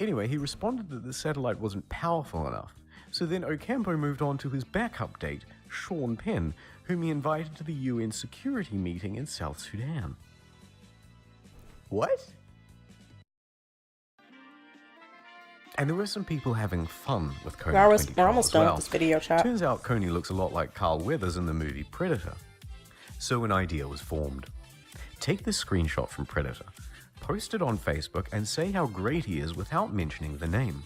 Anyway, he responded that the satellite wasn't powerful enough. So then Ocampo moved on to his backup date, Sean Penn, whom he invited to the UN security meeting in South Sudan. What? And there were some people having fun with Coney. We're almost done with this video, chat. Turns out Coney looks a lot like Carl Weathers in the movie Predator. So an idea was formed. Take this screenshot from Predator, post it on Facebook, and say how great he is without mentioning the name.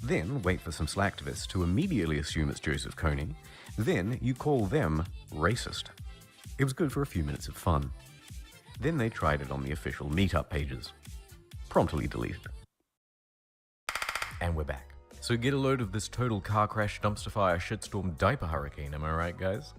Then wait for some slacktivists to immediately assume it's Joseph Kony. Then you call them racist. It was good for a few minutes of fun. Then they tried it on the official meetup pages. Promptly deleted. And we're back. So get a load of this total car crash, dumpster fire, shitstorm, diaper hurricane, am I right, guys?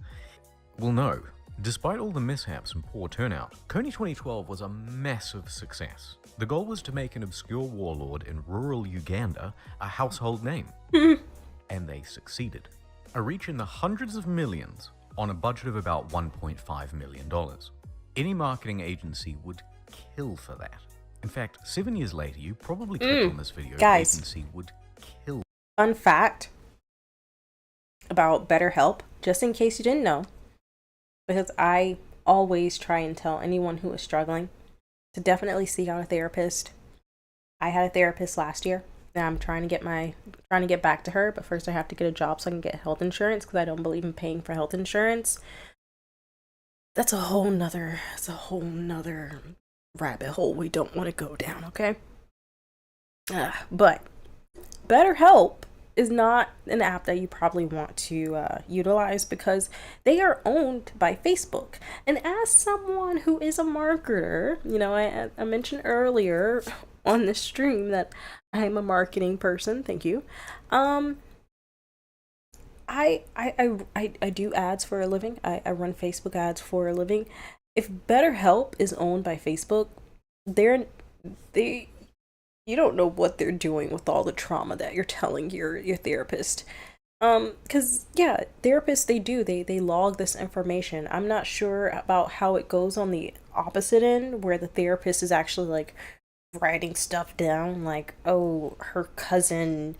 Well, no. Despite all the mishaps and poor turnout, Kony 2012 was a massive success. The goal was to make an obscure warlord in rural Uganda a household name. And they succeeded. A reach in the hundreds of millions on a budget of about $1.5 million. Any marketing agency would kill for that. In fact, 7 years later, you probably clicked on this video, Guys. the agency would kill. Fun fact about BetterHelp, just in case you didn't know, because I always try and tell anyone who is struggling to definitely seek out a therapist. I had a therapist last year, and I'm trying to get back to her, but first I have to get a job so I can get health insurance because I don't believe in paying for health insurance. That's a whole nother rabbit hole we don't want to go down, okay? But BetterHelp is not an app that you probably want to utilize because they are owned by Facebook. And as someone who is a marketer, you know, I mentioned earlier on the stream that I'm a marketing person. Thank you. I do ads for a living. I run Facebook ads for a living. If BetterHelp is owned by Facebook, you don't know what they're doing with all the trauma that you're telling your therapist. Because yeah, therapists, they log this information. I'm not sure about how it goes on the opposite end, where the therapist is actually like writing stuff down, like, oh, her cousin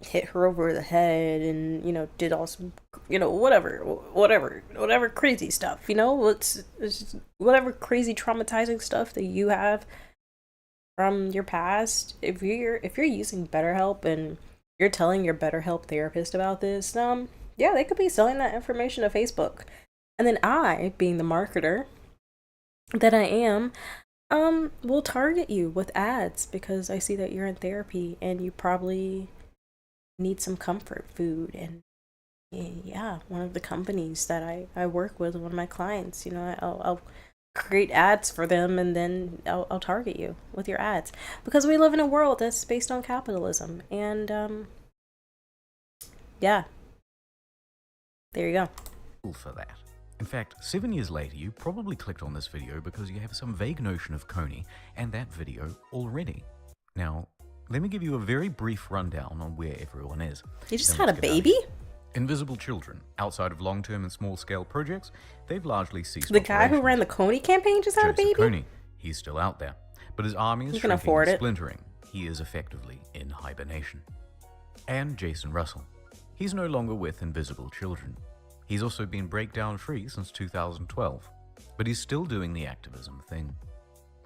hit her over the head and, you know, did all some, you know, whatever crazy stuff, you know, it's just whatever crazy traumatizing stuff that you have from your past. If you're using BetterHelp and you're telling your BetterHelp therapist about this, yeah, they could be selling that information to Facebook. And then I, being the marketer that I am, will target you with ads because I see that you're in therapy and you probably need some comfort food. And yeah, one of the companies that I work with, one of my clients, you know, I'll create ads for them and then I'll target you with your ads because we live in a world that's based on capitalism. And yeah, there you go. For that. In fact, 7 years later, you probably clicked on this video because you have some vague notion of Kony and that video already. Now, let me give you a very brief rundown on where everyone is. You just Then had a let's get baby? Invisible children. Outside of long-term and small-scale projects, they've largely ceased The guy who ran the Kony campaign just had a baby? Kony, he's still out there. But his army is You can shrinking afford and it. splintering. He is effectively in hibernation. And Jason Russell. He's no longer with Invisible Children. He's also been breakdown free since 2012, but he's still doing the activism thing.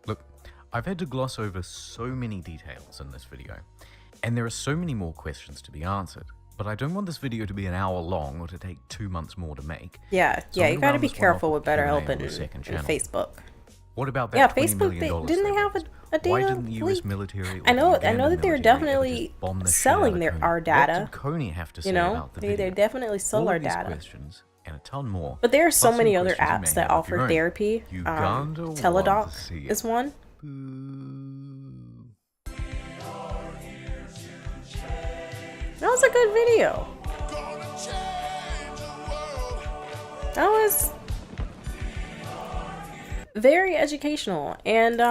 Look, I've had to gloss over so many details in this video, and there are so many more questions to be answered, but I don't want this video to be an hour long or to take 2 months more to make. Yeah, So yeah, I'm you gonna gotta round be this one careful off with Q&A BetterHelp on and the second and channel. Facebook. What about that Yeah, $20 Facebook, million didn't they have a deal? Why didn't the US leak? military or I know the Ugandan that they're military ever definitely just bomb the shit selling out of Kony? our data. What did Kony have to say You know, about the they video? definitely sell All our of these data. questions and a ton more. But there are so plus many some other questions you may apps that have of your offer own. therapy. Uganda wants to Teladoc see is it. one. That was a good video. That was very educational, and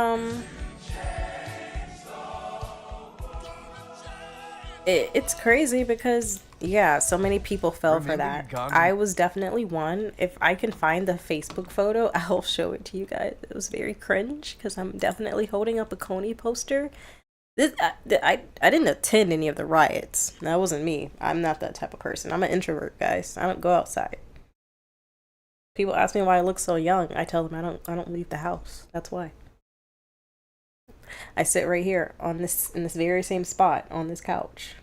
it's crazy because yeah, so many people fell for that. I was definitely one. If I can find the Facebook photo, I'll show it to you guys. It was very cringe because I'm definitely holding up a Coney poster. I didn't attend any of the riots. That wasn't me. I'm not that type of person. I'm an introvert, guys. I don't go outside. People ask me why I look so young. I tell them I don't leave the house. That's why. I sit right here on this in this very same spot on this couch.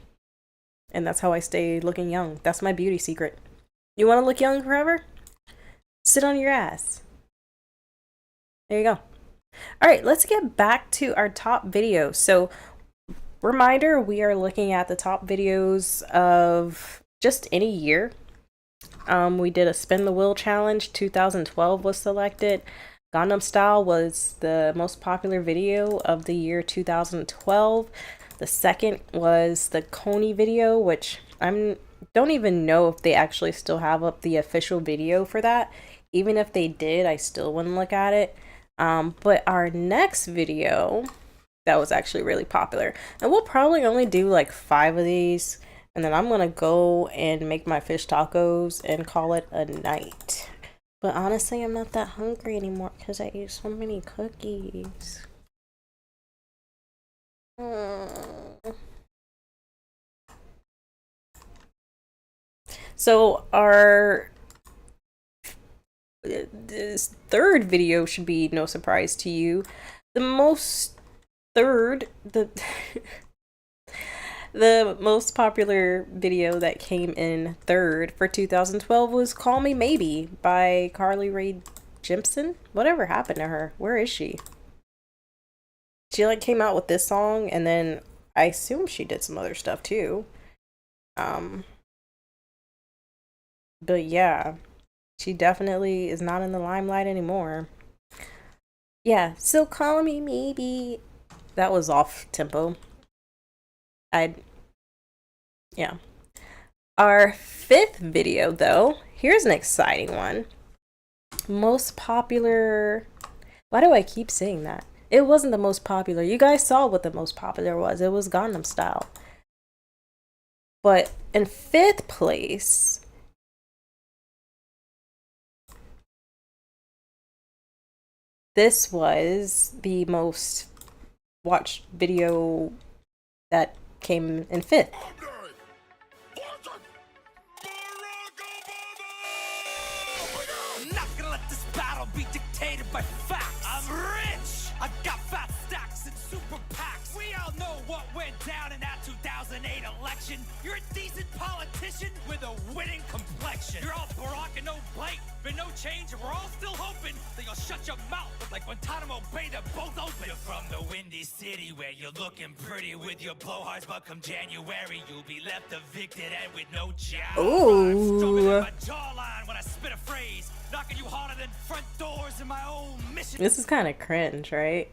And that's how I stay looking young. That's my beauty secret. You want to look young forever? Sit on your ass. There you go. All right, let's get back to our top videos. So, reminder, we are looking at the top videos of just any year. We did a spin the wheel challenge. 2012 was selected. Gangnam Style was the most popular video of the year 2012. The second was the Coney video, which don't even know if they actually still have up the official video for that. Even if they did, I still wouldn't look at it. But our next video that was actually really popular, and we'll probably only do like 5 of these, and then I'm gonna go and make my fish tacos and call it a night. But honestly, I'm not that hungry anymore because I ate so many cookies. So our this third video should be no surprise to you. The most popular video that came in third for 2012 was Call Me Maybe by Carly Rae Jepsen. Whatever happened to her? Where is she? She like came out with this song, and then I assume she did some other stuff too. But yeah, she definitely is not in the limelight anymore. Yeah, so Call Me Maybe. That was off tempo. Yeah. Our fifth video, though, here's an exciting one. Most popular. Why do I keep saying that? It wasn't the most popular. You guys saw what the most popular was. It was Gangnam Style. But in fifth place, this was the most watched video that came in fifth. I'm not gonna let this battle be dictated by facts. I'm rich. I got fat stacks and super PACs. We all know what went down in that 2008 election. You're a decent politician with a winning complexion. You're all Barack and no Blake, but no change, and we're all still hoping that you'll shut your mouth like Guantanamo Bay, they're both open. You're from the Windy City where you're looking pretty with your blowhards, but come January you'll be left evicted and with no job. Ooh. My jawline when I spit a phrase, knocking you harder than front doors in my own mission. This is kind of cringe, right?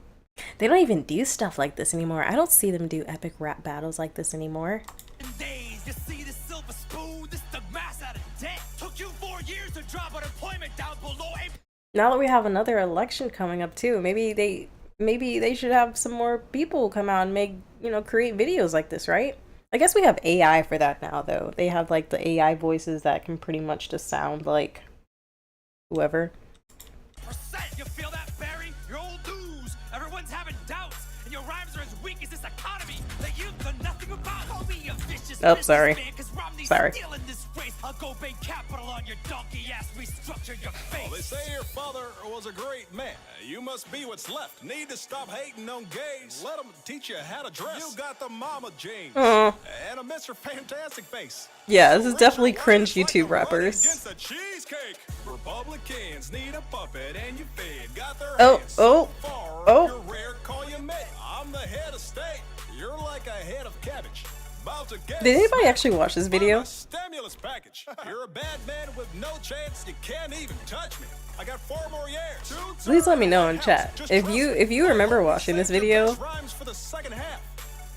They don't even do stuff like this anymore. I don't see them do epic rap battles like this anymore. Days, you see this silver spoon, this the mass out of debt. Took you 4 years to drop unemployment down below a. Now that we have another election coming up too, maybe they should have some more people come out and make, create videos like this, right? I guess we have AI for that now, though. They have like the AI voices that can pretty much just sound like whoever. You feel that, Barry? You're old news. Everyone's having doubts, and your rhymes are as weak as this economy that you've done nothing about. Call me a vicious Sorry. businessman, 'cause Romney's Sorry. stealing this race. I'll go bank capital on your donkey ass, restructure your face. They say your father was a great man. You must be what's left. Need to stop hating on gays. Let them teach you how to dress. You got the mama jeans Aw. and a Mr. Fantastic face. Yeah, this is definitely cringe YouTube rappers. Against a cheesecake. Republicans need a puppet and you fed. Got their Oh, hands oh, so far oh. You're rare, call you mate. I'm the head of state. You're like a head of cabbage. Did anybody actually watch this video? Stimulus package. You're a bad man with no chance. You can't even touch me. I got 4 more years. Please let me know in chat if you remember watching this video. Rhymes for the second half.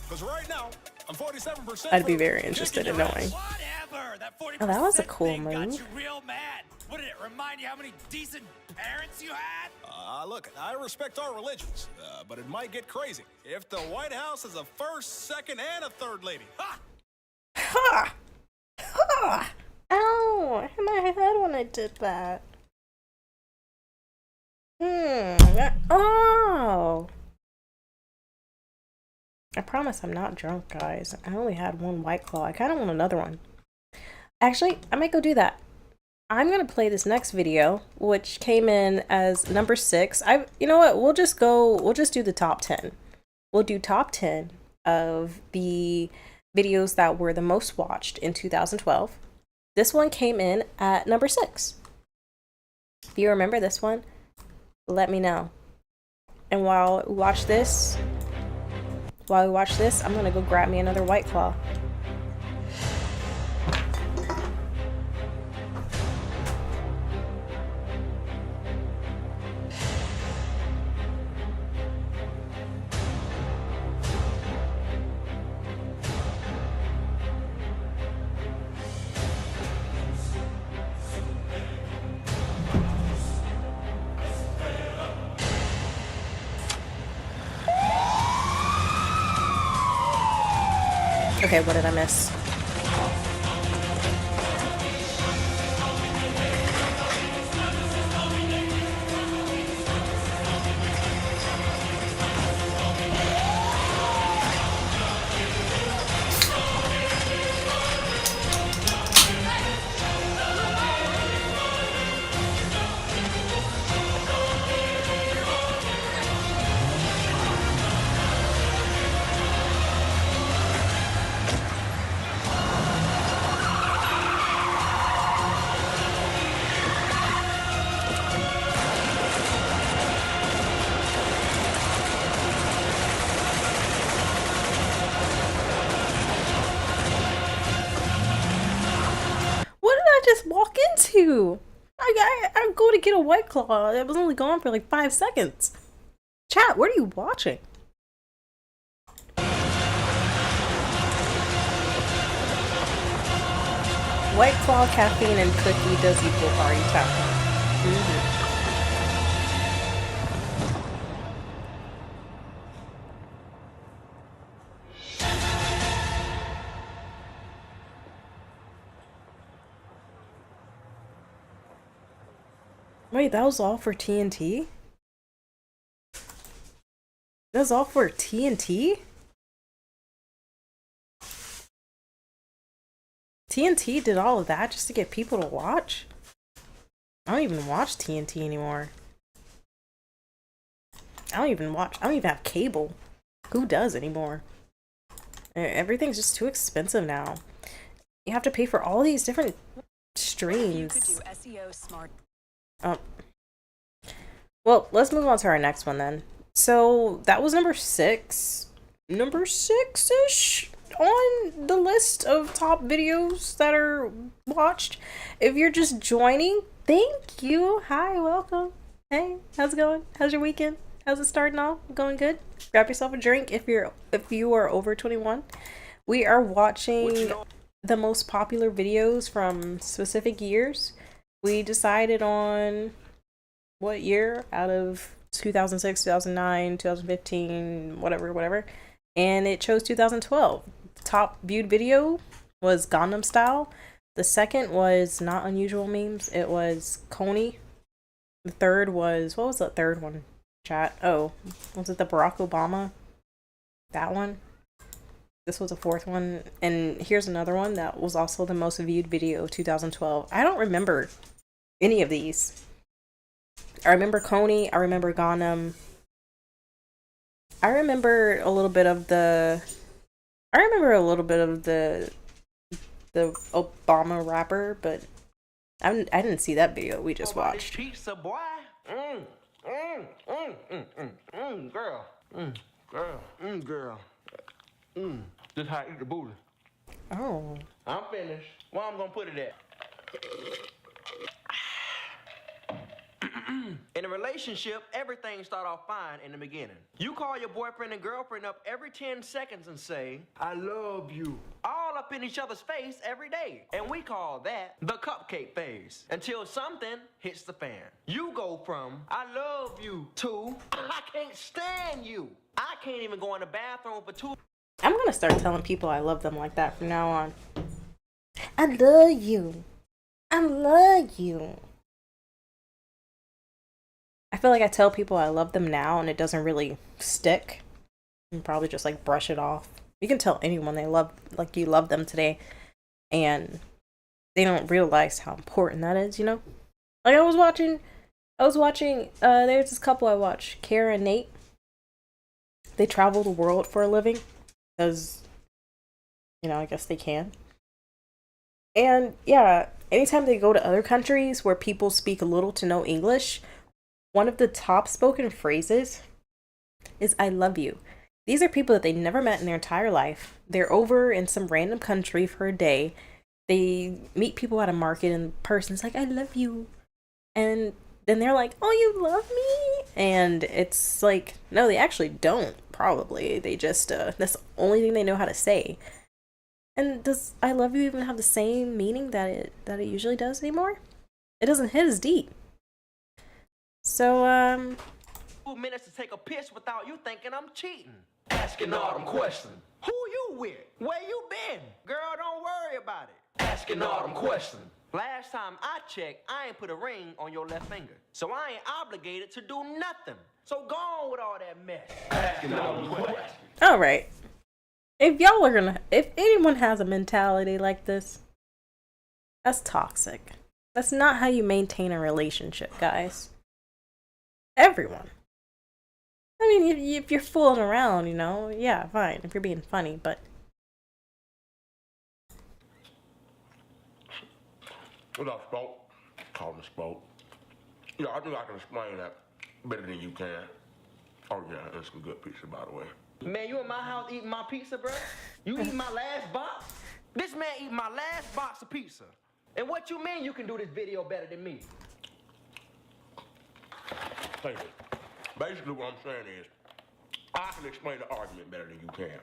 Because right now, I'm 47%. I'd be very interested in knowing. Oh, that was a cool move. Got you real mad. What did it remind you how many decent parents you had? Look, I respect our religions, but it might get crazy if the White House is a first, second, and a third lady. Ha! Ha! Ha! Ow! I hit my head when I did that. Oh! I promise I'm not drunk, guys. I only had one White Claw. I kind of want another one. Actually, I might go do that. I'm gonna play this next video, which came in as number 6. You know what? We'll just do the top 10. We'll do top 10 of the videos that were the most watched in 2012. This one came in at number 6. If you remember this one, let me know. And while we watch this, I'm gonna go grab me another White Claw. Okay, what did I miss? Walk into? I'm going to get a White Claw. It was only gone for like 5 seconds. Chat, what are you watching? White Claw, caffeine, and cookie does equal party time. Wait, that was all for TNT? That was all for TNT? TNT did all of that just to get people to watch? I don't even watch TNT anymore. I don't even have cable. Who does anymore? Everything's just too expensive now. You have to pay for all these different streams. You could do SEO smart. Well, let's move on to our next one then. So that was number 6. Number 6-ish on the list of top videos that are watched. If you're just joining, thank you. Hi, welcome. Hey, how's it going? How's your weekend? How's it starting off? Going good? Grab yourself a drink if you are over 21. We are watching the most popular videos from specific years. We decided on what year out of 2006, 2009, 2015, whatever, and it chose 2012. The top viewed video was Gangnam Style. The second was Not Unusual Memes. It was Coney. The third was, what was the third one, chat? Oh, was it the Barack Obama? That one. This was the fourth one. And here's another one that was also the most viewed video of 2012. I don't remember any of these. I remember Coney. I remember Gangnam. I remember a little bit of the Obama rapper, but I didn't see that video we just watched. Pizza, boy. Girl. Girl. Girl. This how I eat the booty. Oh. I'm finished. Where I'm gonna put it at? In a relationship, everything start off fine in the beginning. You call your boyfriend and girlfriend up every 10 seconds and say, I love you. All up in each other's face every day. And we call that the cupcake phase. Until something hits the fan. You go from, I love you, to, I can't stand you. I can't even go in the bathroom for 2. I'm gonna start telling people I love them like that from now on. I love you. I love you. I feel like I tell people I love them now and it doesn't really stick. You probably just like brush it off. You can tell anyone they love, like you love them today, and they don't realize how important that is, you know? Like I was watching, there's this couple I watch, Kara and Nate. They travel the world for a living because, you know, I guess they can. And yeah, anytime they go to other countries where people speak little to no English, one of the top spoken phrases is I love you. These are people that they never met in their entire life. They're over in some random country for a day. They meet people at a market and the person's like, I love you. And then they're like, oh, you love me? And it's like, no, they actually don't, probably. They just, that's the only thing they know how to say. And does I love you even have the same meaning that it usually does anymore? It doesn't hit as deep. So, 2 minutes to take a piss without you thinking I'm cheating. Asking all them questions. Who you with? Where you been? Girl, don't worry about it. Asking all them questions. Last time I checked, I ain't put a ring on your left finger. So I ain't obligated to do nothing. So go on with all that mess. Asking all them questions. All right. If anyone has a mentality like this, that's toxic. That's not how you maintain a relationship, guys. Everyone. I mean, if you're fooling around, you know, yeah, fine. If you're being funny, but Without spoke, call him spoke. You know, I think I can explain that better than you can. Oh yeah, that's some good pizza, by the way. Man, you in my house eating my pizza, bro? You eating my last box? This man eating my last box of pizza. And what you mean you can do this video better than me? Thank you. Basically, what I'm saying is, I can explain the argument better than you can.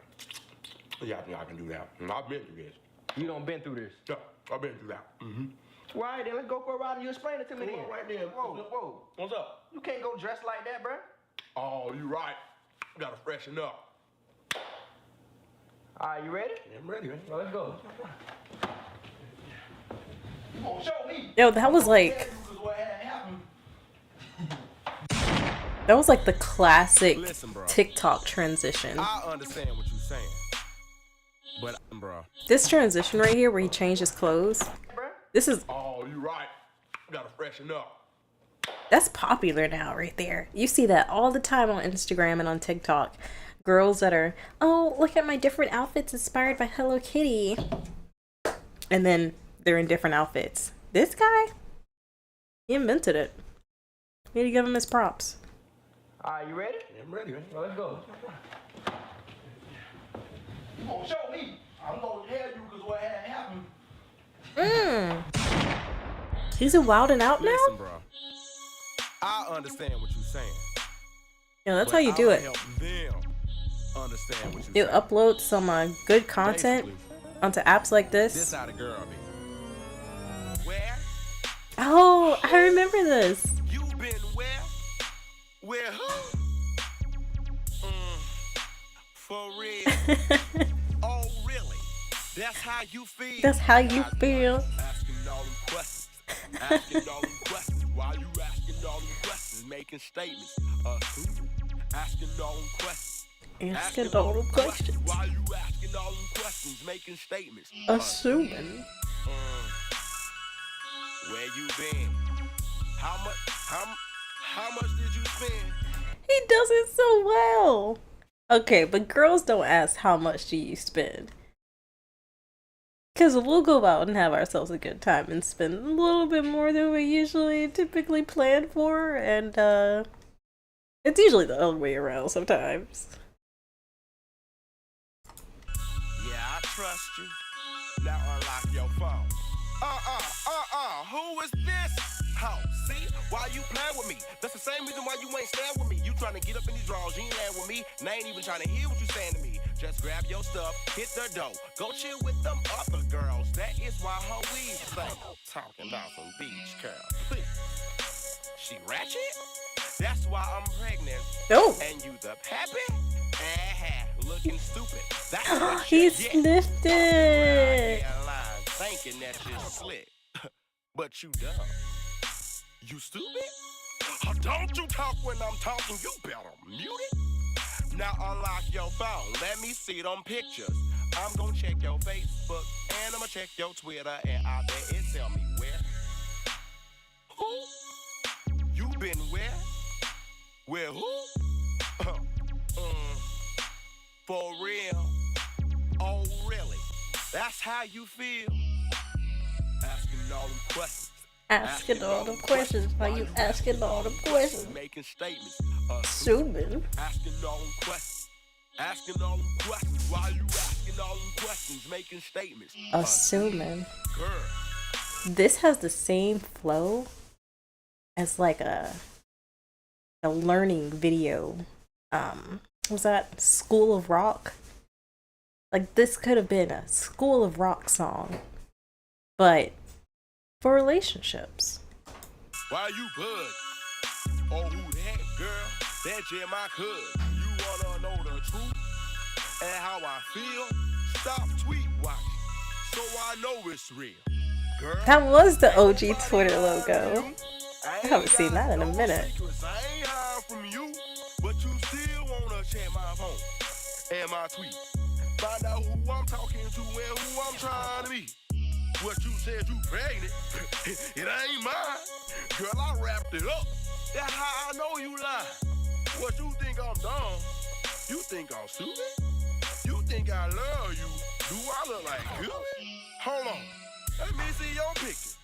Yeah, I think I can do that. And I've been through this. You done been through this? Yeah, I've been through that. Mm-hmm. All right, then let's go for a ride and you explain it to me then. Right there. Whoa. What's up? You can't go dressed like that, bro. Oh, you right. You gotta freshen up. All right, you ready? Yeah, I'm ready, man. Well, let's go. You gonna show me? yo, that was like the classic TikTok transition. I understand what you're saying, but bro, This transition right here where he changed his clothes. This is oh, you right. You gotta freshen up. That's popular now right there. You see that all the time on Instagram and on TikTok. Girls that are, oh, look at my different outfits inspired by Hello Kitty. And then they're in different outfits. This guy, he invented it. You need to give him his props. All right, you ready? Yeah, I'm ready, man. Well, let's go. You gonna show me? I'm gonna tell you because what had happened. He's a Wild 'N Out now? Listen, bro. I understand what you're saying. Yeah, that's how you do it. Help them understand what You upload some good content onto apps like This this. how the girl be. Where? Oh, I remember this. You been where? Where who? For real. Oh, really? That's how you feel? That's how you feel. Asking all them questions. Asking all them questions. Why you asking all them questions? Making statements. Asking all them questions. Asking all them questions. Why you asking all them questions? Making statements. Assuming. Where you been? How much did you spend? He does it so well. Okay, but girls don't ask how much do you spend. Because we'll go out and have ourselves a good time and spend a little bit more than we usually typically plan for. And it's usually the other way around sometimes. Yeah, I trust you. phone. Who is this? How? See? Why you playing with me? That's the same reason why you ain't staying with me. You trying to get up in these drawers, you ain't laying with me. And I ain't even trying to hear what you saying to me. Just grab your stuff, hit the dough. Go chill with them other girls. That is why her weed thing. Talking about some beach girl. She ratchet? That's why I'm pregnant. Oh. And you the pappy? Looking stupid. That's what He you get. sniffed it. Thinking that you're slick. But you dumb. You stupid? Don't you talk when I'm talking, you better mute it. Now unlock your phone, let me see them pictures. I'm gonna check your Facebook, and I'm gonna check your Twitter, and I bet it tell me where. Who? You been where? Where who? For real? Oh really? That's how you feel? Asking all them questions. Asking all them questions. Why you asking all them questions? Making statements. Assuming. Asking all them questions. Asking all them questions. Why you asking all them questions? Making statements. Assuming. Girl. This has the same flow as like a learning video. Was that School of Rock? Like this could have been a School of Rock song, but for relationships. Why you bud? Oh, who that girl? That Jim I could. You wanna know the truth and how I feel? Stop tweet watching, so I know it's real. Girl, That was the OG Twitter logo. I haven't seen that in a minute. I ain't hiding from you, but you still wanna check my phone and my tweet. Find out who I'm talking to and who I'm trying to be. What you said you pregnant, it ain't mine. Girl, I wrapped it up. That's how I know you lie. What you think I'm dumb? You think I'm stupid? You think I love you? Do I look like Cupid? Hold on. Let me see your picture.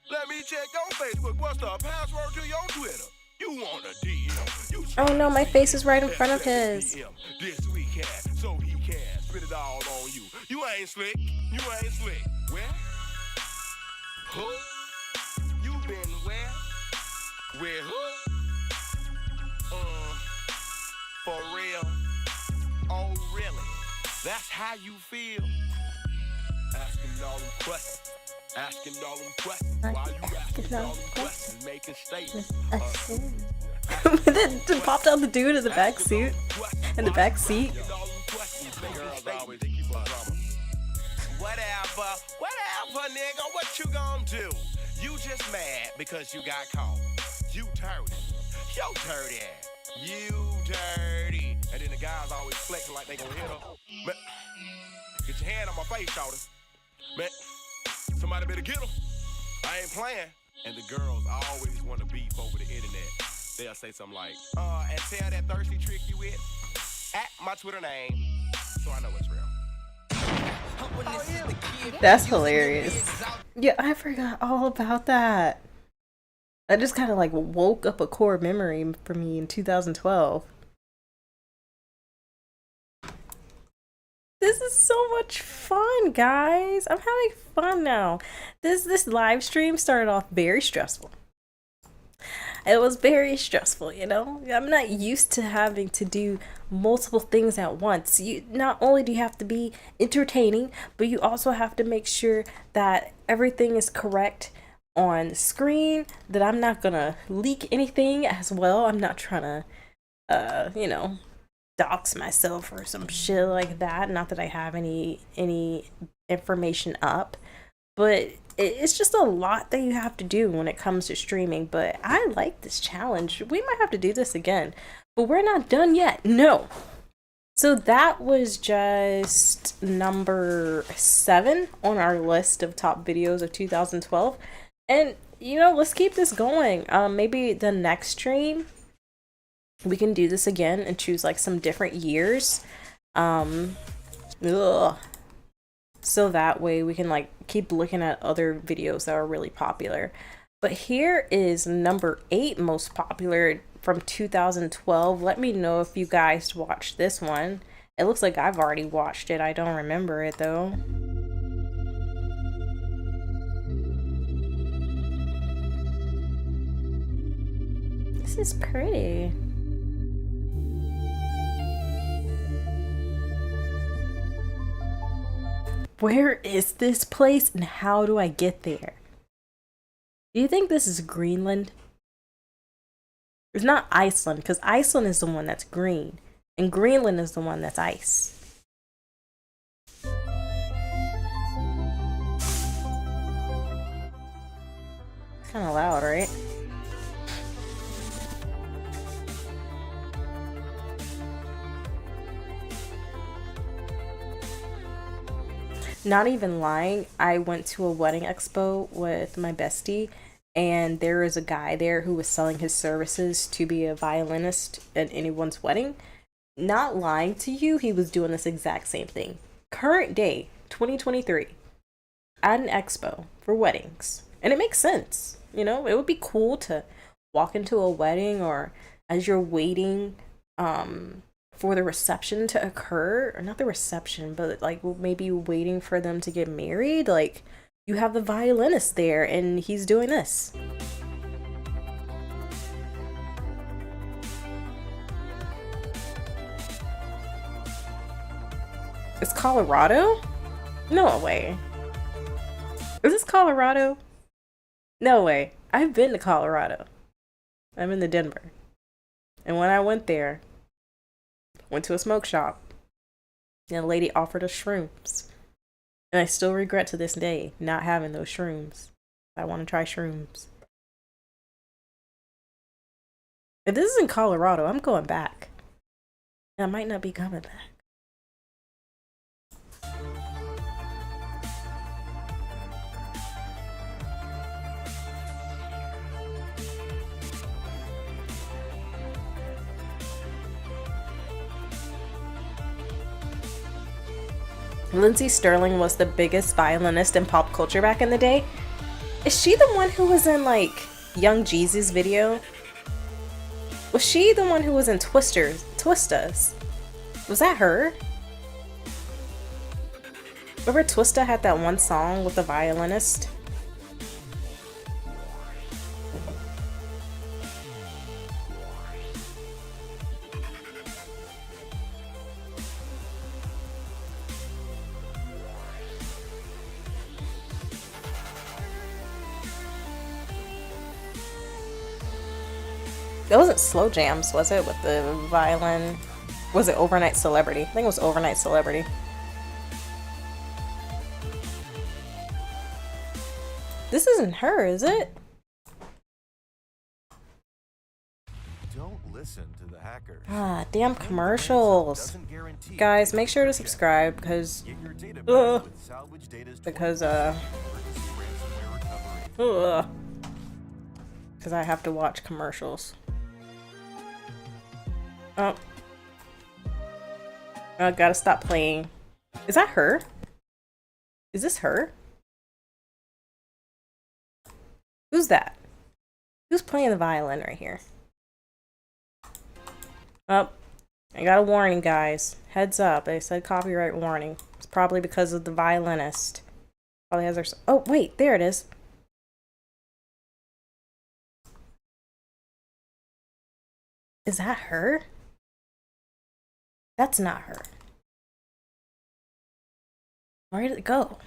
Let me check your Facebook. What's the password to your Twitter? You want a DM? You Oh no, my face is right in front of his. this weekend, so he can spit it all on you. You ain't slick. You ain't slick. Where? Who? You been where? Where who? For real? Oh really? That's how you feel? Asking all them questions. Asking all them questions. Why you asking all them questions? Making statements. Then popped out the dude in the back suit. In the back seat. Whatever, nigga, what you gonna do? You just mad because you got caught. You dirty. Yo dirty ass. You dirty. And then the guys always flexing like they gonna hit her. Man, get your hand on my face, shorty. Man, somebody better get him. I ain't playing. And the girls always want to beef over the internet. They'll say something like, and tell that thirsty trick you with at my Twitter name, so I know it's real. That's hilarious. Yeah, I forgot all about that. That just kind of like woke up a core memory for me in 2012. This is so much fun, guys. I'm having fun now. This live stream started off very stressful. It was very stressful, you know? I'm not used to having to do multiple things at once. You not only do you have to be entertaining, but you also have to make sure that everything is correct on the screen, that I'm not gonna leak anything as well. I'm not trying to you know, dox myself or some shit like that. Not that I have any information up, but it's just a lot that you have to do when it comes to streaming. But I like this challenge. We might have to do this again, but we're not done yet. No. So that was just number 7 on our list of top videos of 2012. And you know, let's keep this going. Maybe the next stream we can do this again and choose like some different years. So that way we can like keep looking at other videos that are really popular. But here is number 8 most popular from 2012. Let me know if you guys watched this one. It looks like I've already watched it. I don't remember it though. This is pretty. Where is this place and how do I get there? Do you think this is Greenland? It's not Iceland, because Iceland is the one that's green, and Greenland is the one that's ice. It's kind of loud, right? Not even lying, I went to a wedding expo with my bestie, and there was a guy there who was selling his services to be a violinist at anyone's wedding. Not lying to you, he was doing this exact same thing. Current day, 2023, at an expo for weddings. And it makes sense. You know, it would be cool to walk into a wedding, or as you're waiting for the reception to occur, or not the reception, but like maybe waiting for them to get married, like you have the violinist there and he's doing this. It's Colorado? No way. Is this Colorado? No way. I've been to Colorado. I'm in the Denver. And when I went there, went to a smoke shop, and a lady offered us shrooms. And I still regret to this day not having those shrooms. I want to try shrooms. If this is in Colorado, I'm going back. And I might not be coming back. Lindsey Stirling was the biggest violinist in pop culture back in the day. Is she the one who was in like Young Jeezy's video? Was she the one who was in Twistas? Was that her? Remember Twista had that one song with the violinist? It wasn't Slow Jams, was it? With the violin? Was it Overnight Celebrity? I think it was Overnight Celebrity. This isn't her, is it? Don't listen to the hackers. Ah, damn commercials. Guys, make sure to subscribe because I have to watch commercials. Oh. I gotta stop playing. Is that her? Is this her? Who's that? Who's playing the violin right here? Oh, I got a warning, guys. Heads up, they said copyright warning. It's probably because of the violinist. Probably has their... Oh, wait, there it is. Is that her? That's not her. Where did it go?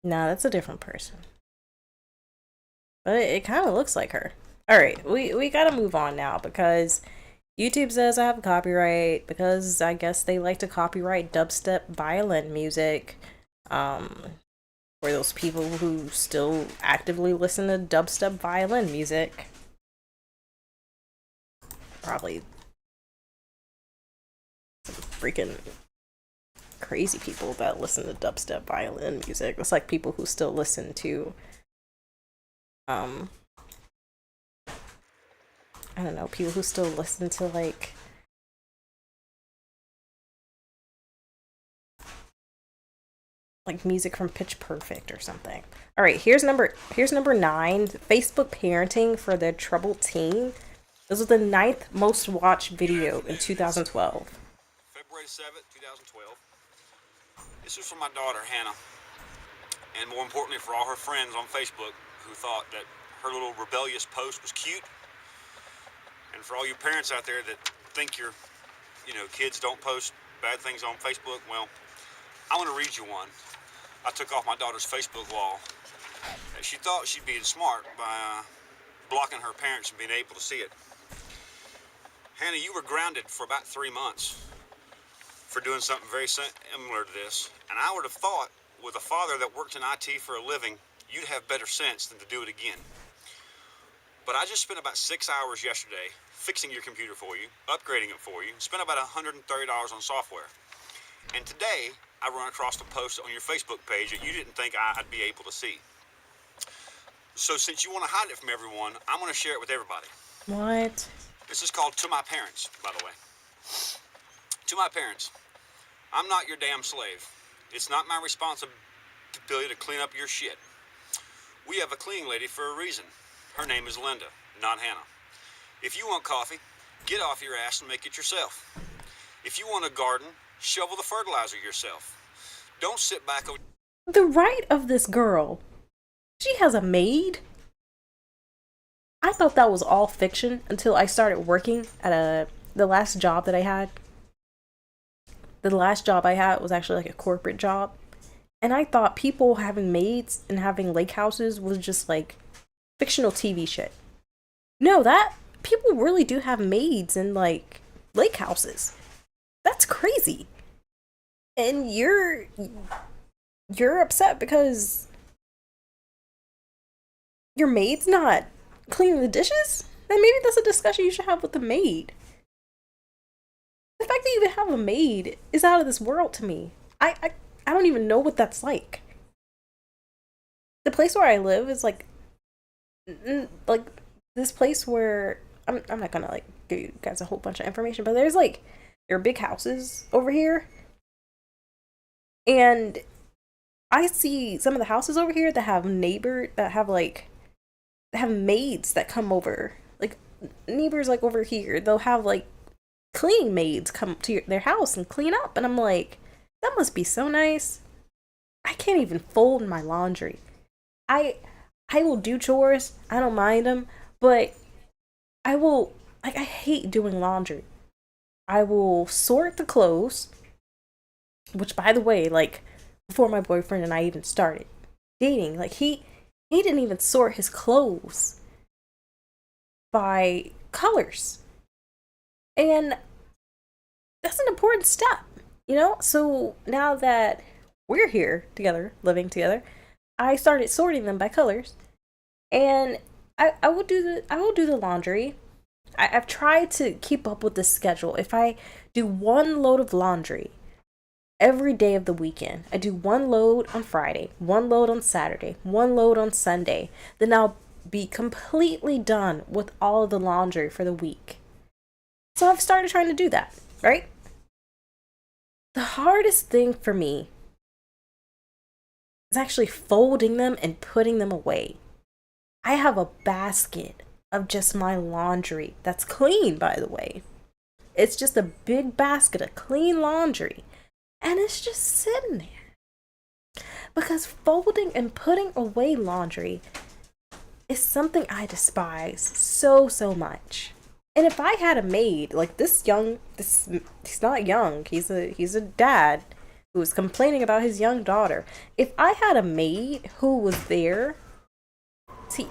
No, that's a different person. But it kind of looks like her. Alright, we gotta move on now because YouTube says I have copyright because I guess they like to copyright dubstep violin music. For those people who still actively listen to dubstep violin music. Probably some freaking crazy people that listen to dubstep violin music. It's like people who still listen to I don't know, people who still listen to like music from Pitch Perfect or something. All right, here's number 9, Facebook parenting for the troubled teen. This was the 9th most watched video in 2012. February 7th, 2012. This is from my daughter, Hannah. And more importantly, for all her friends on Facebook who thought that her little rebellious post was cute. And for all you parents out there that think your, kids don't post bad things on Facebook, well, I want to read you one. I took off my daughter's Facebook wall. She thought she'd be smart by blocking her parents from being able to see it. Hannah, you were grounded for about 3 months for doing something very similar to this. And I would have thought, with a father that worked in IT for a living, you'd have better sense than to do it again. But I just spent about 6 hours yesterday fixing your computer for you, upgrading it for you, and spent about $130 on software. And today, I run across a post on your Facebook page that you didn't think I'd be able to see. So since you want to hide it from everyone, I'm going to share it with everybody. What? This is called To My Parents, by the way. To my parents, I'm not your damn slave. It's not my responsibility to clean up your shit. We have a cleaning lady for a reason. Her name is Linda, not Hannah. If you want coffee, get off your ass and make it yourself. If you want a garden, shovel the fertilizer yourself. Don't sit back. The right of this girl. She has a maid. I thought that was all fiction until I started working at the last job that I had. The last job I had was actually like a corporate job. And I thought people having maids and having lake houses was just like fictional TV shit. No, that people really do have maids in like lake houses. That's crazy. And you're upset because your maid's not cleaning the dishes? Then maybe that's a discussion you should have with the maid. The fact that you even have a maid is out of this world to me. I don't even know what that's like. The place where I live is like this place where I'm not gonna like give you guys a whole bunch of information, but there are big houses over here, and I see some of the houses over here that have maids that come over, like neighbors like over here. They'll have like cleaning maids come to their house and clean up, and I'm like, that must be so nice. I can't even fold my laundry. I will do chores. I don't mind them, but I hate doing laundry. I will sort the clothes, which by the way, like before my boyfriend and I even started dating, like he didn't even sort his clothes by colors. And that's an important step, So now that we're here together, living together, I started sorting them by colors. And I will do the laundry. I've tried to keep up with the schedule. If I do one load of laundry every day of the weekend, I do one load on Friday, one load on Saturday, one load on Sunday, then I'll be completely done with all of the laundry for the week. So I've started trying to do that, right? The hardest thing for me is actually folding them and putting them away. I have a basket of just my laundry that's clean, by the way. It's just a big basket of clean laundry, and it's just sitting there. Because folding and putting away laundry is something I despise so much. And if I had a maid like he's not young, he's a dad who was complaining about his young daughter. If I had a maid who was there to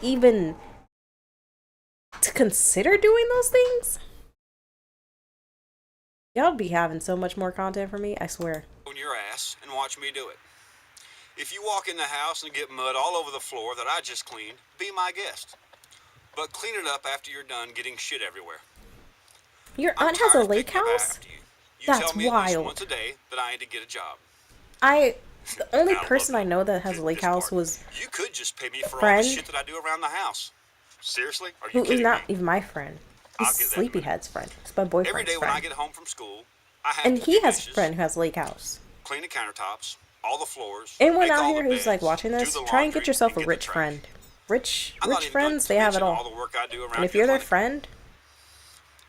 consider doing those things, y'all be having so much more content for me, I swear. On your ass and watch me do it. If you walk in the house and get mud all over the floor that I just cleaned, be my guest. But clean it up after you're done getting shit everywhere. Your aunt has a lake house? That's tell me at least wild. once a day that I need to get a job. The only person I know that has a lake house was You could just pay me a for all friend the shit that I do around the house. Seriously? Are you who is kidding not me? even my friend. He's I'll get that Sleepyhead's friend. It's my Every boyfriend's day when I friend. get home from school, I have And to he do has a dishes, friend who has a lake house. clean the countertops, all the floors. Anyone make out all here the who's like beds, watching do this, the try and laundry, get yourself a get the rich trash. friend. Rich I'm not even friends, they have it mention all. the work I do around And if your you're their clinic. friend,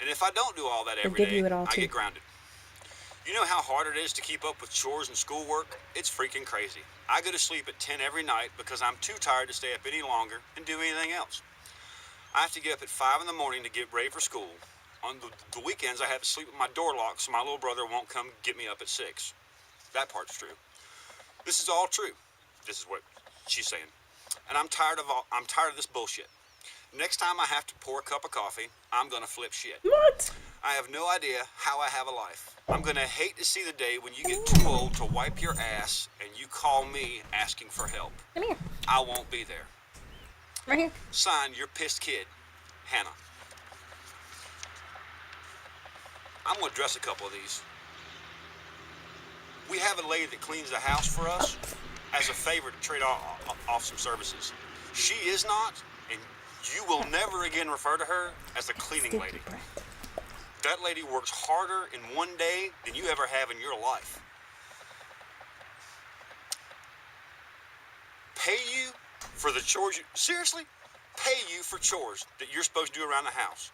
And if I don't do all that They'll every give day, you it all, I too. get grounded. You know how hard it is to keep up with chores and schoolwork? It's freaking crazy. I go to sleep at 10 every night because I'm too tired to stay up any longer and do anything else. I have to get up at 5 in the morning to get ready for school. On the weekends, I have to sleep with my door locked so my little brother won't come get me up at 6. That part's true. This is all true. This is what she's saying. And I'm tired of this bullshit. Next time I have to pour a cup of coffee, I'm gonna flip shit. What? I have no idea how I have a life. I'm gonna hate to see the day when you get too old to wipe your ass and you call me asking for help. Come here. I won't be there. Right here. Signed, your pissed kid, Hannah. I'm gonna address a couple of these. We have a lady that cleans the house for us as a favor to trade off some services. She is not, and you will never again refer to her as a cleaning lady. That lady works harder in one day than you ever have in your life. Pay you for the chores seriously? Pay you for chores that you're supposed to do around the house.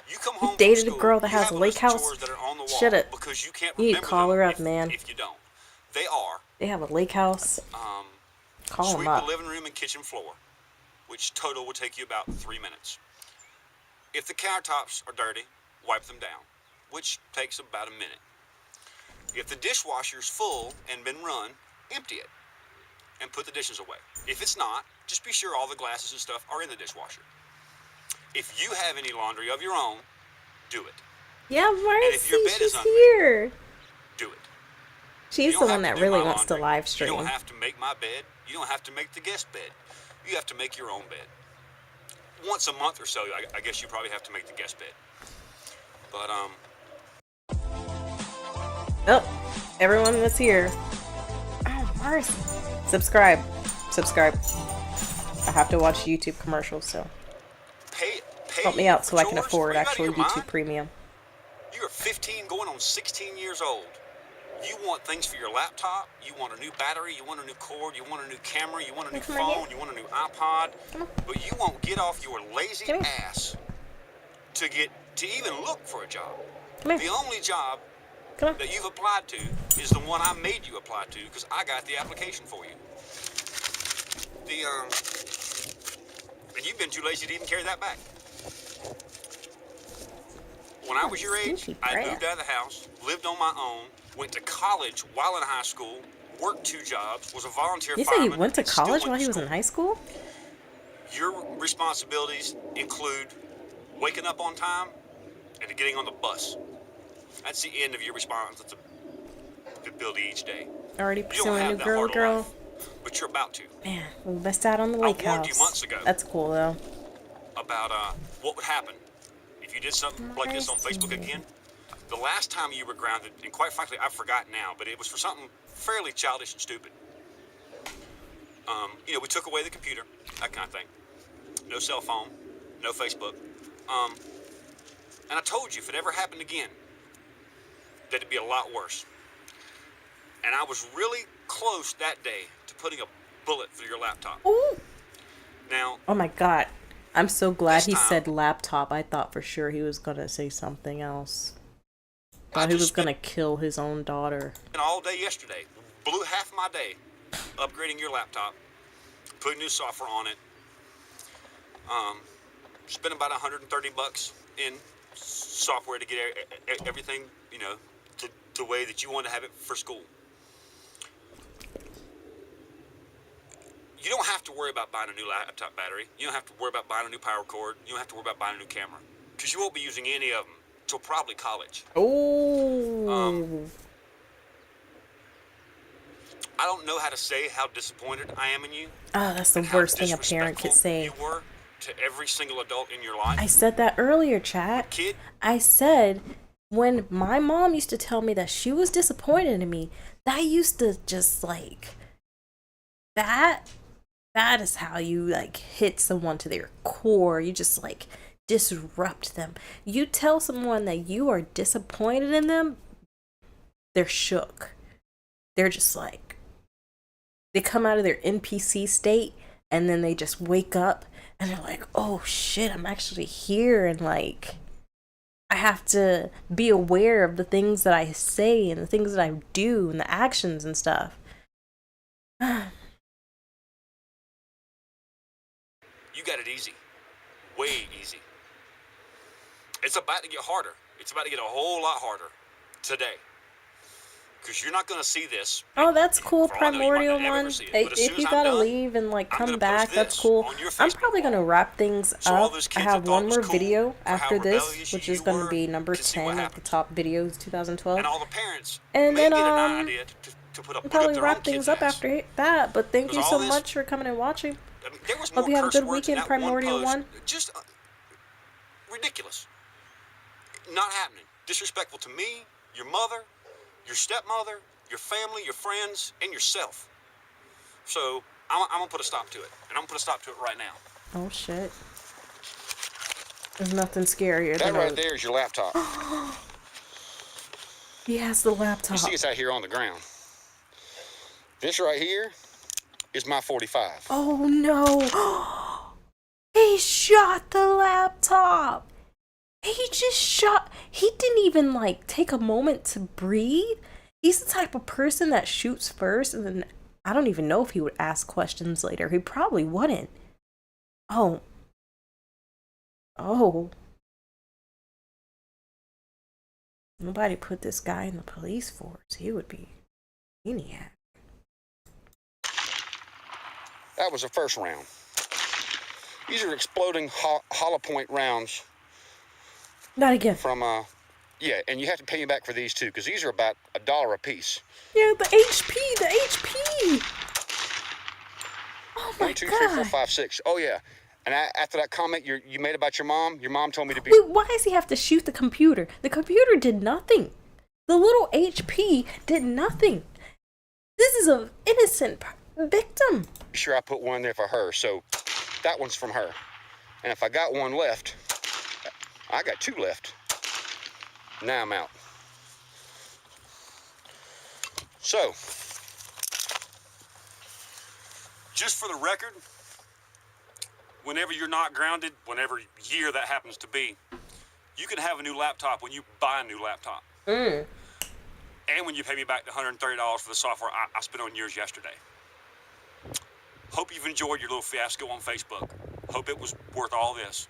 You come home Dated from a girl that school, you has a have lake list of house. chores that are on the wall Shut it. because you can't You need to remember call them her up, man. if you don't. They are They have a lake house. Call sweep them up. the living room and kitchen floor, which total will take you about 3 minutes. If the countertops are dirty, wipe them down, which takes about a minute. If the dishwasher's full and been run, empty it and put the dishes away. If it's not, just be sure all the glasses and stuff are in the dishwasher. If you have any laundry of your own, do it. Yeah, And if your Marcy, bed is she's unmade, here. do it. She's You the don't one have that to do really my wants to laundry. live You stream. don't have to make my bed. You don't have to make the guest bed. You have to make your own bed. Once a month or so, I guess you probably have to make the guest bed. But, Oh, everyone that's here. Oh, Marcy. Subscribe. Subscribe. I have to watch YouTube commercials, so pay help me out so I can chores? afford Are you out of actual your YouTube mind? Premium. You are 15 going on 16 years old. You want things for your laptop. You want a new battery. You want a new cord. You want a new camera. You want a new Come right phone. You want a new iPod. But you won't get off your lazy ass to even look for a job. The only job that you've applied to is the one I made you apply to because I got the application for you. And you've been too lazy to even carry that back. When I was your age, I moved out of the house, lived on my own, went to college while in high school, worked 2 jobs, was a volunteer You say he fireman. went to and still college went while to he was in school. high school? Your responsibilities include waking up on time and getting on the bus. That's the end of your responsibility each day. Already You don't pursuing a have new that girl, hard a girl. life, but you're about to. Man, we missed out on the lake warned house. you months ago. That's cool though. About what would happen if you did something like this on Facebook again. The last time you were grounded, and quite frankly, I've forgotten now, but it was for something fairly childish and stupid. We took away the computer, that kind of thing. No cell phone, no Facebook. And I told you if it ever happened again, that it'd be a lot worse. And I was really close that day to putting a bullet through your laptop. Ooh. Now, Oh my god. I'm so glad he This time- said laptop. I thought for sure he was gonna say something else. Thought he was gonna kill his own daughter. and all day yesterday, blew half my day upgrading your laptop, putting new software on it. Spent about $130 in software to get everything, to the way that you want to have it for school. You don't have to worry about buying a new laptop battery. You don't have to worry about buying a new power cord. You don't have to worry about buying a new camera. Because you won't be using any of them till probably college. Oh. I don't know how to say how disappointed I am in you. Oh, that's the worst thing a parent could say. You were to every single adult in your life. I said that earlier, chat. Kid. I said when my mom used to tell me that she was disappointed in me, that used to just like that is how you like hit someone to their core. You just like disrupt them. You tell someone that you are disappointed in them, they're shook. They're just like, they come out of their NPC state and then they just wake up and they're like, oh shit, I'm actually here. And like, I have to be aware of the things that I say and the things that I do and the actions and stuff. You got it easy. Way easy. It's about to get harder. It's about to get a whole lot harder today. Because you're not going to see this. Oh, that's cool, For all I know, you might Primordial not ever one. see it, but as soon If as you I'm gotta done, leave and like I'm come gonna back, post that's this cool. on your I'm Facebook probably gonna wrap things So all up. those I kids have that one thought it was more cool video for how after this, rebellious which you is gonna were be number to see what 10 of the top videos 2012. And all the parents And may then get an idea to put I'll up probably their wrap own things kids' up ass. after that. But thank you Because so all this- much for coming and watching. I mean, there was Hope more you have a curse good words in weekend, that one Primordial post. one. Just ridiculous. Not happening. Disrespectful to me, your mother, your stepmother, your family, your friends, and yourself. So I'm gonna put a stop to it, and I'm gonna put a stop to it right now. Oh shit. There's nothing scarier That than right a... there is your laptop. He has the laptop. You see it's out here on the ground. This right here is my 45. Oh no! He shot the laptop! He just shot. He didn't even like take a moment to breathe. He's the type of person that shoots first and then I don't even know if he would ask questions later. He probably wouldn't. Oh. Oh. Nobody put this guy in the police force. He would be a maniac. That was the first round. These are exploding hollow point rounds. Not again. From, yeah, and you have to pay me back for these too, because these are about $1 a piece. Yeah, the HP! Oh my 1, 2, God. 3, 4, 5, 6. Oh yeah. And after that comment you made about your mom told me to be. Wait, why does he have to shoot the computer? The computer did nothing. The little HP did nothing. This is an innocent victim. Sure, I put one there for her, so that one's from her. And if I got one left, I got 2 left. Now I'm out. So, just for the record, whenever you're not grounded, whenever year that happens to be, you can have a new laptop when you buy a new laptop. And when you pay me back the $130 for the software I spent on yours yesterday. Hope you've enjoyed your little fiasco on Facebook. Hope it was worth all this.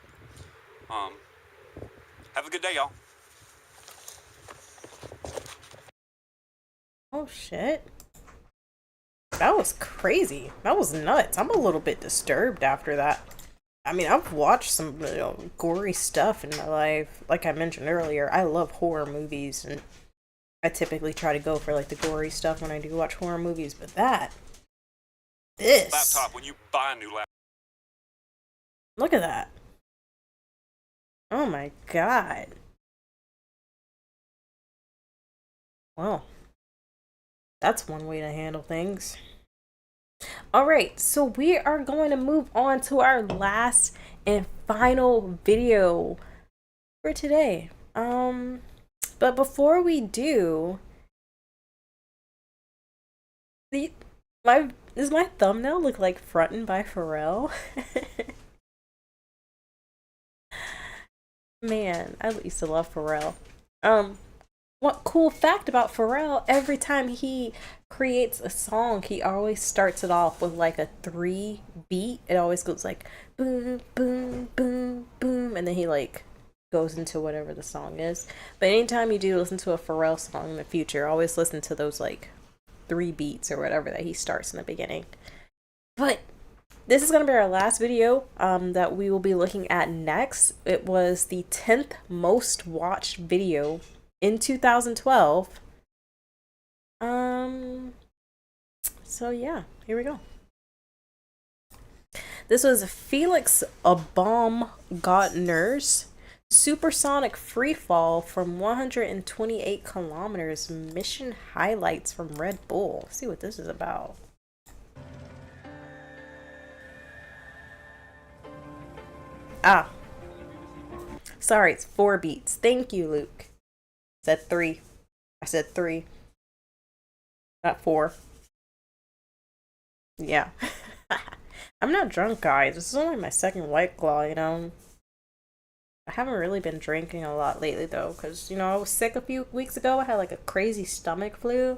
Have a good day, y'all. Oh shit. That was crazy. That was nuts. I'm a little bit disturbed after that. I mean, I've watched some gory stuff in my life. Like I mentioned earlier, I love horror movies, and I typically try to go for like the gory stuff when I do watch horror movies, but this Laptop when you buy a new laptop. Look at that. Oh my God. Well, that's one way to handle things. Alright, so we are going to move on to our last and final video for today. But before we do, does my thumbnail look like Frontin' by Pharrell? Man, I used to love Pharrell. What cool fact about Pharrell, every time he creates a song, he always starts it off with like a 3 beat. It always goes like boom, boom, boom, boom, and then he like goes into whatever the song is. But anytime you do listen to a Pharrell song in the future, always listen to those like 3 beats or whatever that he starts in the beginning. But this is going to be our last video that we will be looking at next. It was the 10th most watched video in 2012. So yeah, here we go. This was Felix Baumgartner's Supersonic Freefall from 128 kilometers mission highlights from Red Bull. Let's see what this is about. Ah. Sorry, it's 4 beats. Thank you, Luke. Said 3. I said 3. Not 4. Yeah. I'm not drunk, guys. This is only my second White Claw, you know. I haven't really been drinking a lot lately though, because, you know, I was sick a few weeks ago. I had like a crazy stomach flu.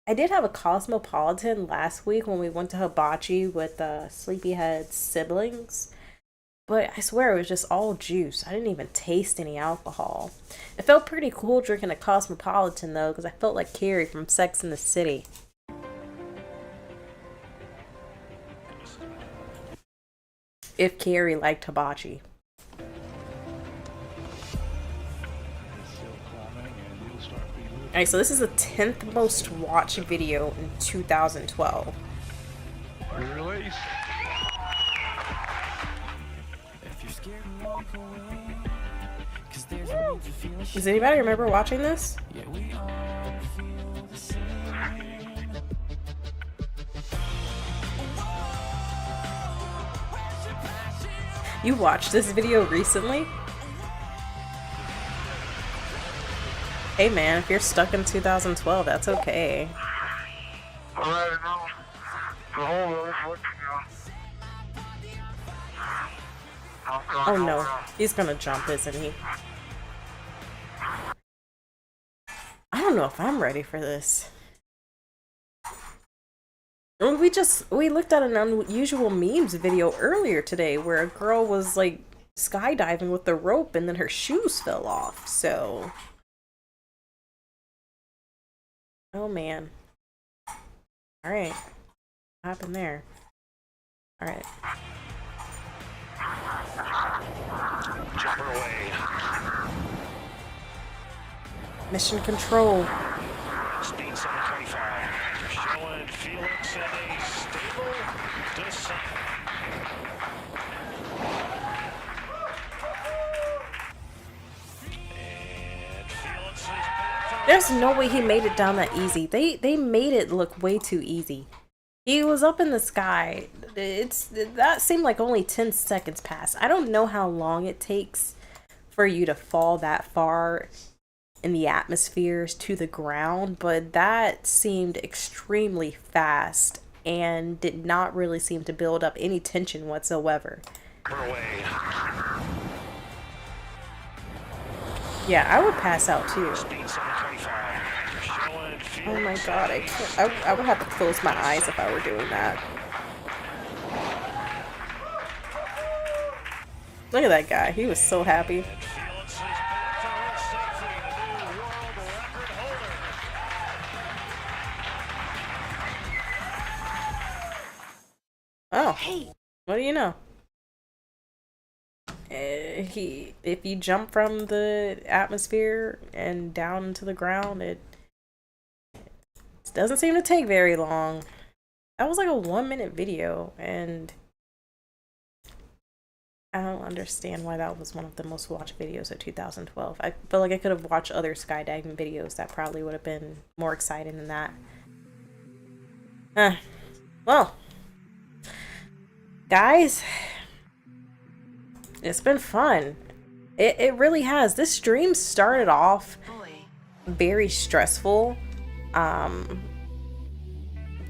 I did have a Cosmopolitan last week when we went to Hibachi with Sleepyhead's siblings. But I swear it was just all juice. I didn't even taste any alcohol. It felt pretty cool drinking a Cosmopolitan though, because I felt like Carrie from Sex and the City. If Carrie liked hibachi. Alright, so this is the 10th most watched video in 2012. Release. Does anybody remember watching this? You watched this video recently? Hey man, if you're stuck in 2012, that's okay. Oh no, he's gonna jump, isn't he? I don't know if I'm ready for this. We looked at an unusual memes video earlier today where a girl was like skydiving with the rope and then her shoes fell off, so. Oh man. Alright. What happened there? Alright. Jumper away. Mission control. Speed 725. Showing Felix at a stable descent. And Felix is back. There's no way he made it down that easy. They made it look way too easy. He was up in the sky. That seemed like only 10 seconds passed. I don't know how long it takes for you to fall that far in the atmospheres to the ground, but that seemed extremely fast and did not really seem to build up any tension whatsoever. Yeah, I would pass out too. Oh my god, I can't. I would have to close my eyes if I were doing that. Look at that guy, he was so happy. Oh, hey, what do you know? If you jump from the atmosphere and down into the ground, it doesn't seem to take very long. That was like a 1-minute video, and I don't understand why that was one of the most watched videos of 2012. I feel like I could have watched other skydiving videos that probably would have been more exciting than that. Well, guys, it's been fun. It really has. This stream started off very stressful.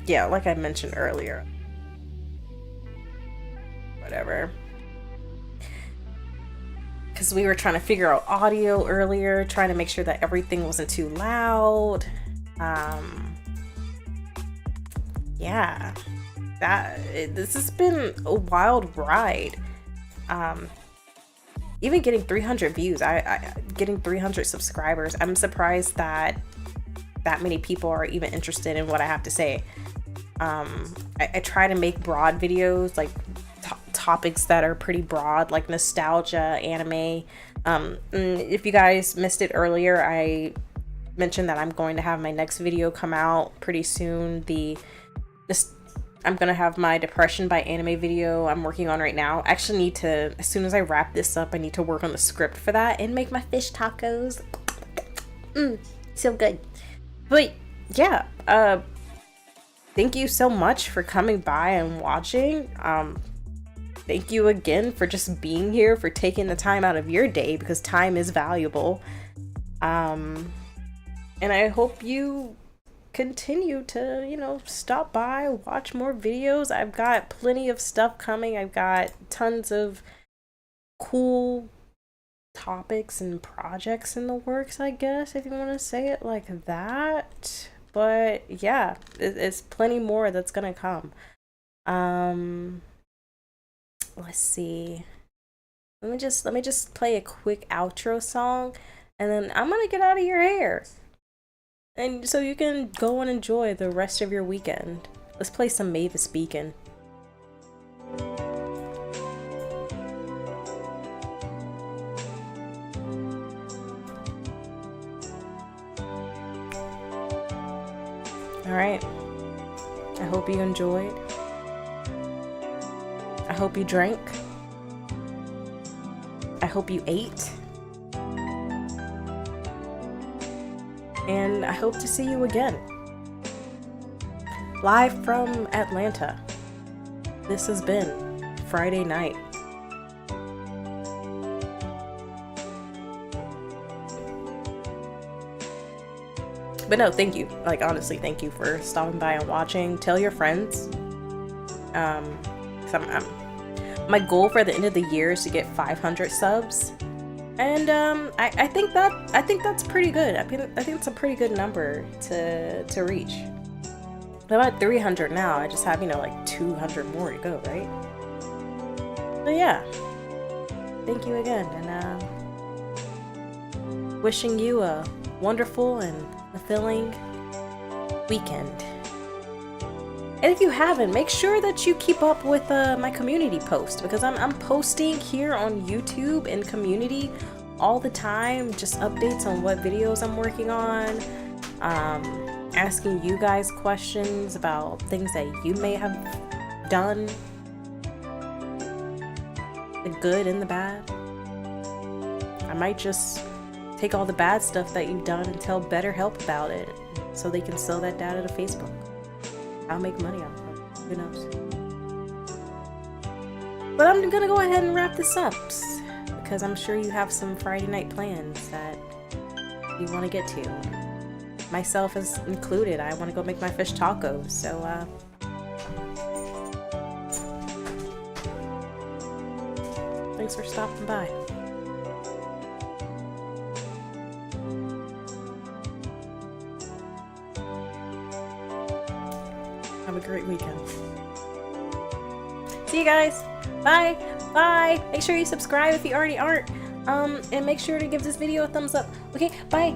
Yeah, like I mentioned earlier. Whatever. Because we were trying to figure out audio earlier, trying to make sure that everything wasn't too loud. Yeah. This has been a wild ride. Even getting 300 views, getting 300 subscribers, I'm surprised that many people are even interested in what I have to say. I try to make broad videos, like topics that are pretty broad, like nostalgia, anime. If you guys missed it earlier, I mentioned that I'm going to have my next video come out pretty soon. I'm gonna have my Depression by Anime video I'm working on right now. I actually need to, as soon as I wrap this up, I need to work on the script for that and make my fish tacos. So good. But yeah, thank you so much for coming by and watching. Thank you again for just being here, for taking the time out of your day, because time is valuable. And I hope you continue to, you know, stop by, watch more videos. I've got plenty of stuff coming. I've got tons of cool topics and projects in the works, I guess, if you want to say it like that. But yeah, it's plenty more that's gonna come. Let's see. Let me just play a quick outro song, and then I'm gonna get out of your hair, and so you can go and enjoy the rest of your weekend. Let's play some Mavis Beacon. All right. I hope you enjoyed. I hope you drank. I hope you ate. And I hope to see you again. Live from Atlanta. This has been Friday night. But no, thank you. Like, honestly, thank you for stopping by and watching. Tell your friends. My goal for the end of the year is to get 500 subs, and I think that's pretty good. I think it's a pretty good number to reach. I'm at 300 now. I just have, you know, like 200 more to go, right? So yeah, thank you again, and wishing you a wonderful and fulfilling weekend. And if you haven't, make sure that you keep up with my community post, because I'm posting here on YouTube and community all the time, just updates on what videos I'm working on, asking you guys questions about things that you may have done, the good and the bad. I might just take all the bad stuff that you've done and tell BetterHelp about it, so they can sell that data to Facebook. I'll make money off of it. Who knows? But I'm gonna go ahead and wrap this up, because I'm sure you have some Friday night plans that you want to get to. Myself is included. I want to go make my fish tacos, so thanks for stopping by. Have a great weekend. See you guys. Bye. Bye. Make sure you subscribe if you already aren't. And make sure to give this video a thumbs up. Okay, bye.